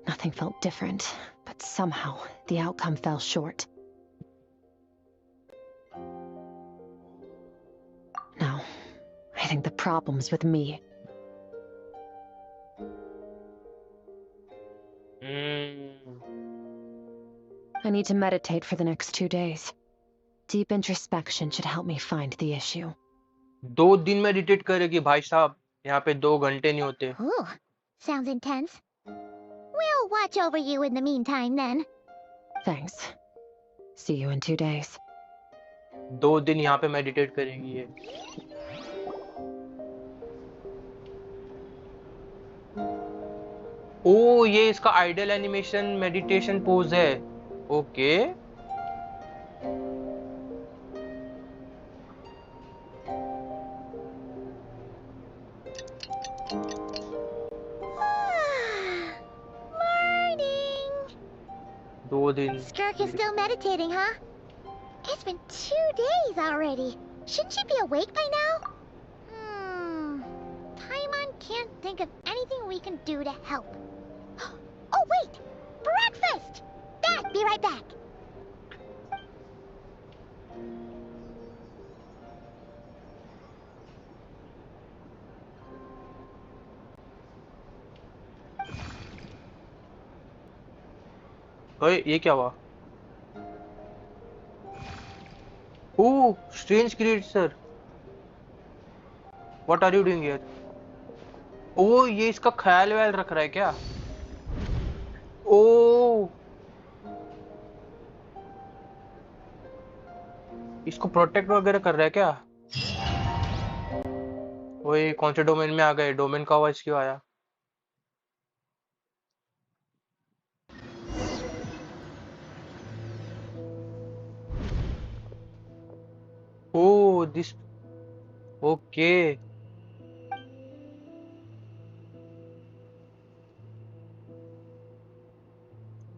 Nothing felt different, but somehow the outcome fell short. No, I think the problem's with me. I need to meditate for the next 2 days. Deep introspection should help me find the issue.
2 दिन meditate करेगी भाई साहब? यहाँ पे 2 घंटे नहीं होते।
Ooh, sounds intense. We'll watch over you in the meantime then.
Thanks. See you in 2 days.
2 दिन यहाँ पे मेडिटेट करेगी ये। ओ ये इसका आइडल एनिमेशन मेडिटेशन पोज है। Okay
Morning!
2 दिन।
Skirk is still meditating, huh? It's been 2 days already. Shouldn't she be awake by now? Paimon can't think of anything we can do to help. Oh, wait! Breakfast! Dad, be right back.
ओए ये क्या हुआ? Oh strange creature, what are you doing here? Oh ये इसका ख्याल व्याल रख रहा है क्या? ओह इसको प्रोटेक्ट वगैरह कर रहा है क्या? ओए कौन से डोमेन में आ गए? डोमेन का आवाज क्यों आया? Oh, this. Okay.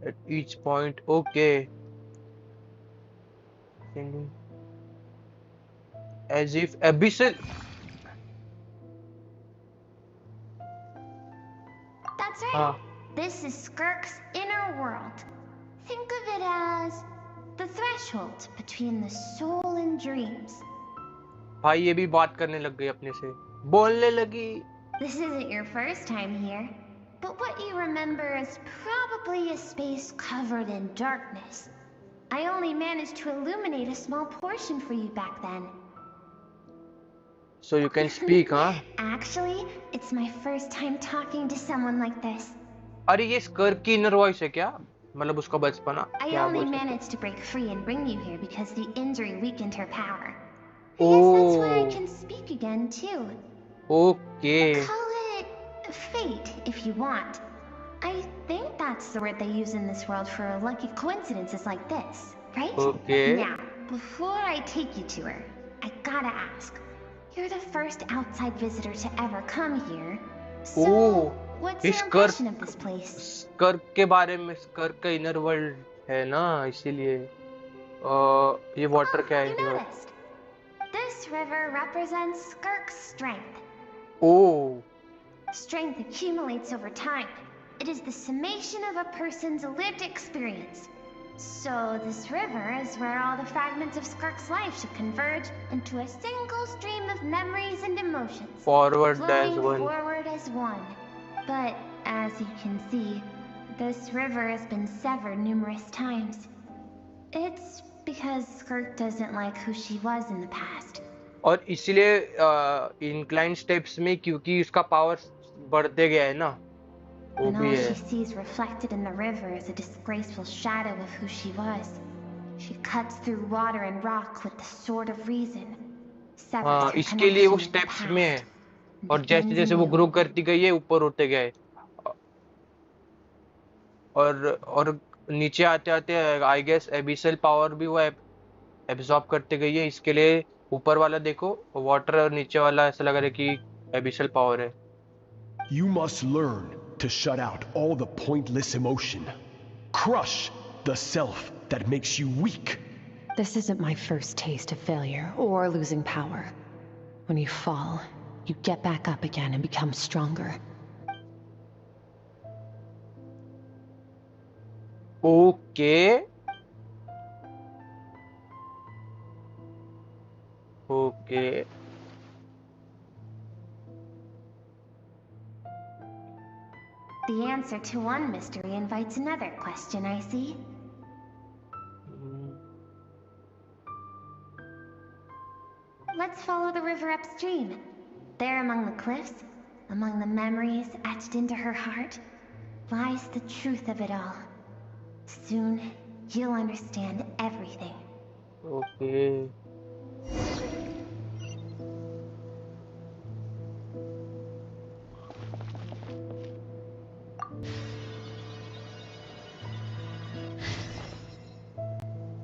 At each point, okay. Standing as if abyssal.
That's right. This is Skirk's inner world. Think of it as the threshold between the soul and dreams.
भाई ये भी बात करने लग गई अपने से, बोलने लगी.
This isn't your first time here, but what you remember is probably a space covered in darkness. I only managed to illuminate a small portion for you back then.
So you can speak, huh?
Actually, it's my first time talking to someone like this.
अरे ये स्कर्क की inner voice है क्या? मतलब उसका बचपना?
I only managed to break free and bring you here because the injury weakened her power. I
Oh.
guess that's why I can speak again too.
Okay.
Call it fate if you want. I think that's the word they use in this world for lucky coincidences like this, right?
Okay.
Now, before I take you to her, I gotta ask. You're the first outside visitor to ever come here. So, what's your impression of this place?
स्कर्क के बारे में, स्कर्क का inner world है ना, इसीलिए ये water क्या है?
You noticed. This river represents Skirk's strength.
Oh.
Strength accumulates over time. It is the summation of a person's lived experience. So this river is where all the fragments of Skirk's life should converge into a single stream of memories and emotions.
Forward as
flowing
one.
Forward as one. But as you can see, this river has been severed numerous times. It's because Skirk doesn't like who she was in the past.
और इसीलिए incline steps में, क्योंकि उसका power बढ़ते गया है ना, वो
And
भी
all
है.
she sees reflected in the river is a disgraceful shadow of who she was. She cuts through water and rock with the sword of reason. Severs her
इसके लिए वो
connection with the
स्टेप्स में है,
past.
और जैसे जैसे वो grow करती गई है ऊपर होते गए, और नीचे आते आते आई गेस एबिसल पावर भी वो एब्जॉर्ब करते गई है. इसके लिए ऊपर वाला देखो वाटर, और नीचे वाला ऐसा लग रहा है कि एबिसल पावर है.
You must learn to shut out all the pointless emotion. Crush the self that makes you weak.
This isn't my first taste of failure or losing power. When you fall, you get back up again and become stronger.
Okay. Okay.
The answer to one mystery invites another question, I see. Let's follow the river upstream. There among the cliffs, among the memories etched into her heart, lies the truth of it all. Soon, you'll understand everything.
Okay.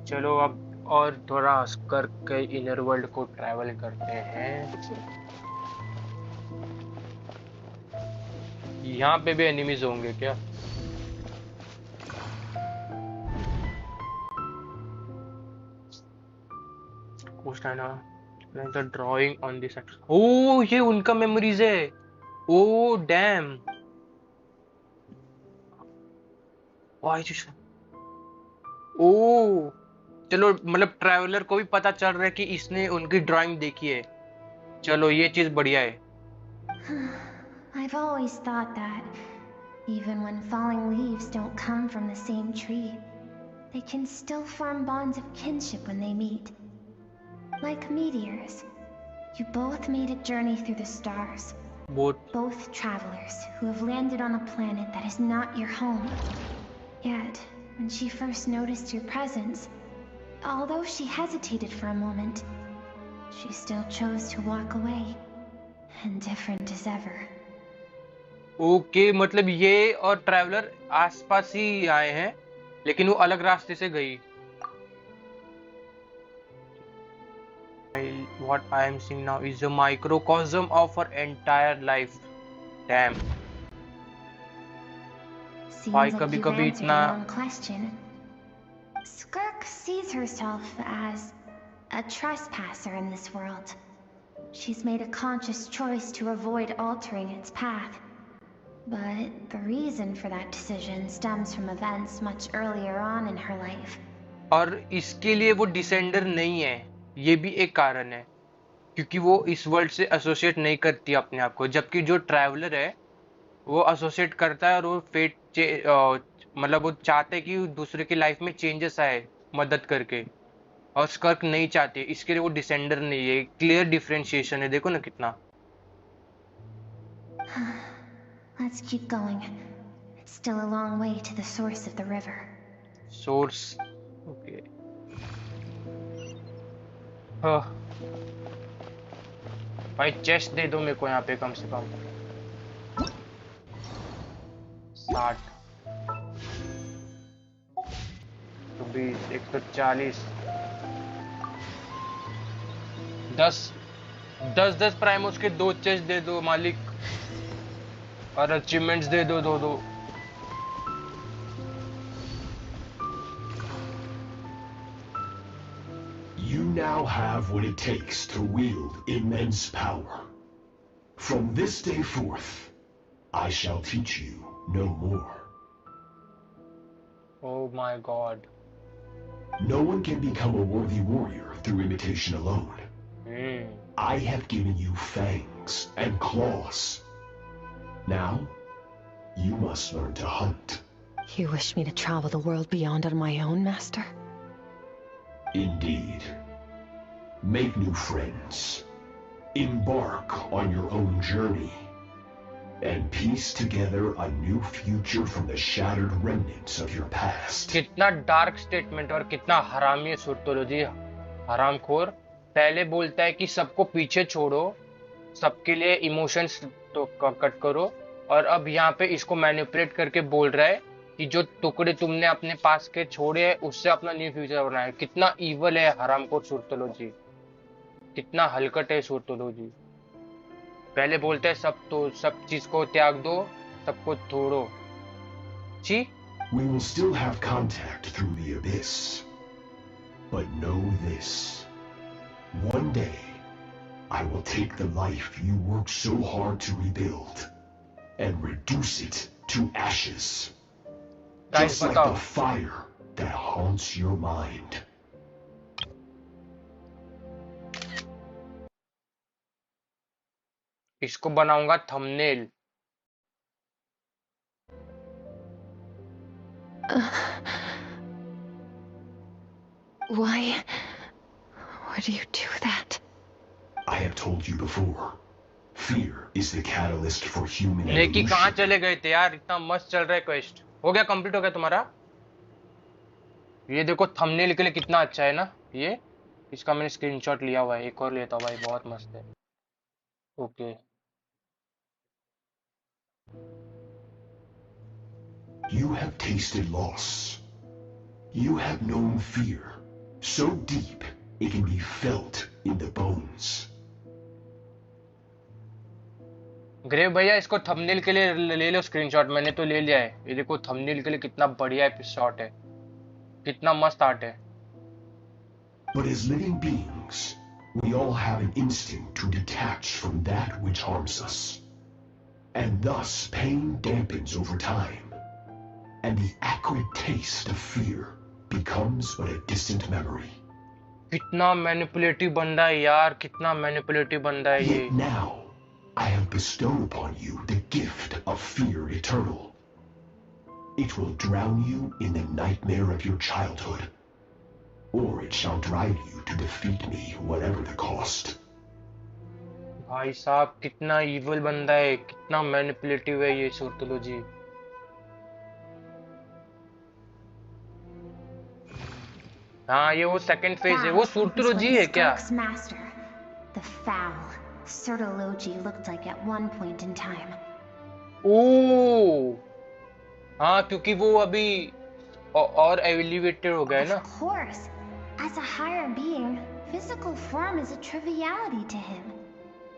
चलो अब और थोड़ा स्कर्क के inner world को travel करते हैं. यहाँ पे भी एनिमीज होंगे क्या? कुछ है ना, द ड्राइंग ऑन दिस. ओह ये उनका मेमोरीज है. Oh damn. ओह चलो, मतलब ट्रैवलर को भी पता चल रहा है कि इसने उनकी ड्राइंग देखी है. चलो ये चीज बढ़िया है.
I've always thought that, even when falling leaves don't come from the same tree, they can still form bonds of kinship when they meet. Like meteors, you both made a journey through the stars. Both travelers who have landed on a planet that is not your home. Yet, when she first noticed your presence, although she hesitated for a moment, she still chose to walk away, indifferent as ever.
Okay मतलब ये और traveller आसपास ही आए हैं, लेकिन वो अलग रास्ते से गई. What I am seeing now is a microcosm of her entire life. Damn.
Seems
भाई
like
कभी
you've
कभी
answered
इतना
your own question. Skirk sees herself as a trespasser in this world. She's made a conscious choice to avoid altering its path. But the reason for that decision stems from events much earlier on in her life.
और इसके लिए वो descender नहीं है, ये भी एक कारण है, क्योंकि वो इस वर्ल्ड से एसोसिएट नहीं करती अपने आप को, जबकि जो ट्रैवलर है वो एसोसिएट करता है और वो मतलब वो चाहते हैं कि दूसरे की लाइफ में चेंजेस आए मदद करके, और स्कर्क नहीं चाहती, इसके लिए वो डिसेंडर नहीं है। क्लियर डिफरेंशिएशन है, देखो ना कितना।
Let's keep going. It's still a long way to the source of the river.
Source, okay. हाँ भाई, चेस्ट दे दो मेरे को यहाँ पे कम से कम 60 तो 20 140 10 प्राइमोस के 2 चेस्ट दे दो मालिक, और अचीवमेंट्स दे दो 2
You now have what it takes to wield immense power. From this day forth, I shall teach you no more.
Oh my god.
No one can become a worthy warrior through imitation alone. I have given you fangs and claws. Now, you must learn to hunt.
You wish me to travel the world beyond on my own, Master?
Indeed. Make new friends. Embark on your own journey. And piece together a new future from the shattered remnants of your past.
कितना dark statement और कितना हरामी है सुरतोलॉजी, हरामखोर। पहले बोलता है कि सबको पीछे छोड़ो, सबके लिए इमोशंस तो कट करो, और अब यहाँ पे इसको मैनिपुलेट करके बोल रहा है कि जो टुकड़े तुमने अपने पास के छोड़े हैं उससे अपना न्यू फ्यूचर बनाए। कितना इवल है हरामखोर सुरतोलॉजी, कितना हलकट है सुरतोलॉजी। पहले बोलते हैं सब चीज को त्याग दो, सबको छोड़ो। जी
We will still have contact through the abyss. But know this. One day, I will take the life you worked so hard to rebuild and reduce it to ashes. Just like the fire that haunts your mind.
इसको बनाऊंगा thumbnail.
Why would you do that?
I have told you before. Fear is the catalyst for human
नेकी
evolution.
कहाँ चले गए थे यार, इतना मस्त चल रहा है क्वेस्ट। हो गया, कंप्लीट हो गया तुम्हारा। ये देखो थंबनेल के लिए कितना अच्छा है ना ये। इसका मैंने स्क्रीनशॉट लिया हुआ है, एक और लेता हूँ भाई, बहुत मस्त है। Okay
You have tasted loss. You have known fear, so deep it can be felt in the bones.
Grave भैया, इसको थंबनेल के लिए ले लो स्क्रीनशॉट, मैंने तो ले लिया है। ये देखो थंबनेल के लिए कितना बढ़िया शॉट है, कितना मस्त आर्ट है।
But as living beings, we all have an instinct to detach from that which harms us. And thus pain dampens over time. And the acrid taste of fear becomes but a distant memory.
कितना manipulative बंदा है यार, कितना manipulative बंदा है ये।
Yet now, I have bestowed upon you the gift of fear eternal. It will drown you in the nightmare of your childhood. Or it shall drive you to defeat me, whatever the cost.
भाई साहब कितना evil बंदा है, कितना manipulative है ये सुरतोलॉजी। हाँ ये वो सेकंड फेज है, वो सुरतोलॉजी है क्या?
Skirk's master, the foul Surtology looked like at one point in time.
ओह हाँ, क्योंकि वो अभी और एलिवेटेड हो गया है ना।
Of course, as a higher being, physical form is a triviality to him.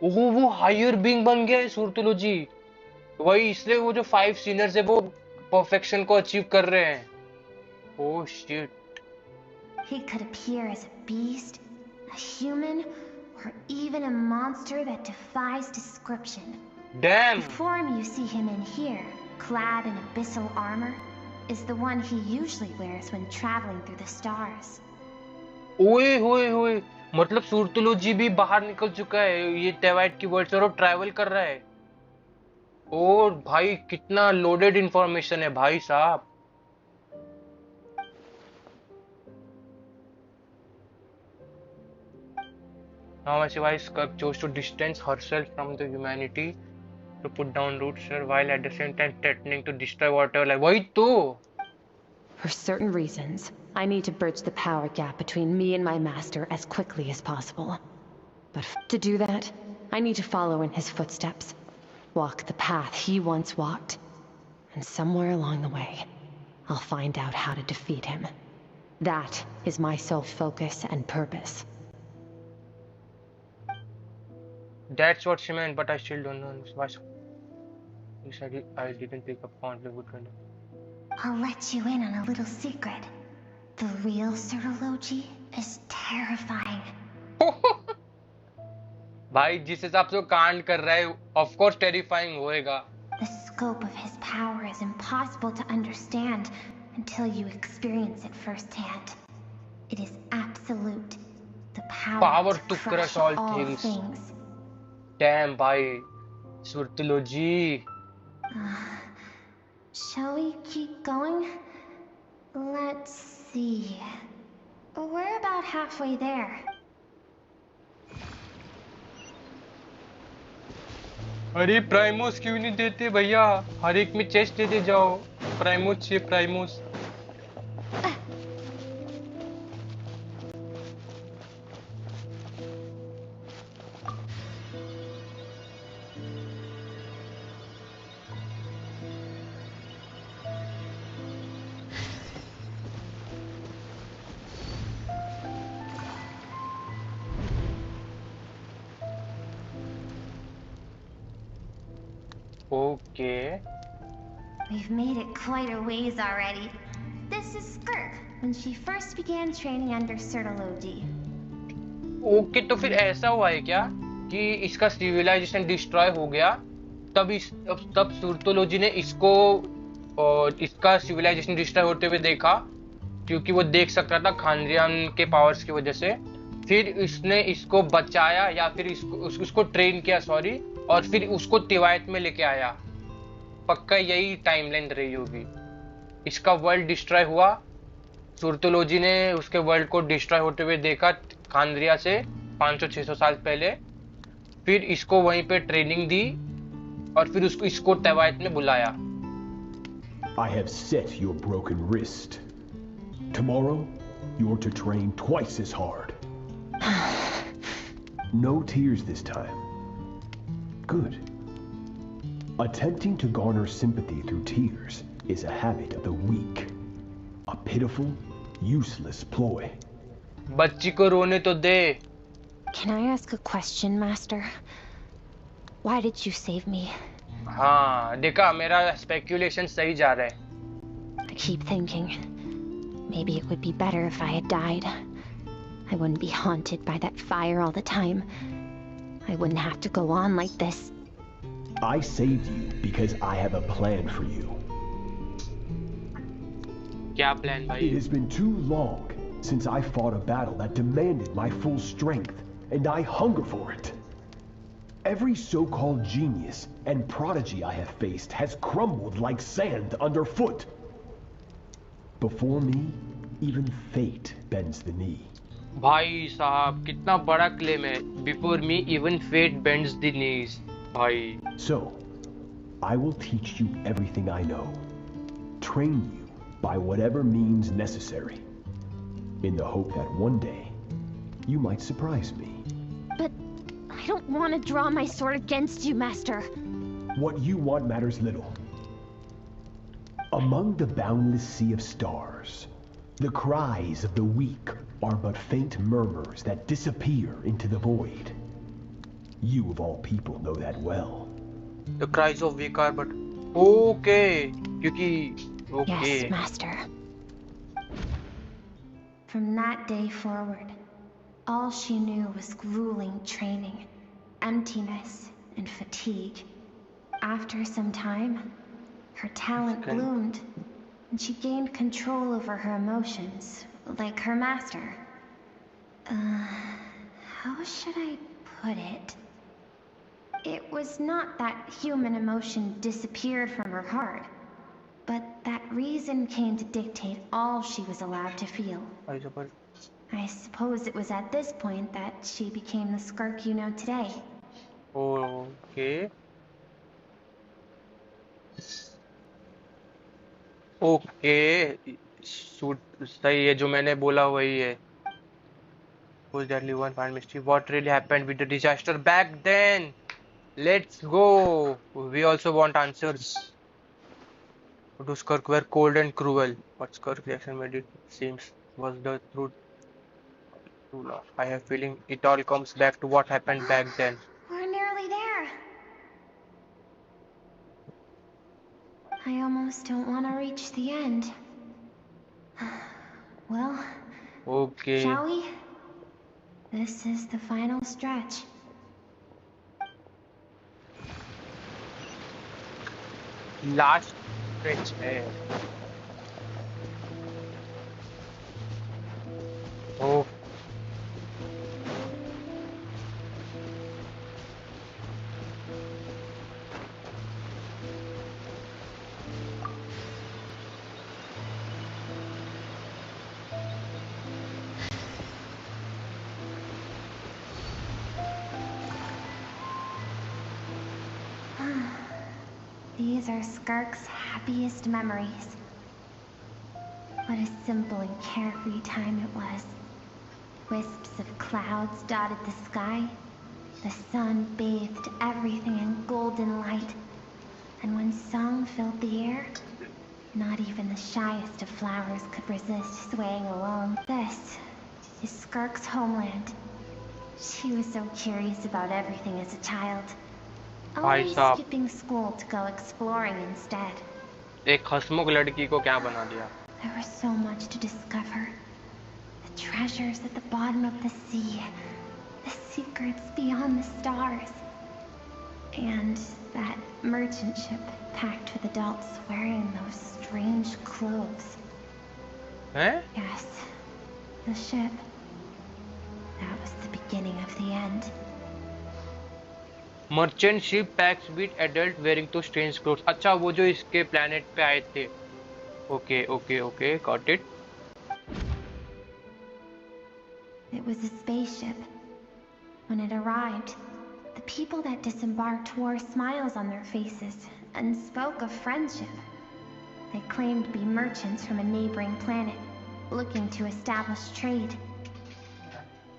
ओह वो हायर बीइंग बन गया है सुरतोलॉजी, वही इसलिए वो जो 5 सिनर्स है वो परफेक्शन को अचीव कर रहे हैं। Oh shit.
He could appear as a beast, a human, or even a monster that defies description.
Damn.
The form you see him in here, clad in abyssal armor, is the one he usually wears when traveling through the stars.
ओए होए होए, मतलब सूरतुलोजी भी बाहर निकल चुका है ये टेवाइट की वर्ल्ड से और ट्रैवल कर रहा है। और भाई कितना लोडेड इंफॉर्मेशन है भाई साहब। Now as why Skirk chose to distance herself from the humanity to put down roots while at the same time threatening to destroy whatever like वही तो।
For certain reasons, I need to bridge the power gap between me and my master as quickly as possible. But to do that, I need to follow in his footsteps. Walk the path he once walked. And somewhere along the way, I'll find out how to defeat him. That is my sole focus and purpose.
That's what she meant, but I still don't know why. You said I didn't pick up on the good kind of.
I'll let you in on a little secret. The real Serology is terrifying.
भाई जिस हिसाब से वो कांड कर रहा है, of course terrifying होएगा.
The scope of his power is impossible to understand until you experience it firsthand. It is absolute. The power
to crush all things. Damn, भाई, Surtuloji.
Shall we keep going? Let's see. We're about halfway there.
अरे प्राइमोस क्यों नहीं देते भैया? हर एक में chest देते जाओ. प्राइमोस चाहिए प्राइमोस. Okay.
We've made it quite a ways already. This is Skirk, when she first began training under Serology.
Okay, तो फिर ऐसा हुआ है क्या कि इसका सिविलाइजेशन डिस्ट्रॉय हो गया, तब सुरतोलॉजी ने इसको इसका सिविलाइजेशन डिस्ट्रॉय होते हुए देखा, क्योंकि वो देख सकता था खानरियान के पावर्स की वजह से. फिर इसने इसको बचाया या फिर उसको ट्रेन किया, सॉरी, और फिर उसको तिवायत में लेके आया. पक्का यही टाइमलाइन रही होगी. इसका वर्ल्ड डिस्ट्रॉय हुआ, सुरतोलॉजी ने उसके वर्ल्ड को डिस्ट्रॉय होते हुए देखा खानरिया से 500-600 साल पहले, फिर इसको वहीं पे ट्रेनिंग दी और फिर इसको तिवायत में बुलाया.
I have set your broken wrist. Tomorrow, you're to train twice as hard. No tears this time. Good. Attempting to garner sympathy through tears is a habit of the weak. A pitiful, useless ploy.
बच्ची को रोने तो दे.
Can I ask a question, Master? Why did you save me?
हाँ, देखा मेरा speculation सही जा रहा है.
I keep thinking, maybe it would be better if I had died. I wouldn't be haunted by that fire all the time. I wouldn't have to go on like this.
I saved you because I have a plan for you.
क्या plan भाई?
It has been too long since I fought a battle that demanded my full strength, and I hunger for it. Every so-called genius and prodigy I have faced has crumbled like sand underfoot. Before me, even fate bends the knee.
भाई साहब कितना बड़ा claim है. Before me, even fate bends the knees. भाई.
So, I will teach you everything I know. Train you by whatever means necessary, in the hope that one day you might surprise me.
But I don't want to draw my sword against you, Master.
What you want matters little. Among the boundless sea of stars, the cries of the weak are but faint murmurs that disappear into the void. You of all people know that well.
The cries of weak are but okay, क्योंकि okay.
Yes, Master. From that day forward, All she knew was grueling training, emptiness, and fatigue. After some time, her talent bloomed, and she gained control over her emotions, like her master. How should I put it? It was not that human emotion disappeared from her heart, but that reason came to dictate all she was allowed to feel. I suppose it was at this point that she became the Skirk you know today.
Okay. Okay. Shoot, सही है जो मैंने बोला वही है. Who's deadly one find mystery? What really happened with the disaster back then? Let's go. We also want answers. To Skirk were cold and cruel. What Skirk reaction made it seems was the truth. Too long. I have feeling it all comes back to what happened back then.
We're nearly there. I almost don't want to reach the end. Well,
Okay.
shall we? This is the final stretch.
Last stretch है. Oh.
These are Skirk's happiest memories. What a simple and carefree time it was. Wisps of clouds dotted the sky. The sun bathed everything in golden light. And when song filled the air, not even the shyest of flowers could resist swaying along. This is Skirk's homeland. She was so curious about everything as a child. Always skipping school to go exploring instead.
एक हंसमुख लड़की को क्या बना दिया?
There was so much to discover. The treasures at the bottom of the sea, the secrets beyond the stars, and that merchant ship packed with adults wearing those strange clothes.
Eh?
Yes, the ship. That was the beginning of the end.
Merchant ship packs with adult wearing those strange clothes. अच्छा वो जो इसके planet पे आए थे. Okay, got it.
It was a spaceship. When it arrived, the people that disembarked wore smiles on their faces and spoke of friendship. They claimed to be merchants from a neighboring planet, looking to establish trade.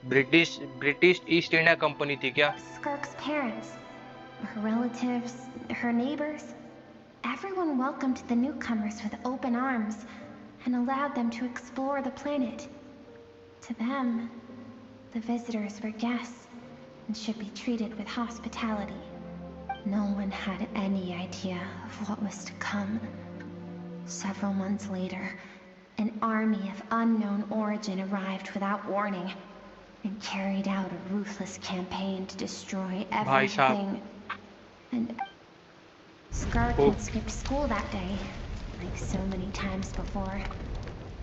British East India Company थी क्या?
Skirk's parents, her relatives, her neighbors, everyone welcomed the newcomers with open arms and allowed them to explore the planet. To them, the visitors were guests and should be treated with hospitality. No one had any idea of what was to come. Several months later, an army of unknown origin arrived without warning and carried out a ruthless campaign to destroy everything. And Skirk had skipped school that day, like so many times before.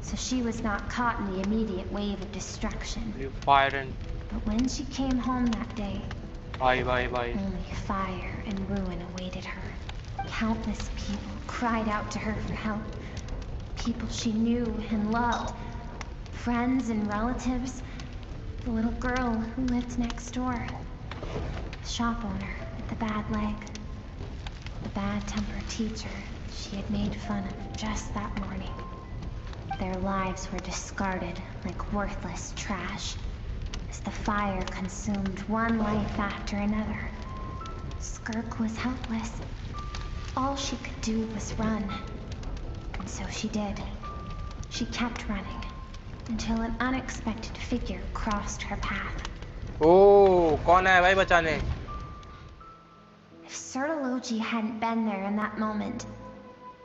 So she was not caught in the immediate wave of destruction. But when she came home that day, only fire and ruin awaited her. Countless people cried out to her for help. People she knew and loved. Friends and relatives. The little girl who lived next door. The shop owner with the bad leg. The bad-tempered teacher she had made fun of just that morning. Their lives were discarded like worthless trash as the fire consumed one life after another. Skirk was helpless. All she could do was run. And so she did. She kept running until an unexpected figure crossed her path.
Oh, कौन आया भाई बचाने?
If Sertology hadn't been there in that moment,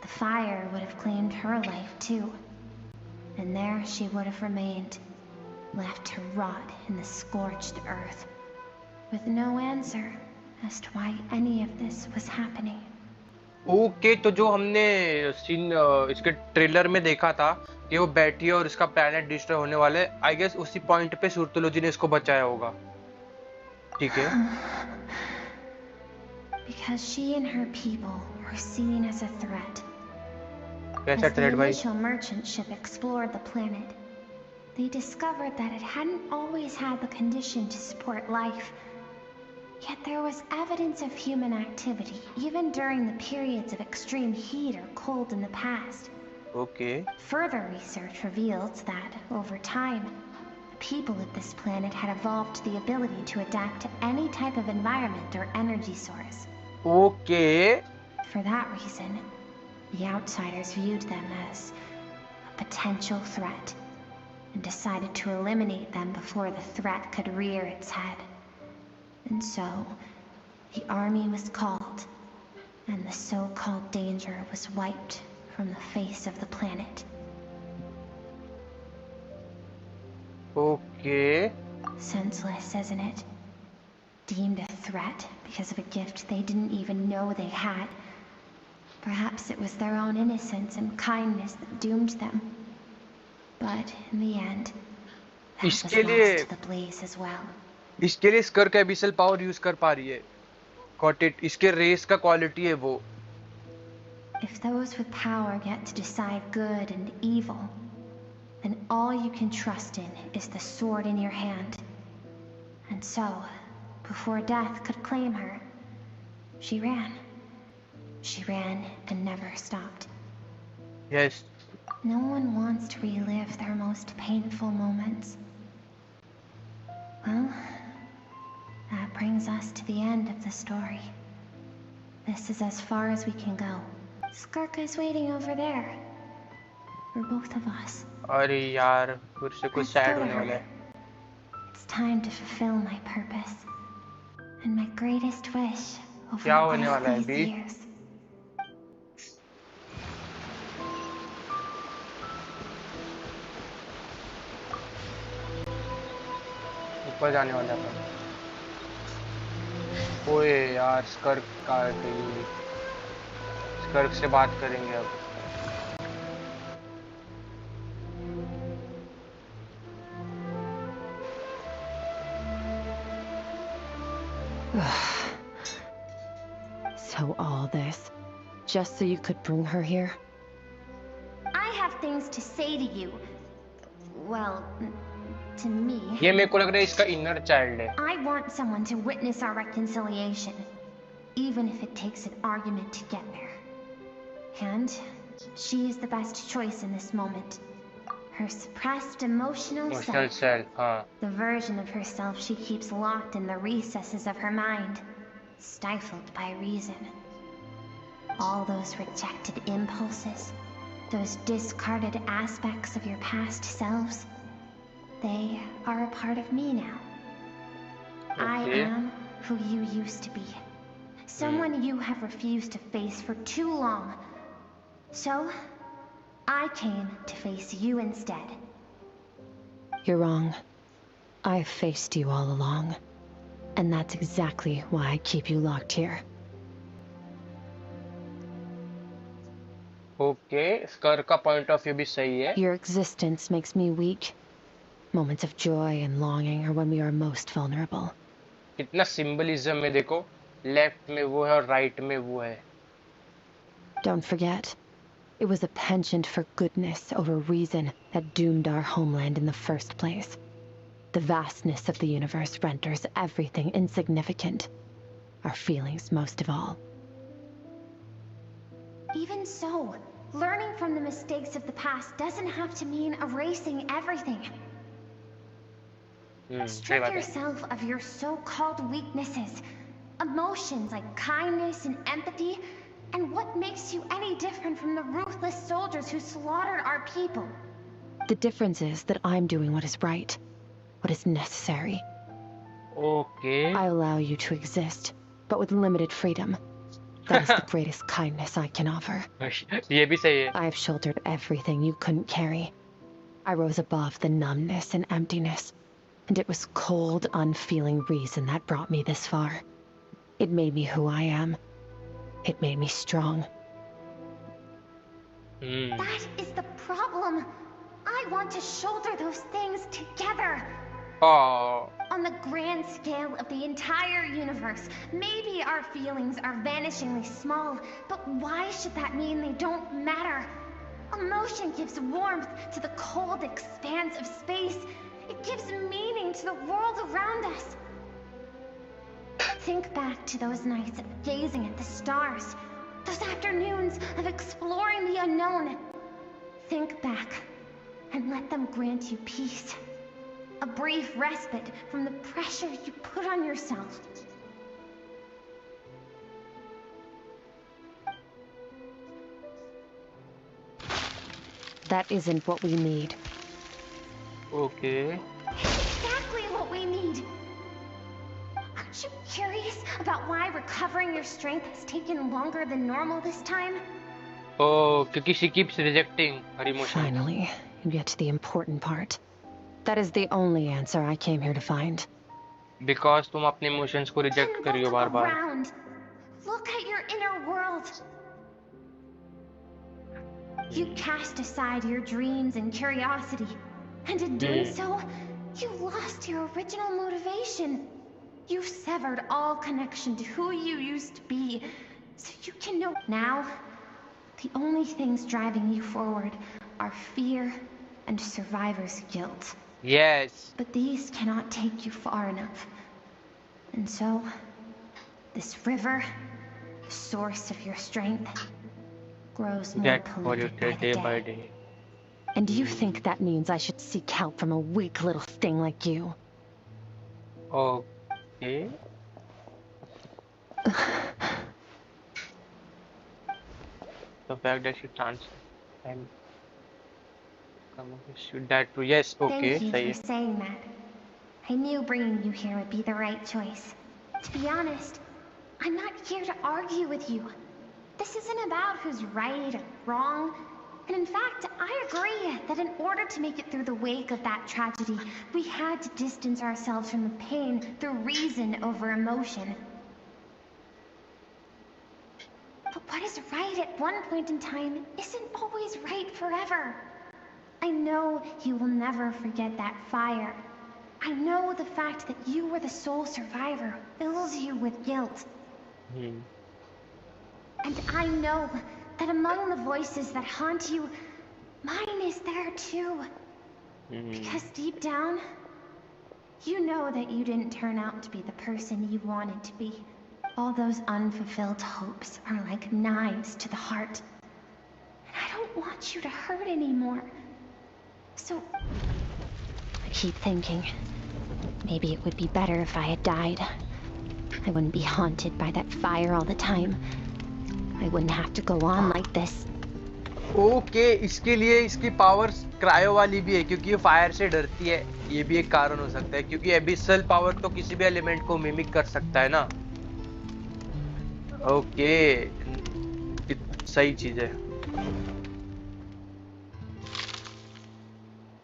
the fire would have claimed her life too. And there she would have remained, left to rot in the scorched earth, with no answer as to why any of this was happening.
Okay, तो जो हमने scene इसके trailer में देखा था कि वो बैठी है और इसका प्लैनेट डिस्ट्रॉय होने वाला है, आई गेस उसी पॉइंट पे सुरतोलोजी ने इसको बचाया होगा. ठीक है.
Because she and her people were seen as a threat.
कैसा
As the
थ्रेड भाई?
initial merchant ship explored the planet, they discovered that it hadn't always had the condition to support life. Yet there was evidence of human activity, even during the periods of extreme heat or cold in the past.
Okay.
Further research revealed that, over time, the people of this planet had evolved the ability to adapt to any type of environment or energy source.
Okay.
For that reason, the outsiders viewed them as a potential threat and decided to eliminate them before the threat could rear its head. And so, the army was called, and the so-called danger was wiped from the face of the planet.
Okay.
Senseless, isn't it? Deemed a threat because of a gift they didn't even know they had. Perhaps it was their own innocence and kindness that doomed them. But in the end, that was
इसके लिए
lost to the blaze as well.
इसके लिए स्कर्क abyssal power use कर पा रही है. Got it. इसके race का क्वालिटी है वो.
If those with power get to decide good and evil, then all you can trust in is the sword in your hand. And so, before death could claim her, she ran. She ran and never stopped.
Yes.
No one wants to relive their most painful moments. Well, that brings us to the end of the story. This is as far as we can go. Skirk is waiting over there. For both of us.
अरे यार, फिर से कुछ sad होने वाला है.
It's time to fulfill my purpose. And my greatest wish over
क्या होने
all
वाला है
these
अभी?
years.
ऊपर जाने वाला है. ओए यार, स्कर्क काट गई. स्कर्क से बात करेंगे अब.
So all this, just so you could bring her here?
I have things to say to you. Well, to me.
ये मेरे को लग रहा है इसका इनर चाइल्ड है.
I want someone to witness our reconciliation, even if it takes an argument to get there. And she is the best choice in this moment. Her suppressed emotional self,
हाँ.
the version of herself she keeps locked in the recesses of her mind, stifled by reason. All those rejected impulses, those discarded aspects of your past selves, they are a part of me now. I am who you used to be. Someone you have refused to face for too long. So, I came to face you instead.
You're wrong. I've faced you all along. And that's exactly why I keep you locked here.
Okay, स्कर्क का point of view भी सही है.
Your existence makes me weak. Moments of joy and longing are when we are most vulnerable.
कितना symbolism में देखो. Left में वो है और राइट में वो है.
Don't forget, it was a penchant for goodness over reason that doomed our homeland in the first place. The vastness of the universe renders everything insignificant. Our feelings most of all.
Even so, learning from the mistakes of the past doesn't have to mean erasing everything. Strip yourself of your so-called weaknesses, emotions like kindness and empathy, and what makes you any different from the ruthless soldiers who slaughtered our people?
The difference is that I'm doing what is right, what is necessary.
Okay.
I allow you to exist, but with limited freedom. That is the greatest kindness I can offer.
ये भी सही है.
I have shouldered everything you couldn't carry. I rose above the numbness and emptiness, and it was cold, unfeeling reason that brought me this far. It made me who I am. It made me strong.
That is the problem. I want to shoulder those things together.
Oh.
On the grand scale of the entire universe, maybe our feelings are vanishingly small, but why should that mean they don't matter? Emotion gives warmth to the cold expanse of space. It gives meaning to the world around us. Think back to those nights of gazing at the stars, those afternoons of exploring the unknown. Think back and let them grant you peace. A brief respite from the pressure you put on yourself.
That isn't what we need.
Okay.
Exactly what we need. Aren't you curious about why recovering your strength has taken longer than normal this time?
Oh, because she keeps rejecting her emotions.
Finally, you get to the important part. That is the only answer I came here to find.
Because तुम अपने emotions को reject कर रही हो बार-बार.
Around. Look at your inner world. You cast aside your dreams and curiosity, and in doing so, you lost your original motivation. You've severed all connection to who you used to be, so you can know now. The only things driving you forward are fear and survivor's guilt.
Yes.
But these cannot take you far enough. And so, this river, the source of your strength, grows more polluted by the day.
And do you think that means I should seek help from a weak little thing like you?
Okay. The fact that she transferred and shoot that too. Yes, okay.
Thank you for saying that. I knew bringing you here would be the right choice. To be honest, I'm not here to argue with you. This isn't about who's right or wrong. And in fact, I agree that in order to make it through the wake of that tragedy, we had to distance ourselves from the pain through reason over emotion. But what is right at one point in time isn't always right forever. I know you will never forget that fire. I know the fact that you were the sole survivor fills you with guilt. And I know that among the voices that haunt you, mine is there too. Because deep down, you know that you didn't turn out to be the person you wanted to be. All those unfulfilled hopes are like knives to the heart. And I don't want you to hurt anymore. So,
I keep thinking, maybe it would be better if I had died. I wouldn't be haunted by that fire all the time. I wouldn't have to go on like this.
Okay, इसके लिए इसकी powers cryo वाली भी है क्योंकि ये fire से डरती है. ये भी एक कारण हो सकता है क्योंकि एबिसल पावर तो किसी भी एलिमेंट को मिमिक कर सकता है ना. ओके, सही चीज है.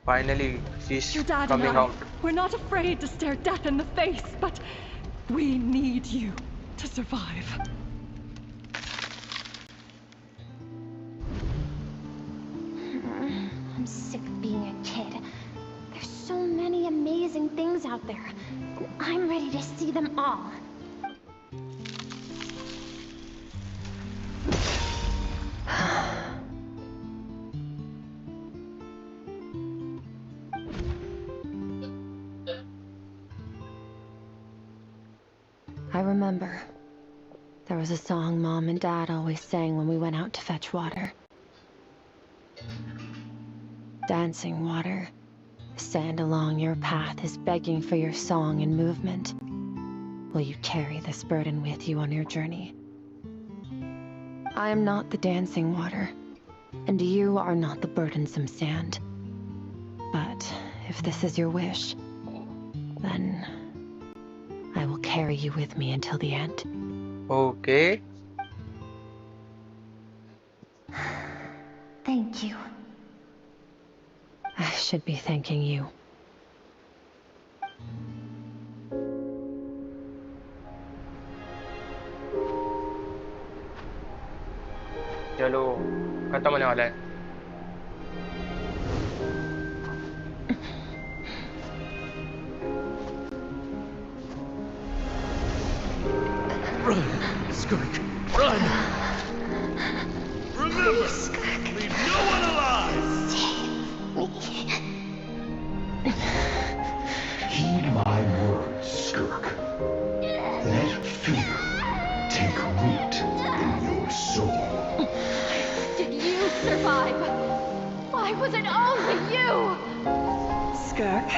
Finally, she's coming out.
We're not afraid to stare death in the face, but we need you to survive.
I'm sick of being a kid. There's so many amazing things out there, and I'm ready to see them all.
I remember. There was a song Mom and Dad always sang when we went out to fetch water. Dancing water. The sand along your path is begging for your song and movement. Will you carry this burden with you on your journey? I am not the dancing water, and you are not the burdensome sand. But if this is your wish, then I will carry you with me until the end.
Okay.
Thank you.
should be thanking you.
चलो खत्म होने वाला है.
Run, Skirk, run! Remember, leave no one alive!
Heed my words, Skirk. Let fear take root in your soul.
Did you survive? Why was it only you?
Skirk,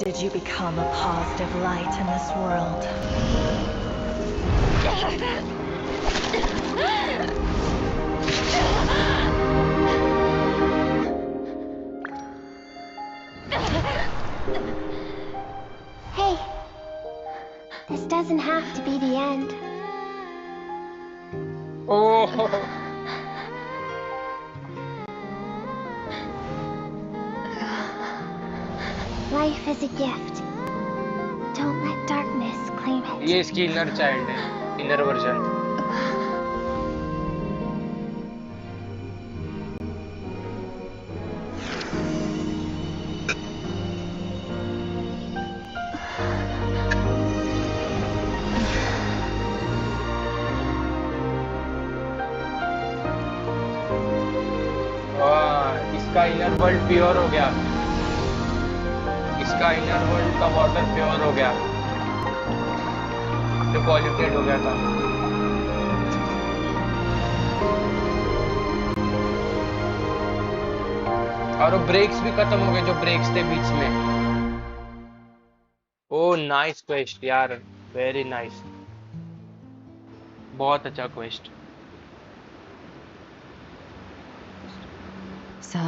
did you become a positive light in this world?
Hey, this doesn't have to be the end.
Oh.
Life is a gift. Don't let darkness claim it.
ये इसकी inner child है, inner version. इसका inner world pure हो गया. इसका inner world का water pure हो गया. डिपॉल्यूटेड हो गया था. और वो ब्रेक्स भी खत्म हो गए जो ब्रेक्स थे बीच में. ओ नाइस क्वेस्ट यार, वेरी नाइस. बहुत अच्छा quest.
So,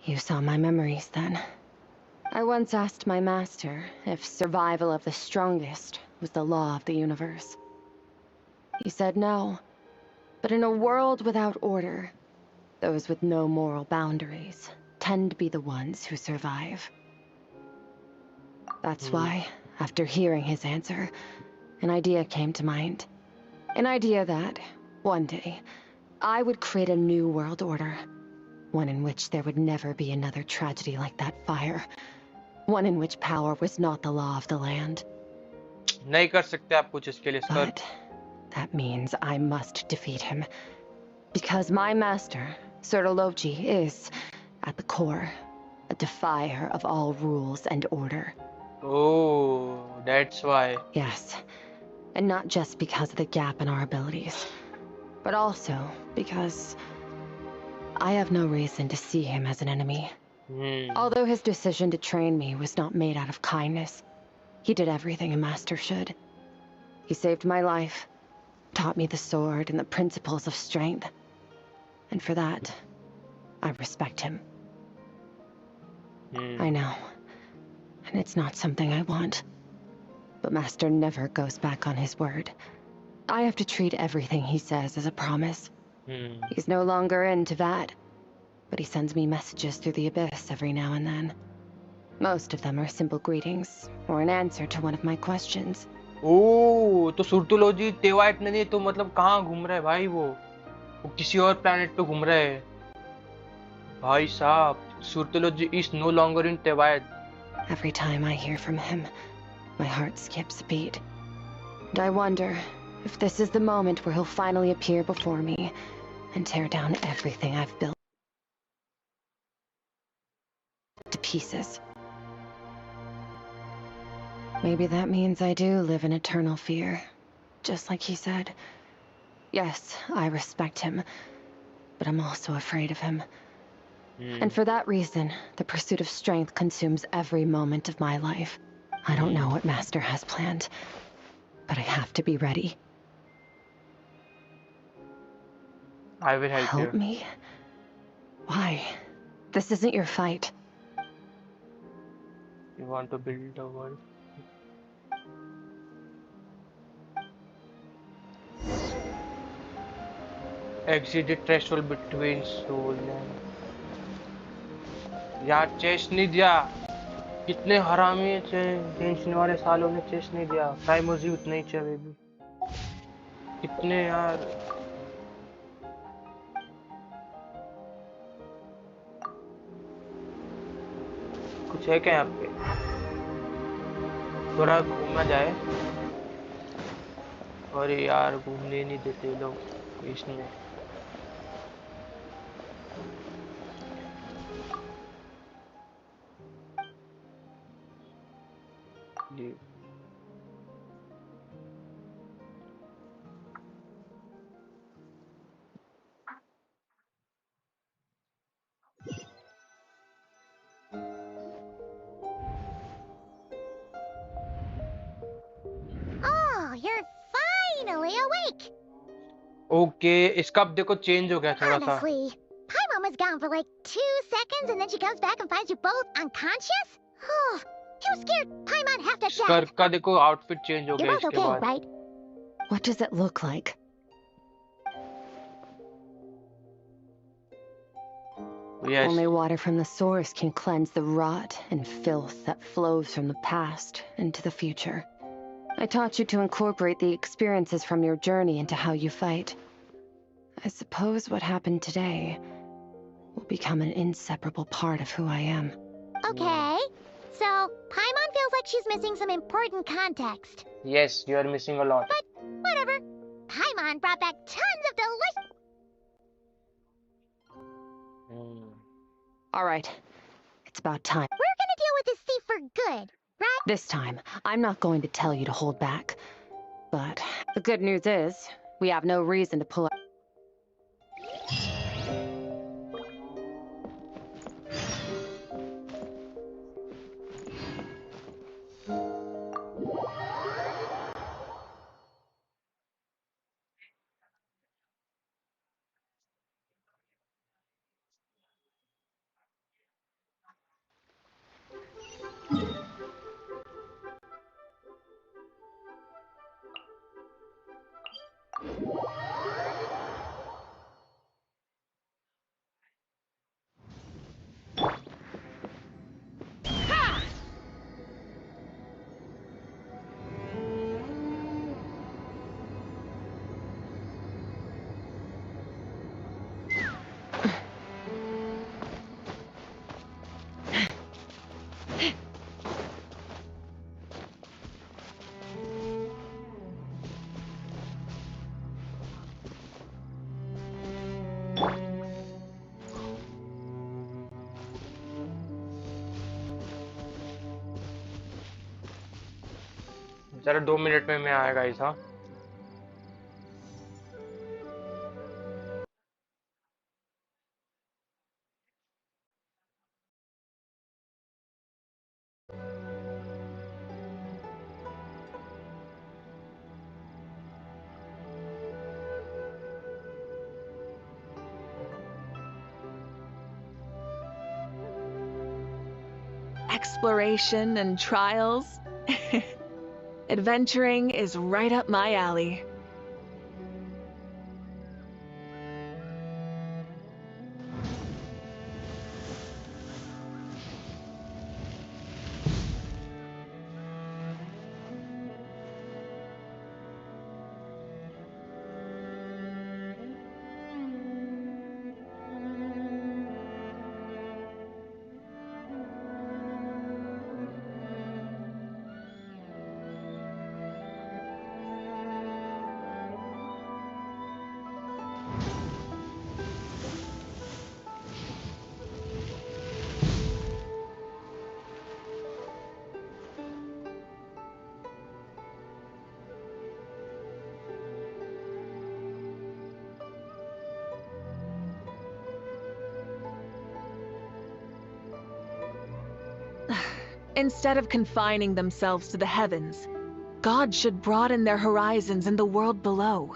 you saw my memories then. I once asked my master if survival of the strongest was the law of the universe. He said no, but in a world without order, those with no moral boundaries tend to be the ones who survive. That's why, after hearing his answer, an idea came to mind. An idea that, one day, I would create a new world order. One in which there would never be another tragedy like that fire. One in which power was not the law of the land.
नहीं कर सकते आप कुछ इसके लिए sir.
But that means I must defeat him. Because my master, Sirologi, is, at the core, a defier of all rules and order.
Oh, that's why.
Yes. And not just because of the gap in our abilities, but also because I have no reason to see him as an enemy. Although his decision to train me was not made out of kindness, he did everything a master should. He saved my life, taught me the sword and the principles of strength. And for that, I respect him. I know. And it's not something I want. But Master never goes back on his word. I have to treat everything he says as a promise. He's no longer into that. But he sends me messages through the abyss every now and then. Most of them are simple greetings, or an answer to one of my questions.
ओह, तो सुर्तुलोजी तेवाइट नहीं तो मतलब कहाँ घूम रहा है भाई वो किसी और प्लेनेट पे घूम रहा है. भाई साहब, सुर्तुलोजी is no longer in Tewait.
Every time I hear from him, my heart skips a beat. And I wonder if this is the moment where he'll finally appear before me and tear down everything I've built to pieces. Maybe that means I do live in eternal fear, just like he said. Yes, I respect him, but I'm also afraid of him. And for that reason, the pursuit of strength consumes every moment of my life. I don't know what Master has planned, but I have to be ready.
I will help you.
Help me? Why? This isn't your fight.
You want to build a world? Exit the threshold between soul and... यार chest नहीं दिया। कितने हरामी tension वाले सालों ने chest नहीं दिया। प्राइमोजी उतना ही चाहिए भी। कितने यार। कुछ है क्या यहाँ पे? थोड़ा घूमना जाए। अरे यार घूमने नहीं देते लोग इसमें। जी
Oh, you're finally awake!
Okay इसका अब देखो चेंज हो गया थोड़ा सा।
Honestly, Paimon was gone for like 2 seconds and then she comes back and finds you both unconscious? Oh, you scared Paimon half to death.
स्कर्क का देखो आउटफिट चेंज हो
You're
गया
both
इसके
okay,
बाद।
right?
What does it look like?
Yes.
Only water from the source can cleanse the rot and filth that flows from the past into the future. I taught you to incorporate the experiences from your journey into how you fight. I suppose what happened today will become an inseparable part of who I am.
Okay. So, Paimon feels like she's missing some important context.
Yes, you are missing a lot.
But, whatever. Paimon brought back tons of delicious...
All right, it's about time.
We're gonna deal with this thief for good, right?
This time, I'm not going to tell you to hold back. But the good news is, we have no reason to pull up.
चलो 2 minute में मैं आएगा ऐसा।
Exploration and trials. Adventuring is right up my alley. Instead of confining themselves to the heavens, God should broaden their horizons in the world below.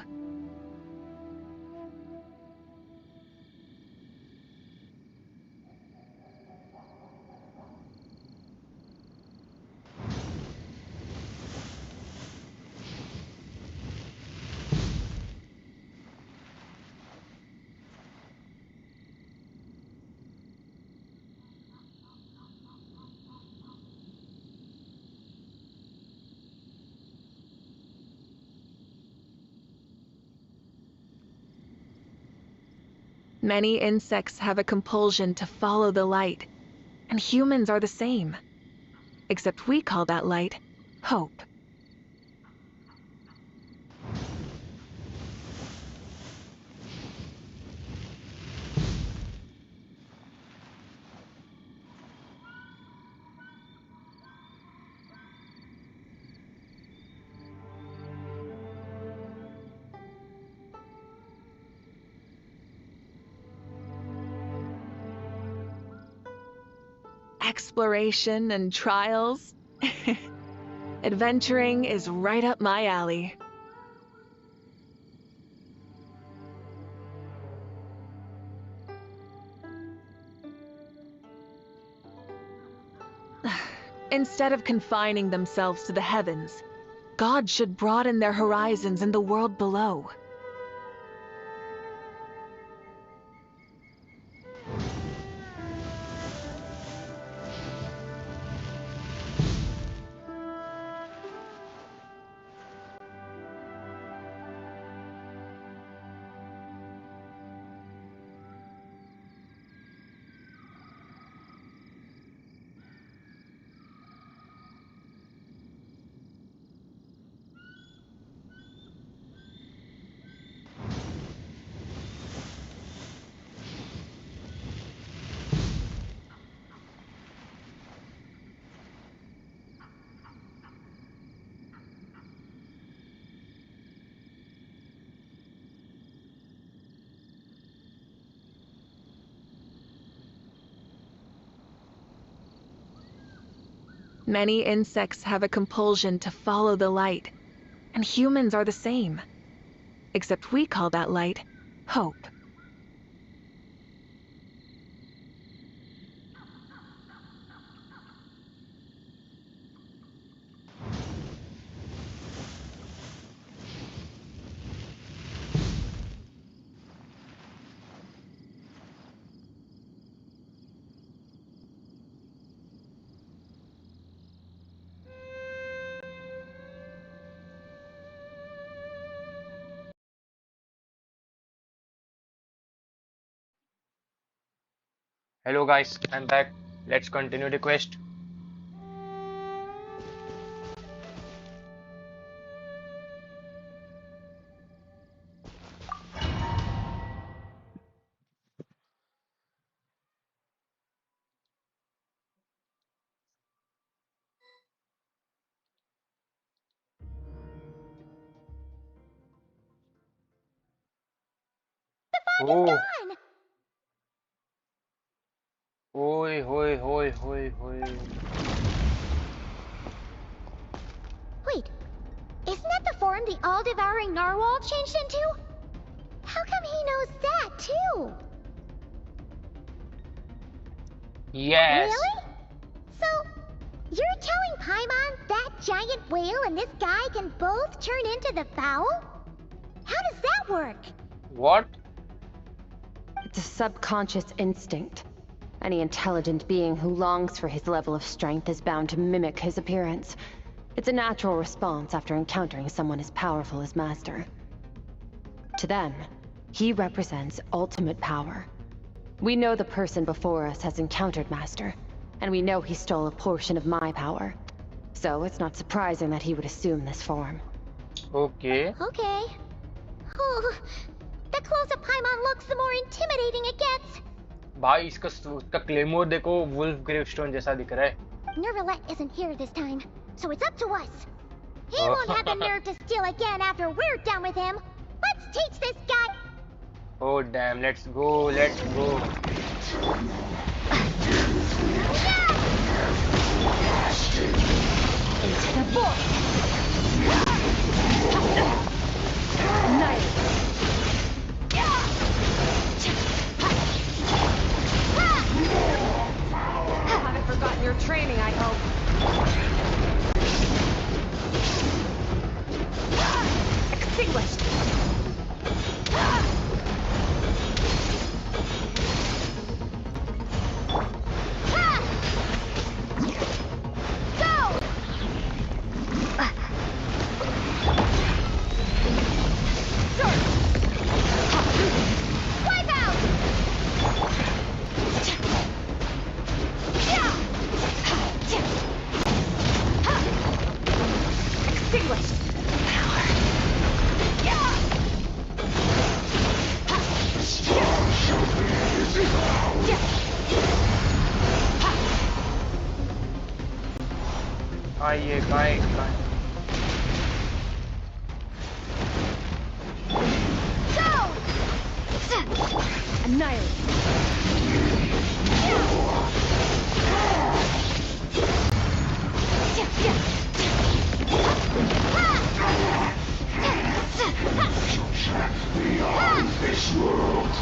Many insects have a compulsion to follow the light, and humans are the same. Except we call that light hope. Exploration and trials. Adventuring is right up my alley. Instead of confining themselves to the heavens, God should broaden their horizons in the world below. Many insects have a compulsion to follow the light, and humans are the same. Except we call that light hope.
Hello guys, I'm back. Let's continue the quest. Oh,
Gone!
oi, hoi, hoi, hoi, hoi.
Wait, isn't that the form the all-devouring narwhal changed into? How come he knows that, too?
Yes.
Really? So, you're telling Paimon that giant whale and this guy can both turn into the fowl? How does that work?
What?
It's a subconscious instinct. Any intelligent being who longs for his level of strength is bound to mimic his appearance. It's a natural response after encountering someone as powerful as Master. To them, he represents ultimate power. We know the person before us has encountered Master, and we know he stole a portion of my power. So it's not surprising that he would assume this form.
Okay.
Okay. Oh, the closer Paimon looks, the more intimidating it gets.
भाई इसका claymore देखो wolf gravestone जैसा दिख रहा है.
Nervalette isn't here this time, so it's up to us. He won't have the nerve to steal again after we're done with him. Let's teach this guy.
Oh damn, let's go, let's go.
Into the void! Nice! Haven't forgotten your training, I hope. Extinguished!
My God.
Beyond this world.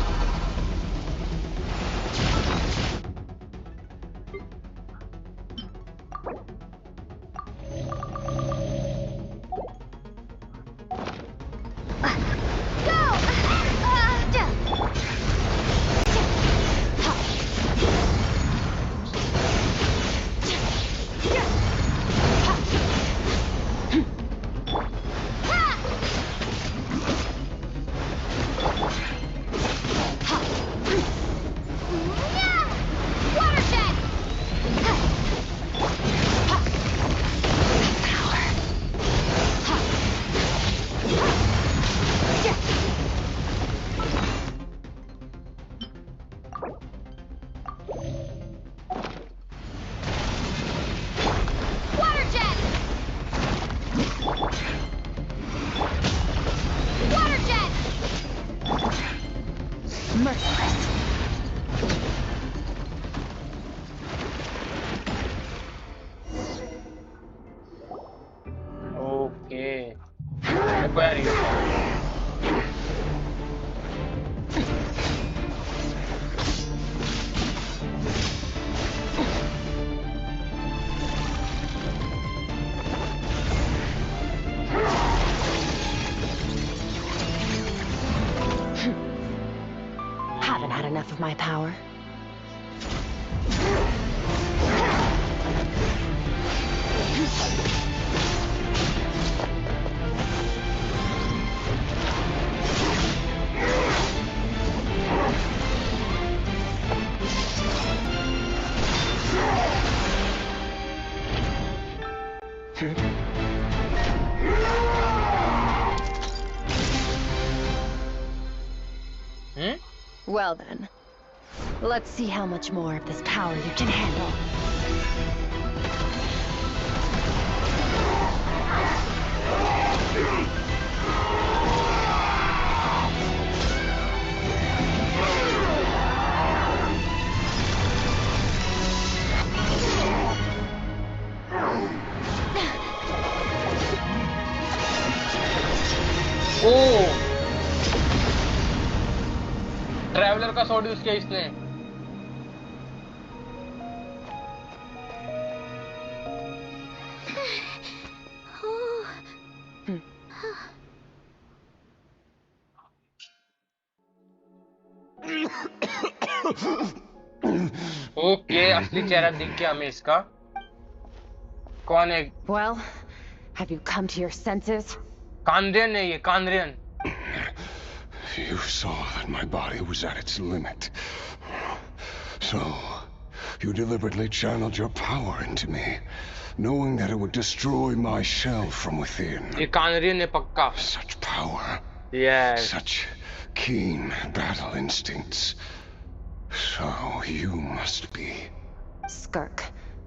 Okay. देखो यार ये
Haven't had enough of my power. Well then, let's see how much more of this power you can handle.
Oh traveller का shot use किया इसने okay असली चेहरा दिख गया हमें इसका कौन है
Well, have you come to your senses?
कांद्रियन है ये कांद्रियन
You saw that my body was at its limit. So, you deliberately channeled your power into me, knowing that it would destroy my shell from within.
ये कांद्रियन है पक्का
Such power.
Yes.
Such keen battle instincts. So, you must be.
Skirk,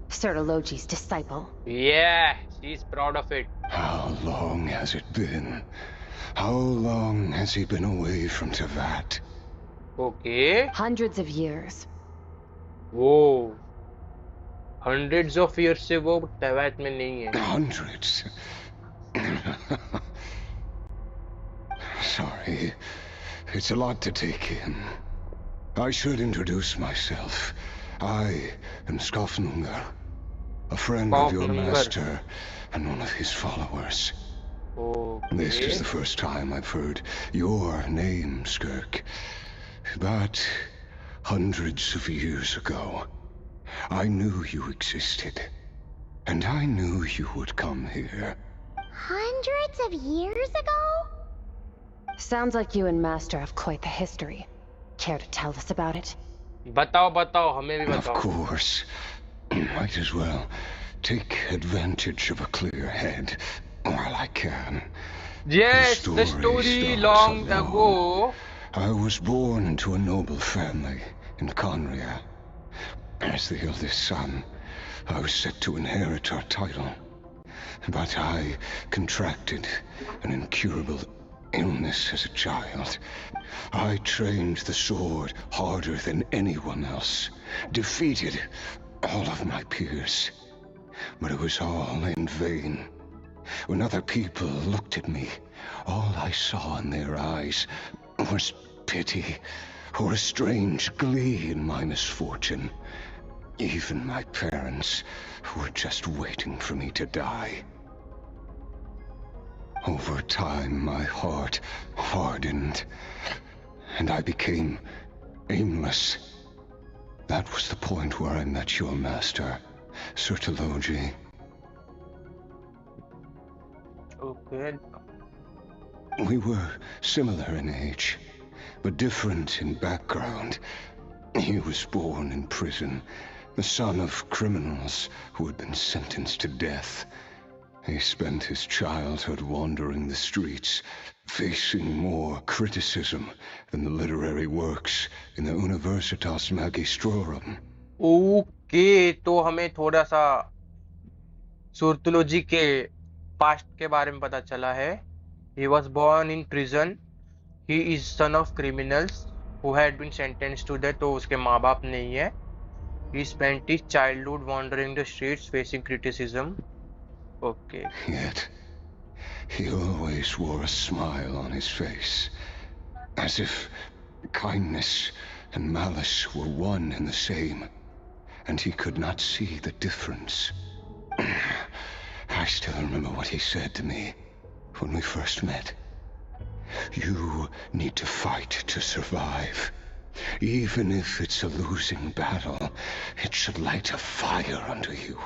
Sertologi's disciple.
Yeah, she's proud of it.
How long has it been? How long has he been away from Tevat?
Okay.
Hundreds of years.
Whoa. Hundreds of years से वो Tevat में नहीं है.
Hundreds? Sorry. It's a lot to take in. I should introduce myself. I am Skafnungar, a friend of your master and one of his followers.
Okay.
This is the first time I've heard your name, Skirk. But hundreds of years ago, I knew you existed. And I knew you would come here.
Hundreds of years ago?
Sounds like you and Master have quite the history. Care to tell us about it?
बताओ बताओ हमें भी बताओ.
Of course. Might as well take advantage of a clear head while I can.
Yes, the story long ago.
I was born into a noble family in Conria. As the eldest son, I was set to inherit our title. But I contracted an incurable illness as a child. I trained the sword harder than anyone else, defeated all of my peers. But it was all in vain. When other people looked at me, all I saw in their eyes was pity or a strange glee in my misfortune. Even my parents were just waiting for me to die. Over time, my heart hardened, and I became aimless. That was the point where I met your master, Sir Taloji.
Okay.
We were similar in age, but different in background. He was born in prison, the son of criminals who had been sentenced to death. He spent his childhood wandering the streets, facing more criticism than the literary works in the Universitas Magistrorum.
Okay, तो हमें थोड़ा सा सुरतुलोजी के past के बारे में पता चला है. He was born in prison. He is son of criminals who had been sentenced to death. तो उसके माँ बाप नहीं है. He spent his childhood wandering the streets, facing criticism. Okay.
Yet, he always wore a smile on his face, as if kindness and malice were one and the same, and he could not see the difference. I still remember what he said to me when we first met. You need to fight to survive. Even if it's a losing battle, it should light a fire under you.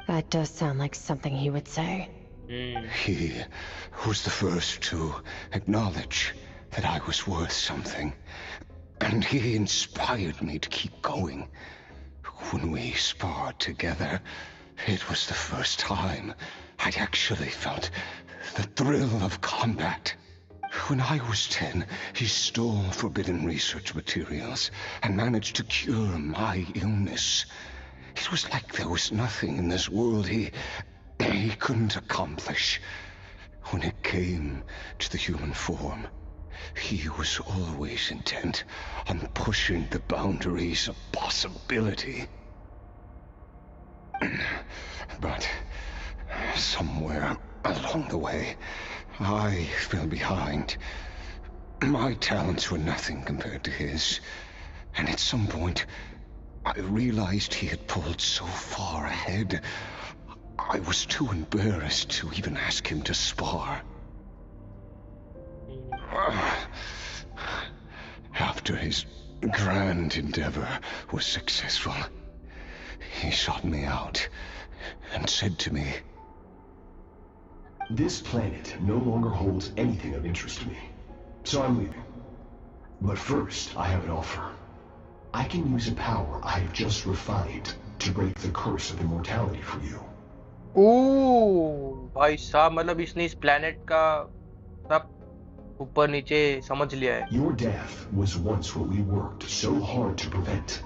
That does sound like something he would say.
He was the first to acknowledge that I was worth something, and he inspired me to keep going. When we sparred together, it was the first time I'd actually felt the thrill of combat. When I was 10, he stole forbidden research materials and managed to cure my illness. It was like there was nothing in this world he couldn't accomplish. When it came to the human form, he was always intent on pushing the boundaries of possibility. But somewhere along the way, I fell behind. My talents were nothing compared to his, and at some point, I realized he had pulled so far ahead, I was too embarrassed to even ask him to spar. After his grand endeavor was successful, he sought me out and said to me,
"This planet no longer holds anything of interest to me, so I'm leaving. But first, I have an offer. I can use a power I have just refined to break the curse of immortality for you."
ओह भाई साहब, मतलब इसने इस planet का सब ऊपर नीचे समझ लिया है.
Your death was once what we worked so hard to prevent.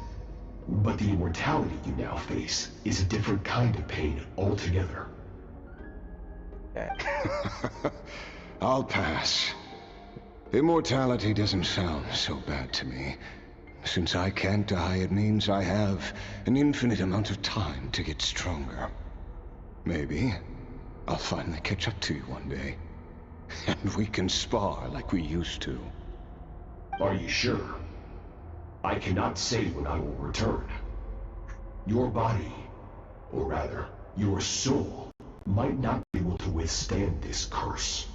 But the immortality you now face is a different kind of pain altogether.
I'll pass. Immortality doesn't sound so bad to me. Since I can't die, it means I have an infinite amount of time to get stronger. Maybe I'll finally catch up to you one day, and we can spar like we used to.
Are you sure? I cannot say when I will return. Your body, or rather, your soul, might not be able to withstand this curse.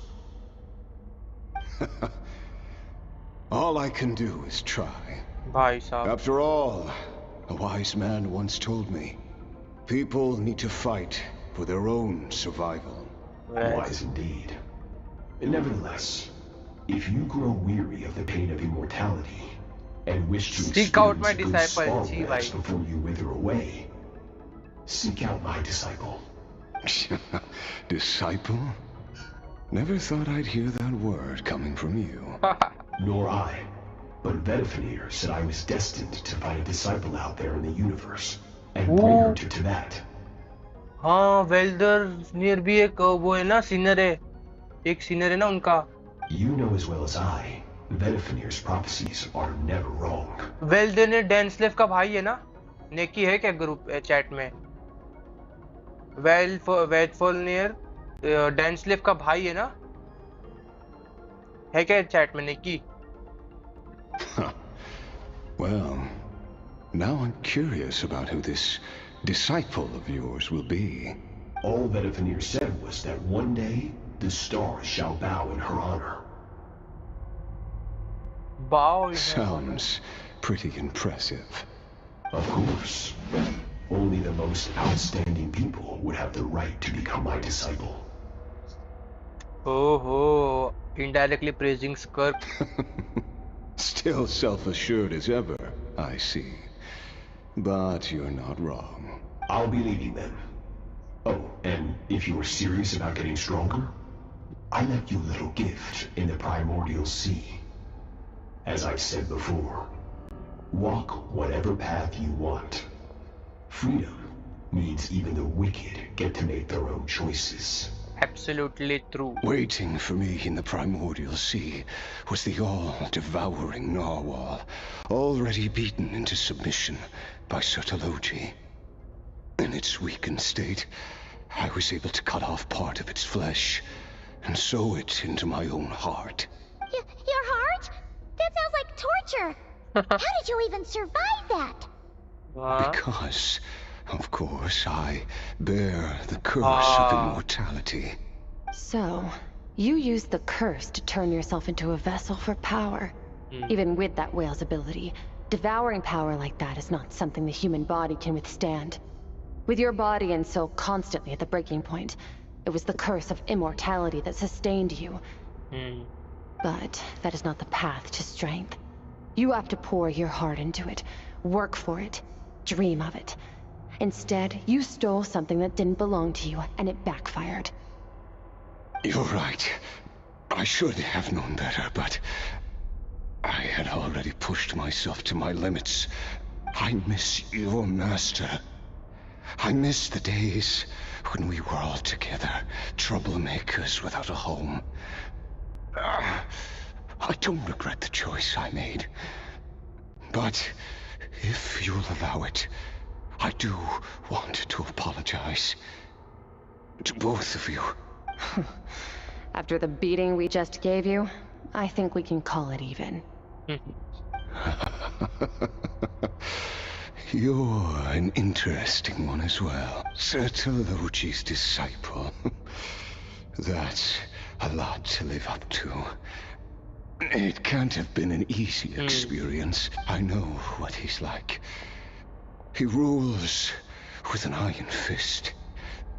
All I can do is try.
भाई साहब.
After all, a wise man once told me, people need to fight for their own survival.
Wise indeed. Nevertheless, if you grow weary of the pain of immortality and wish to
Seek out my
experience good
disciple,
spar
ji
wears
भाई.
before you wither away, seek out my disciple.
Disciple? Never thought I'd hear that word coming from you.
Nor I. But Vedifenir said I was destined to find a disciple out there in the universe, and bring her to that.
हाँ welder near भी एक वो है ना senior है, एक senior है ना उनका.
You know as well as I, Venifinir's prophecies are never wrong.
वेल्डर डेंसलेव का भाई है ना. नेकी है क्या ग्रुप चैट में? वेल्डफोल्नियर डेंसलेव का भाई है ना, है क्या चैट में नेकी?
Well, now I'm curious about who this disciple of yours will be.
All Venifinir said was that one day the stars shall bow in her honor.
Bow in her
Sounds pretty impressive.
Of course. Only the most outstanding people would have the right to become my disciple.
Oh, indirectly praising Skirk.
Still self-assured as ever, I see. But you're not wrong.
I'll be leading them. Oh, and if you are serious about getting stronger, I left you a little gift in the primordial sea. As I've said before, walk whatever path you want. Freedom means even the wicked get to make their own choices.
Absolutely true.
Waiting for me in the primordial sea was the all-devouring narwhal, already beaten into submission by Sertologi. In its weakened state, I was able to cut off part of its flesh and sew it into my own heart.
Your heart? That sounds like torture. How did you even survive that?
Because, of course, I bear the curse of immortality.
So, you used the curse to turn yourself into a vessel for power. Even with that whale's ability, devouring power like that is not something the human body can withstand. With your body and soul constantly at the breaking point, it was the curse of immortality that sustained you. But that is not the path to strength. You have to pour your heart into it, work for it, dream of it. Instead, you stole something that didn't belong to you, and it backfired.
You're right. I should have known better, but I had already pushed myself to my limits. I miss your master. I miss the days when we were all together, troublemakers without a home. I don't regret the choice I made. But if you'll allow it, I do want to apologize. To both of you.
After the beating we just gave you, I think we can call it even.
You're an interesting one as well. Sertologi's disciple. That's a lot to live up to. It can't have been an easy experience. I know what he's like. He rules with an iron fist,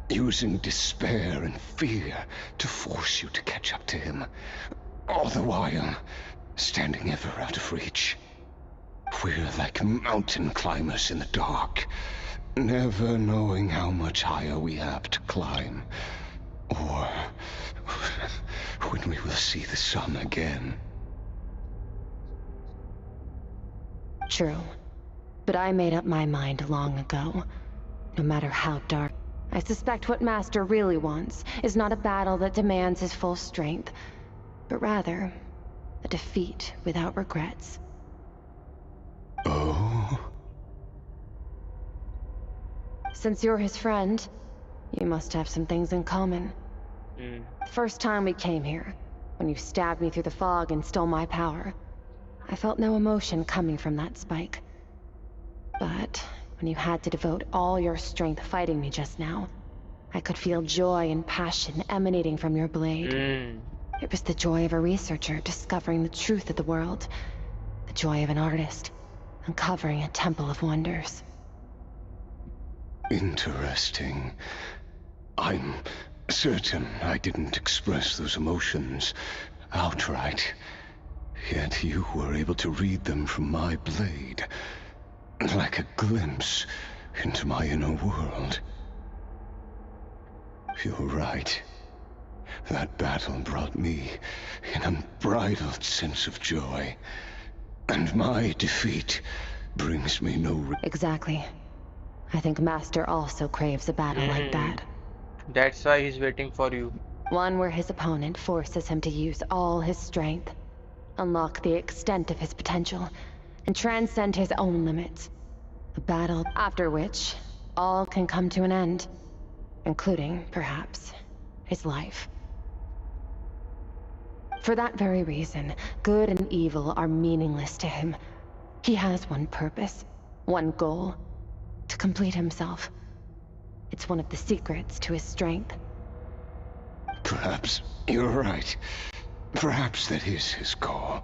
using despair and fear to force you to catch up to him, all the while standing ever out of reach. We're like mountain climbers in the dark, never knowing how much higher we have to climb, or when we will see the sun again.
True. But I made up my mind long ago. No matter how dark, I suspect what Master really wants is not a battle that demands his full strength, but rather a defeat without regrets.
Oh?
Since you're his friend, you must have some things in common. The first time we came here, when you stabbed me through the fog and stole my power, I felt no emotion coming from that spike. But when you had to devote all your strength fighting me just now, I could feel joy and passion emanating from your blade. It was the joy of a researcher discovering the truth of the world, the joy of an artist uncovering a temple of wonders.
Interesting. I'm certain I didn't express those emotions outright. Yet you were able to read them from my blade, like a glimpse into my inner world. You're right. That battle brought me an unbridled sense of joy. And my defeat brings me no
Exactly. I think Master also craves a battle like that.
That's why he's waiting for you.
One where his opponent forces him to use all his strength, unlock the extent of his potential, and transcend his own limits. A battle after which all can come to an end, including, perhaps, his life. For that very reason, good and evil are meaningless to him. He has one purpose, one goal: to complete himself. It's one of the secrets to his strength.
Perhaps you're right. Perhaps that is his goal.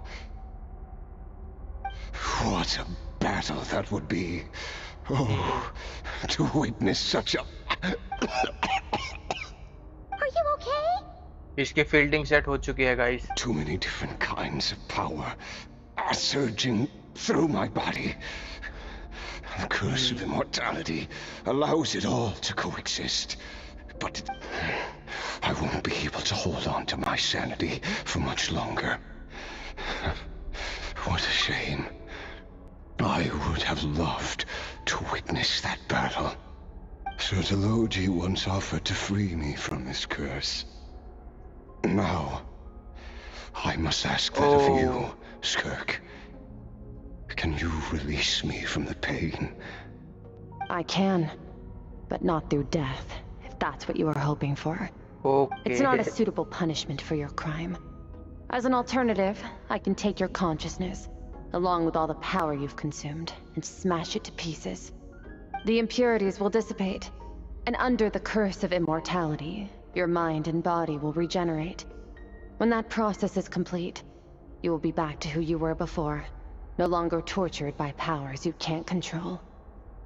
What a battle that would be. Oh, to witness such a...
Are you okay?
इसकी fielding set हो चुकी है guys.
Too many different kinds of power are surging through my body. The curse of immortality allows it all to coexist. But I won't be able to hold on to my sanity for much longer. What a shame. I would have loved to witness that battle. Sertologi once offered to free me from this curse. Now, I must ask that of you, Skirk. Can you release me from the pain?
I can, but not through death, if that's what you are hoping for.
Okay.
It's not a suitable punishment for your crime. As an alternative, I can take your consciousness, along with all the power you've consumed, and smash it to pieces. The impurities will dissipate, and under the curse of immortality, your mind and body will regenerate. When that process is complete, you will be back to who you were before, no longer tortured by powers you can't control.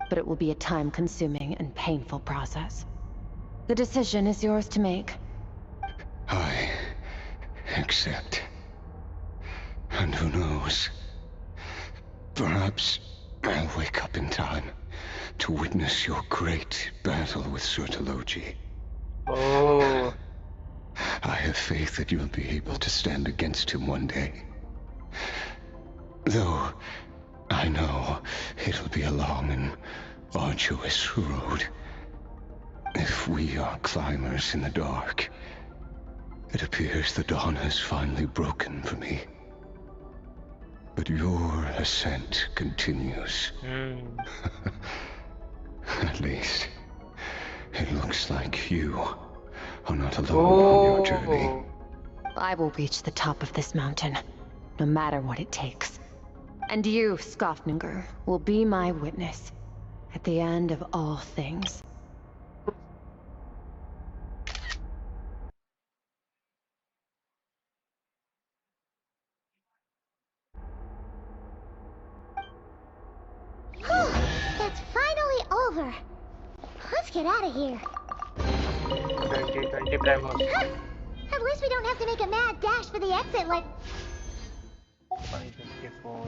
But it will be a time-consuming and painful process. The decision is yours to make.
I accept. And who knows? Perhaps I'll wake up in time to witness your great battle with Sertologi.
Oh.
I have faith that you'll be able to stand against him one day. Though I know it'll be a long and arduous road. If we are climbers in the dark, it appears the dawn has finally broken for me. But your ascent continues. At least, it looks like you are not alone on your journey.
I will reach the top of this mountain, no matter what it takes. And you, Skofninger, will be my witness at the end of all things.
It's finally over. Let's get out of here.
20 Primus.
At least we don't have to make a mad dash for the exit like...
554.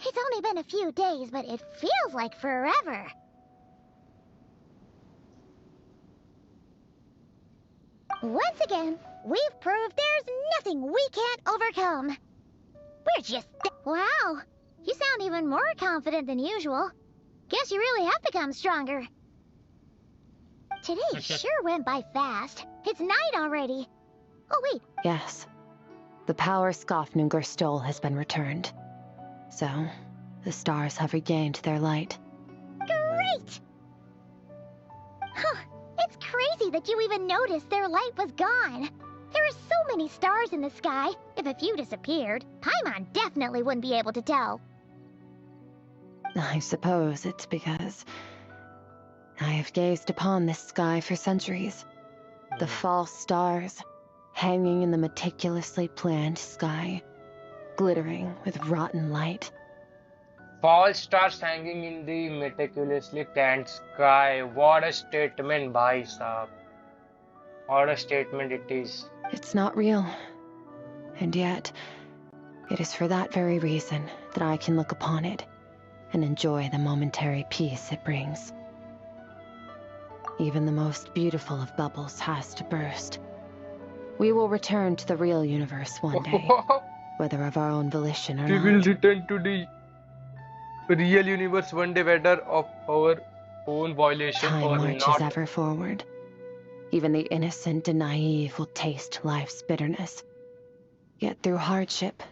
It's only been a few days, but it feels like forever. Once again, we've proved there's nothing we can't overcome. We're just... Wow, you sound even more confident than usual. Guess you really have become stronger. Today sure went by fast. It's night already. Oh, wait.
Yes. The power Skofninger stole has been returned. So, the stars have regained their light.
Great! Huh, it's crazy that you even noticed their light was gone. There are so many stars in the sky. If a few disappeared, Paimon definitely wouldn't be able to tell.
I suppose it's because I have gazed upon this sky for centuries. The false stars, hanging in the meticulously planned sky, glittering with rotten light.
False stars hanging in the meticulously tanned sky. What a statement, bhai saab. What a statement it is.
It's not real. And yet, it is for that very reason that I can look upon it and enjoy the momentary peace it brings. Even the most beautiful of bubbles has to burst. We will return to the real universe one day, whether of our own volition or
We will
not.
return to the real universe one day, whether of our own violation
Time
or
marches
not.
ever forward. Even the innocent and naive will taste life's bitterness. Yet through hardship,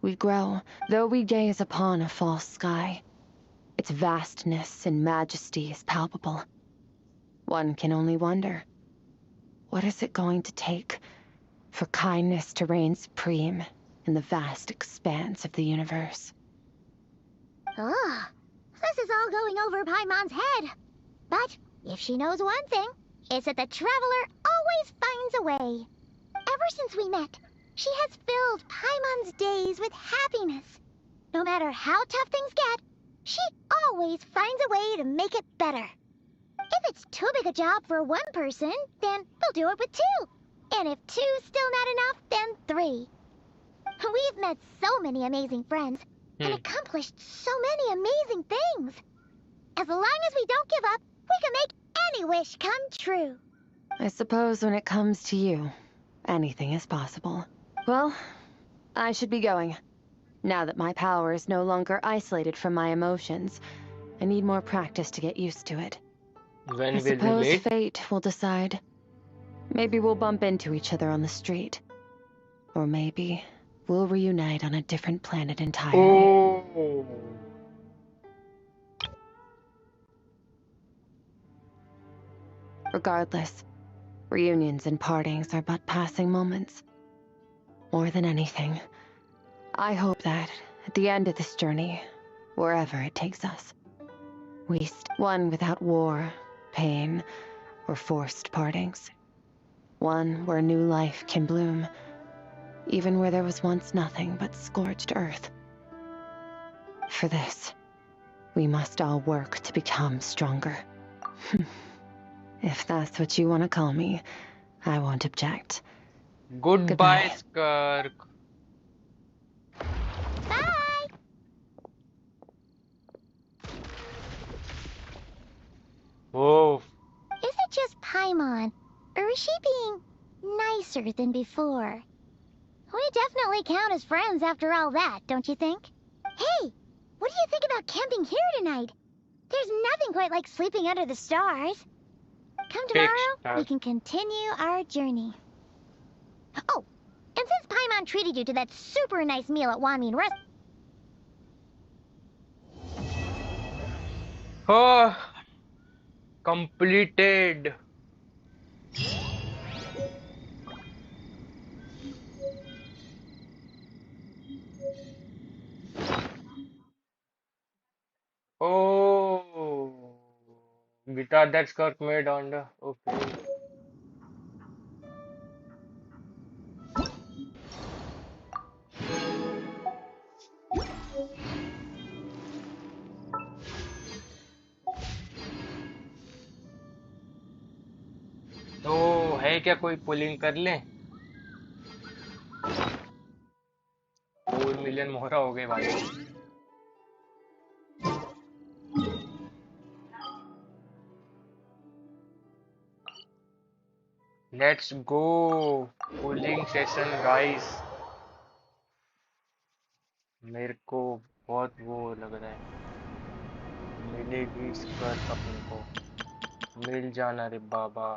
we grow, though we gaze upon a false sky. Its vastness and majesty is palpable. One can only wonder, what is it going to take for kindness to reign supreme in the vast expanse of the universe?
Ugh, this is all going over Paimon's head. But if she knows one thing, it's that the Traveler always finds a way. Ever since we met, she has filled Paimon's days with happiness. No matter how tough things get, she always finds a way to make it better. If it's too big a job for one person, then we'll do it with two. And if two's still not enough, then three. We've met so many amazing friends and accomplished so many amazing things. As long as we don't give up, we can make any wish come true.
I suppose when it comes to you, anything is possible. Well, I should be going. Now that my power is no longer isolated from my emotions, I need more practice to get used to it.
When
I
will we
suppose
meet?
fate will decide. Maybe we'll bump into each other on the street. Or maybe we'll reunite on a different planet entirely.
Oh.
Regardless, reunions and partings are but passing moments. More than anything, I hope that, at the end of this journey, wherever it takes us, one without war, pain, or forced partings. One where new life can bloom, even where there was once nothing but scorched earth. For this, we must all work to become stronger. If that's what you want to call me, I won't object.
Goodbye, Skirk.
Bye!
Oh.
Is it just Paimon, or is she being nicer than before? We definitely count as friends after all that, don't you think? Hey, what do you think about camping here tonight? There's nothing quite like sleeping under the stars. Come tomorrow, we can continue our journey. Oh, and since Paimon treated you to that super nice meal at Wanmin Restaurant,
Oh. Completed. Oh. Guitar that Skirk made on the. Okay. तो है क्या कोई pulling कर ले 4 million मोहरा हो गए भाई let's go pulling session guys मेरे को बहुत वो लग रहा है मिलेगी स्कर्ट अपने को मिल जाना रे बाबा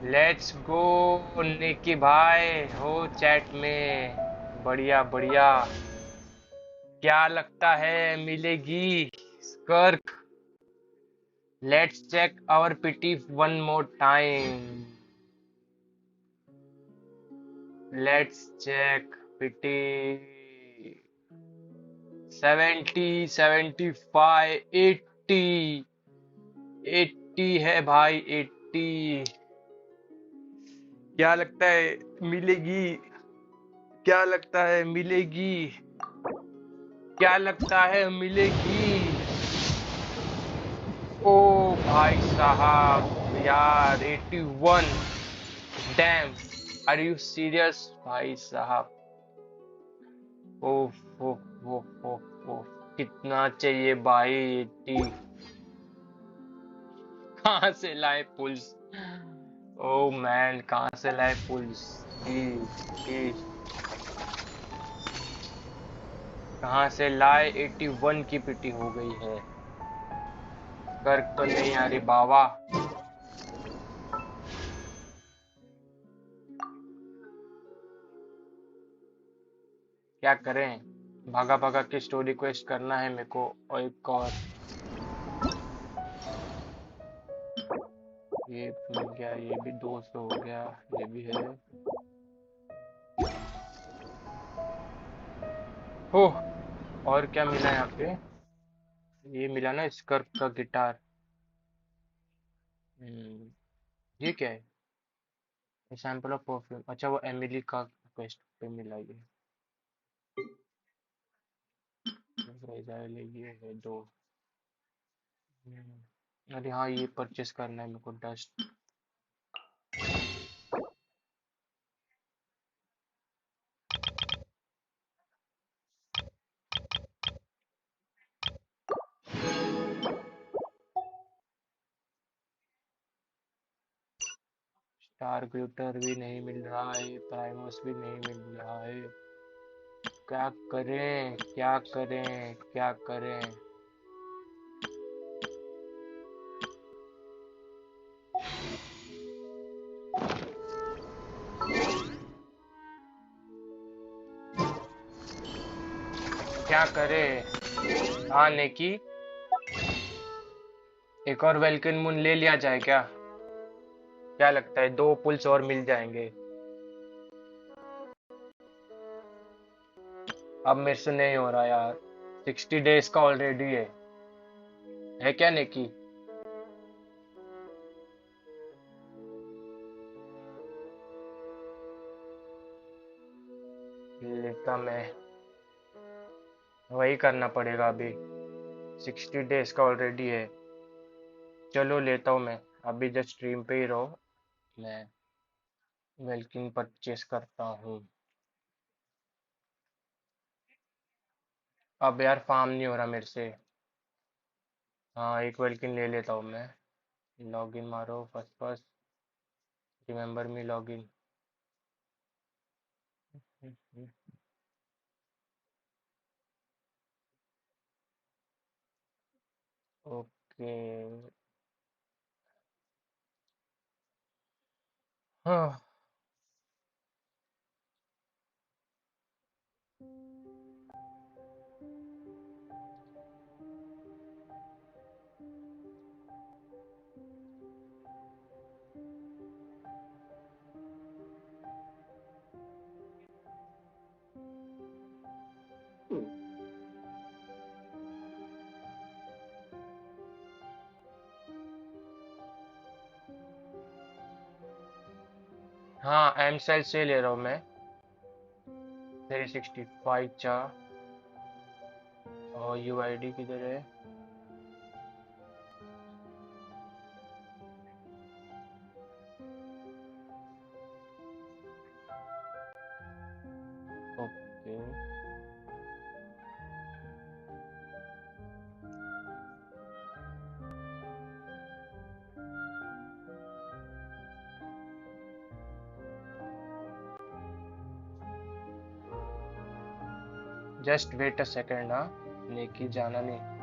लेट्स गो निकी भाई हो चैट में बढ़िया बढ़िया क्या लगता है मिलेगी Skirk let's check our pity one more time let's check pity 70 75 80 80 है भाई 80 क्या लगता है मिलेगी? क्या लगता है मिलेगी? क्या लगता है मिलेगी? ओ भाई साहब यार 81। डैम, आर यू सीरियस भाई साहब? ओफ ओफ ओफ ओफ ओफ, कितना चाहिए भाई? 80। कहाँ से लाए पुल्स? ओ मैन, कहाँ से लाए पुल्स? प्लीज प्लीज, कहाँ से लाए? 81 की पिटी हो गई है। कर्क तो नहीं आ रही बाबा। क्या करें? भागा भागा की स्टोरी क्वेस्ट करना है मेरे को। और एक और ये मिल गया, ये भी 200 हो गया, ये भी है। ओह, और क्या मिला यहाँ पे? ये मिला ना स्कर्क का गिटार। ये क्या है? Sample of perfume. अच्छा, वो एमिली का क्वेस्ट पे मिला ये। ये है दो। अरे हाँ, ये परचेस करना है मेरे को, डस्ट। स्टार ग्लिटर भी नहीं मिल रहा है, प्राइमस भी नहीं मिल रहा है। क्या करें, क्या करें, क्या करें? क्या करें? आने की एक और वेलकन मून ले लिया जाए क्या? क्या लगता है? 2 पुल्स और मिल जाएंगे। अब मेरे से नहीं हो रहा यार, 60 डेज का ऑलरेडी है क्या नेकी? लेता मैं, वही करना पड़ेगा अभी। 60 डेज का ऑलरेडी है। चलो लेता हूँ मैं। अभी जस्ट स्ट्रीम पे ही रहो, मैं वेलकिन परचेस करता हूँ। अब यार फार्म नहीं हो रहा मेरे से। हाँ, एक वेलकिन ले लेता हूँ मैं। लॉगिन मारो, first first, remember me login. Okay. हाँ। हाँ, एम सेल से ले रहा हूँ मैं। 365 चा। और यूआईडी किधर है? Okay. Just wait a second. हाँ, नेकी जाना नहीं।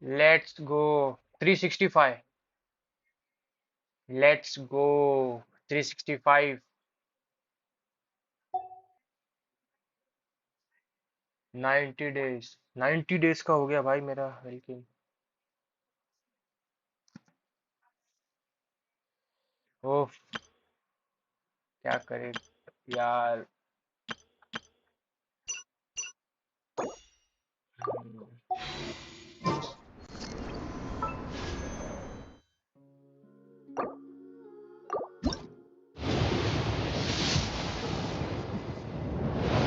Let's go 365। Let's go 365। 90 days, 90 days का हो गया भाई मेरा वेलकिन। ओह, क्या करे यार।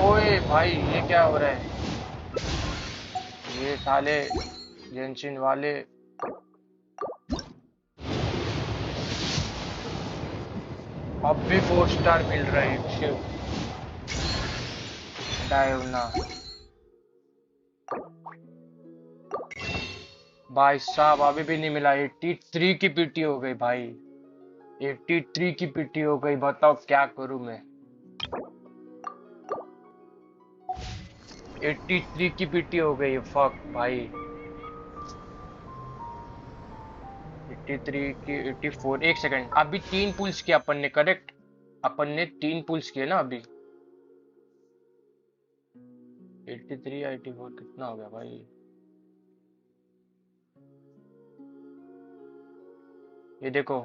ओए भाई, ये क्या हो रहा है? ये साले जेंशिन वाले। अब भी 4 स्टार मिल रहा है। शिट, डाइव ना। भाई साहब अभी भी नहीं मिला। 83 की पीटी हो गई भाई। 83 की पीटी हो गई। बताओ क्या करूं मैं। 83 की पीटी हो गई। फक भाई। 83 की 84। एक सेकंड, अभी 3 पुल्स किए अपन ने, करेक्ट? अपन ने 3 पुल्स किए ना अभी। 83 या 84 कितना हो गया भाई? ये देखो,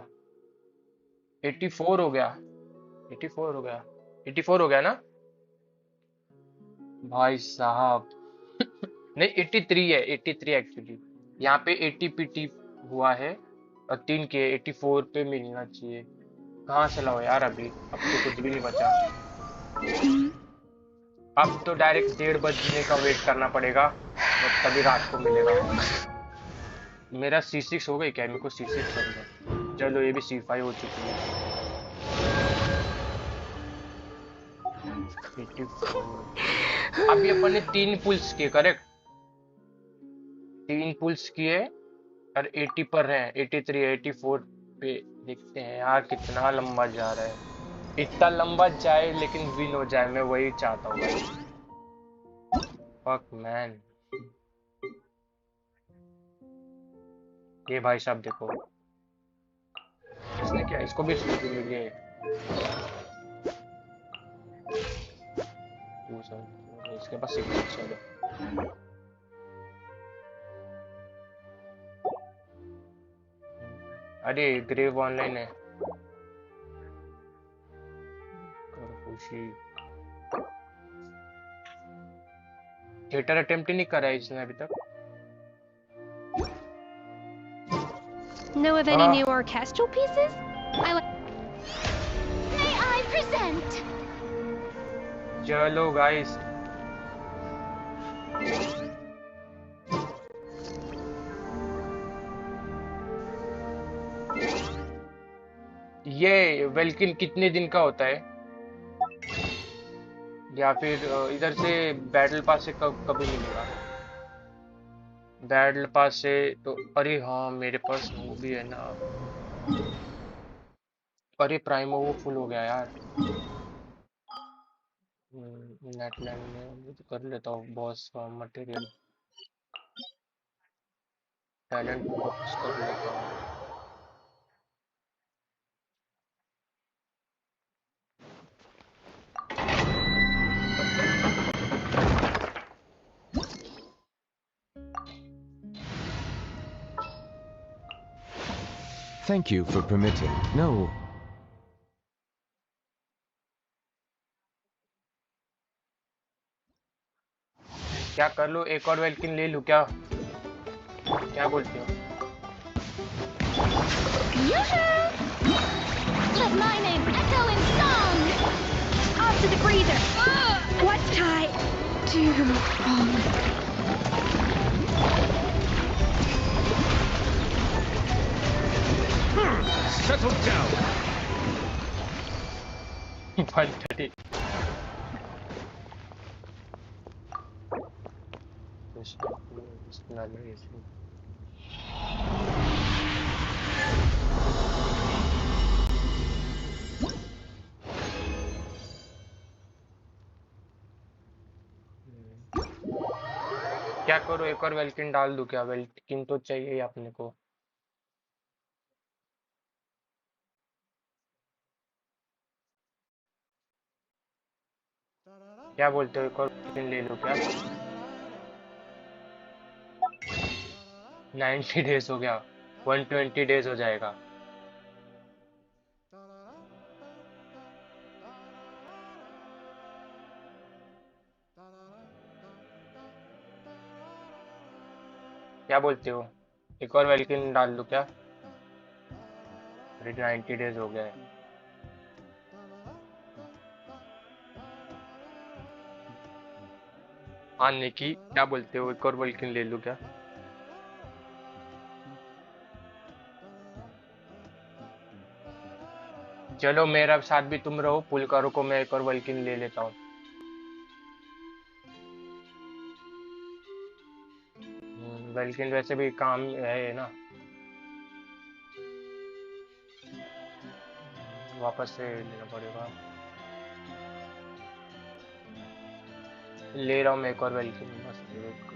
84 हो गया। 84 हो गया। 84 हो गया ना भाई साहब? नहीं, 83 है। 83 एक्चुअली। यहाँ पे 80 पीटी हुआ है और 3 के 84 पे मिलना चाहिए। कहाँ से लाओ यार? अभी अब तो कुछ भी नहीं बचा। अब तो डायरेक्ट 1:30 बजने का वेट करना पड़ेगा और तभी रात को मिलेगा। मेरा C6 हो गई क्या? मेरे को C6 करना है। चलो, ये भी C5 हो चुकी है। 84। अभी अपन ने 3 पुल्स किए, करेक्ट? 3 पुल्स किए और 80 पर हैं। 83 84 पे देखते हैं यार कितना लंबा जा रहा है। इतना लंबा जाए लेकिन विन हो जाए, मैं वही चाहता हूँ भाई। Fuck man. ये भाई साहब देखो, इसने क्या, इसको भी स्कूटी मिली है। इसके पास 6 चलो। अरे ग्रेव ऑनलाइन है। करो खुशी। थिएटर अटेम्प्ट ही नहीं करा है इसने अभी तक।
Know of any new orchestral pieces?
May I present?
चलो गाइस, ये वेल्किन कितने दिन का होता है? या फिर इधर से बैटल पास से कभी मिलेगा? बैटल पास से तो, अरे हाँ मेरे पास वो भी है ना। अरे प्राइमो वो फुल हो गया यार। नेटलैंड में वो तो कर लेता हूँ बॉस का मटेरियल। टैलेंट बॉक्स कर लेता हूँ।
Thank you for permitting. No.
क्या कर लो? एक और वेल्किन ले लूँ क्या? क्या बोलते हो?
Let my name echo in song! Off to the breather! What did I do wrong?
Settle down!
130. क्या करो? एक और वेल्किन डाल दूं क्या? वेल्किन तो चाहिए ही अपने को। क्या बोलते हो? एक और वेल्किन ले लूं क्या? 90 डेज हो गया। 120 डेज हो जाएगा। क्या बोलते हो? एक और वेलकिन डाल दूं क्या? 90 डेज हो गया है। हाँ निकी, क्या बोलते हो? एक और वेलकिन ले लूं क्या? चलो मेरा साथ भी तुम रहो, पुल करो को मैं एक और वेलकिन ले लेता हूँ। वेलकिन वैसे भी काम है ना, वापस से लेना पड़ेगा। ले रहा हूँ मैं एक और वेलकिन, बस वेट करो।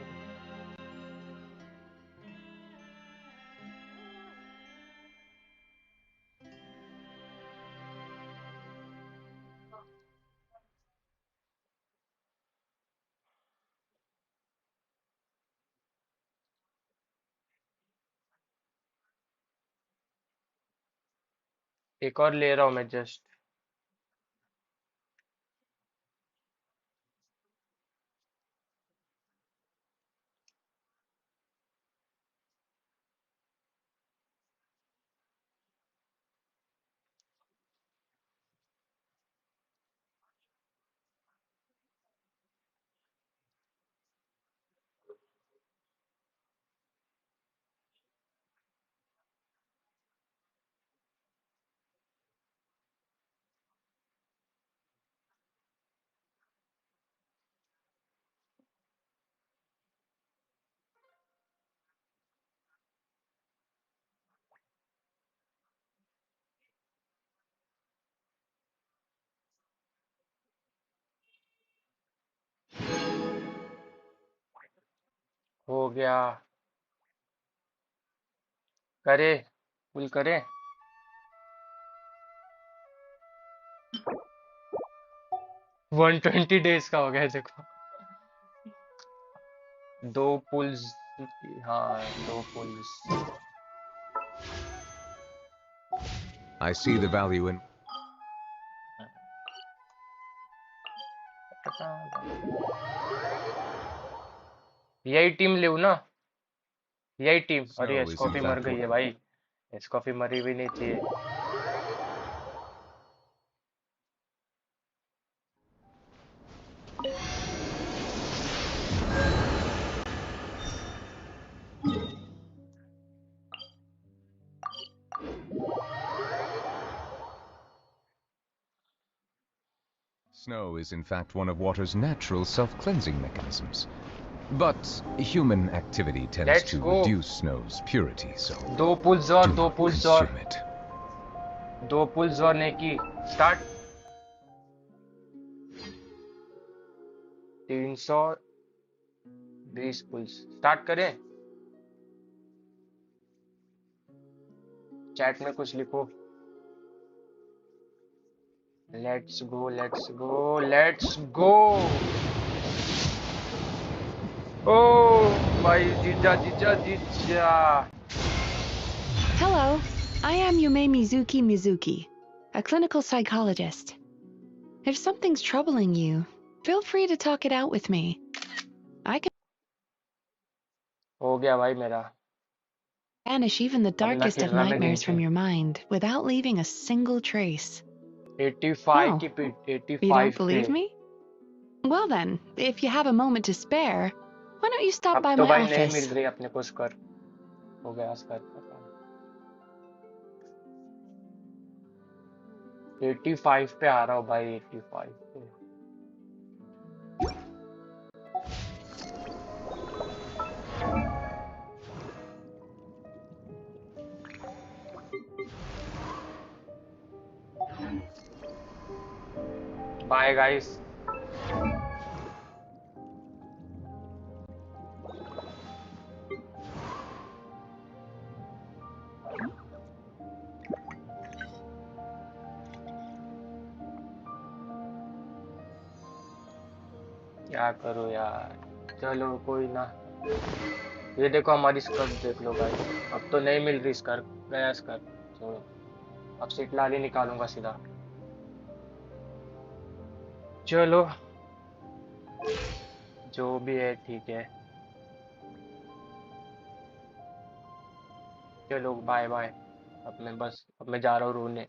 एक और ले रहा हूँ मैं जस्ट। हो गया, करे पुल करे। 120 डेज का हो गया है, देखो। दो पुल्स, हाँ दो pulls.
I see the value in...
यही टीम ले ना, यही टीम। अरे
Snow is in
एस्कॉफी मर
fact
गई है भाई, एस्कॉफी मरी भी नहीं चाहिए।
Snow is in fact one of water's natural self-cleansing mechanisms. But human activity tends
Let's
to
go.
reduce snow's purity, so
do pulls और
do
दो
not
पुल्स और
consume it.
दो पुल्स और नेकी स्टार्ट। 320 पुल्स स्टार्ट करें। Chat में कुछ लिखो। Let's go let's go let's go. ओ भाई, जीजा जीजा जीजा।
Hello, I am Yume Mizuki, a clinical psychologist. If something's troubling you, feel free to talk it out with me. I can
हो गया भाई मेरा।
banish even the
अब ना
darkest
खेल
of
रहा मैं
nightmares from
Genshin.
your mind without leaving a single trace.
85
Oh,
की
you don't
85 पे।
believe me? Well then, if you have a moment to spare, why don't you stop
अब
by
तो
my
भाई नहीं
office?
मिल रही अपने को स्कर। हो गया स्कर। 85 पे आ रहा हूँ भाई, 85 पे। Bye guys. क्या करो यार, चलो कोई ना। ये देखो हमारी स्कर्ट देख लो भाई, अब तो नहीं मिल रही स्कर्ट, गया स्कर्ट। छोड़ो, अब सिटलाल ही निकालूंगा सीधा। चलो जो भी है ठीक है। चलो बाय बाय। अब मैं जा रहा हूँ रोने।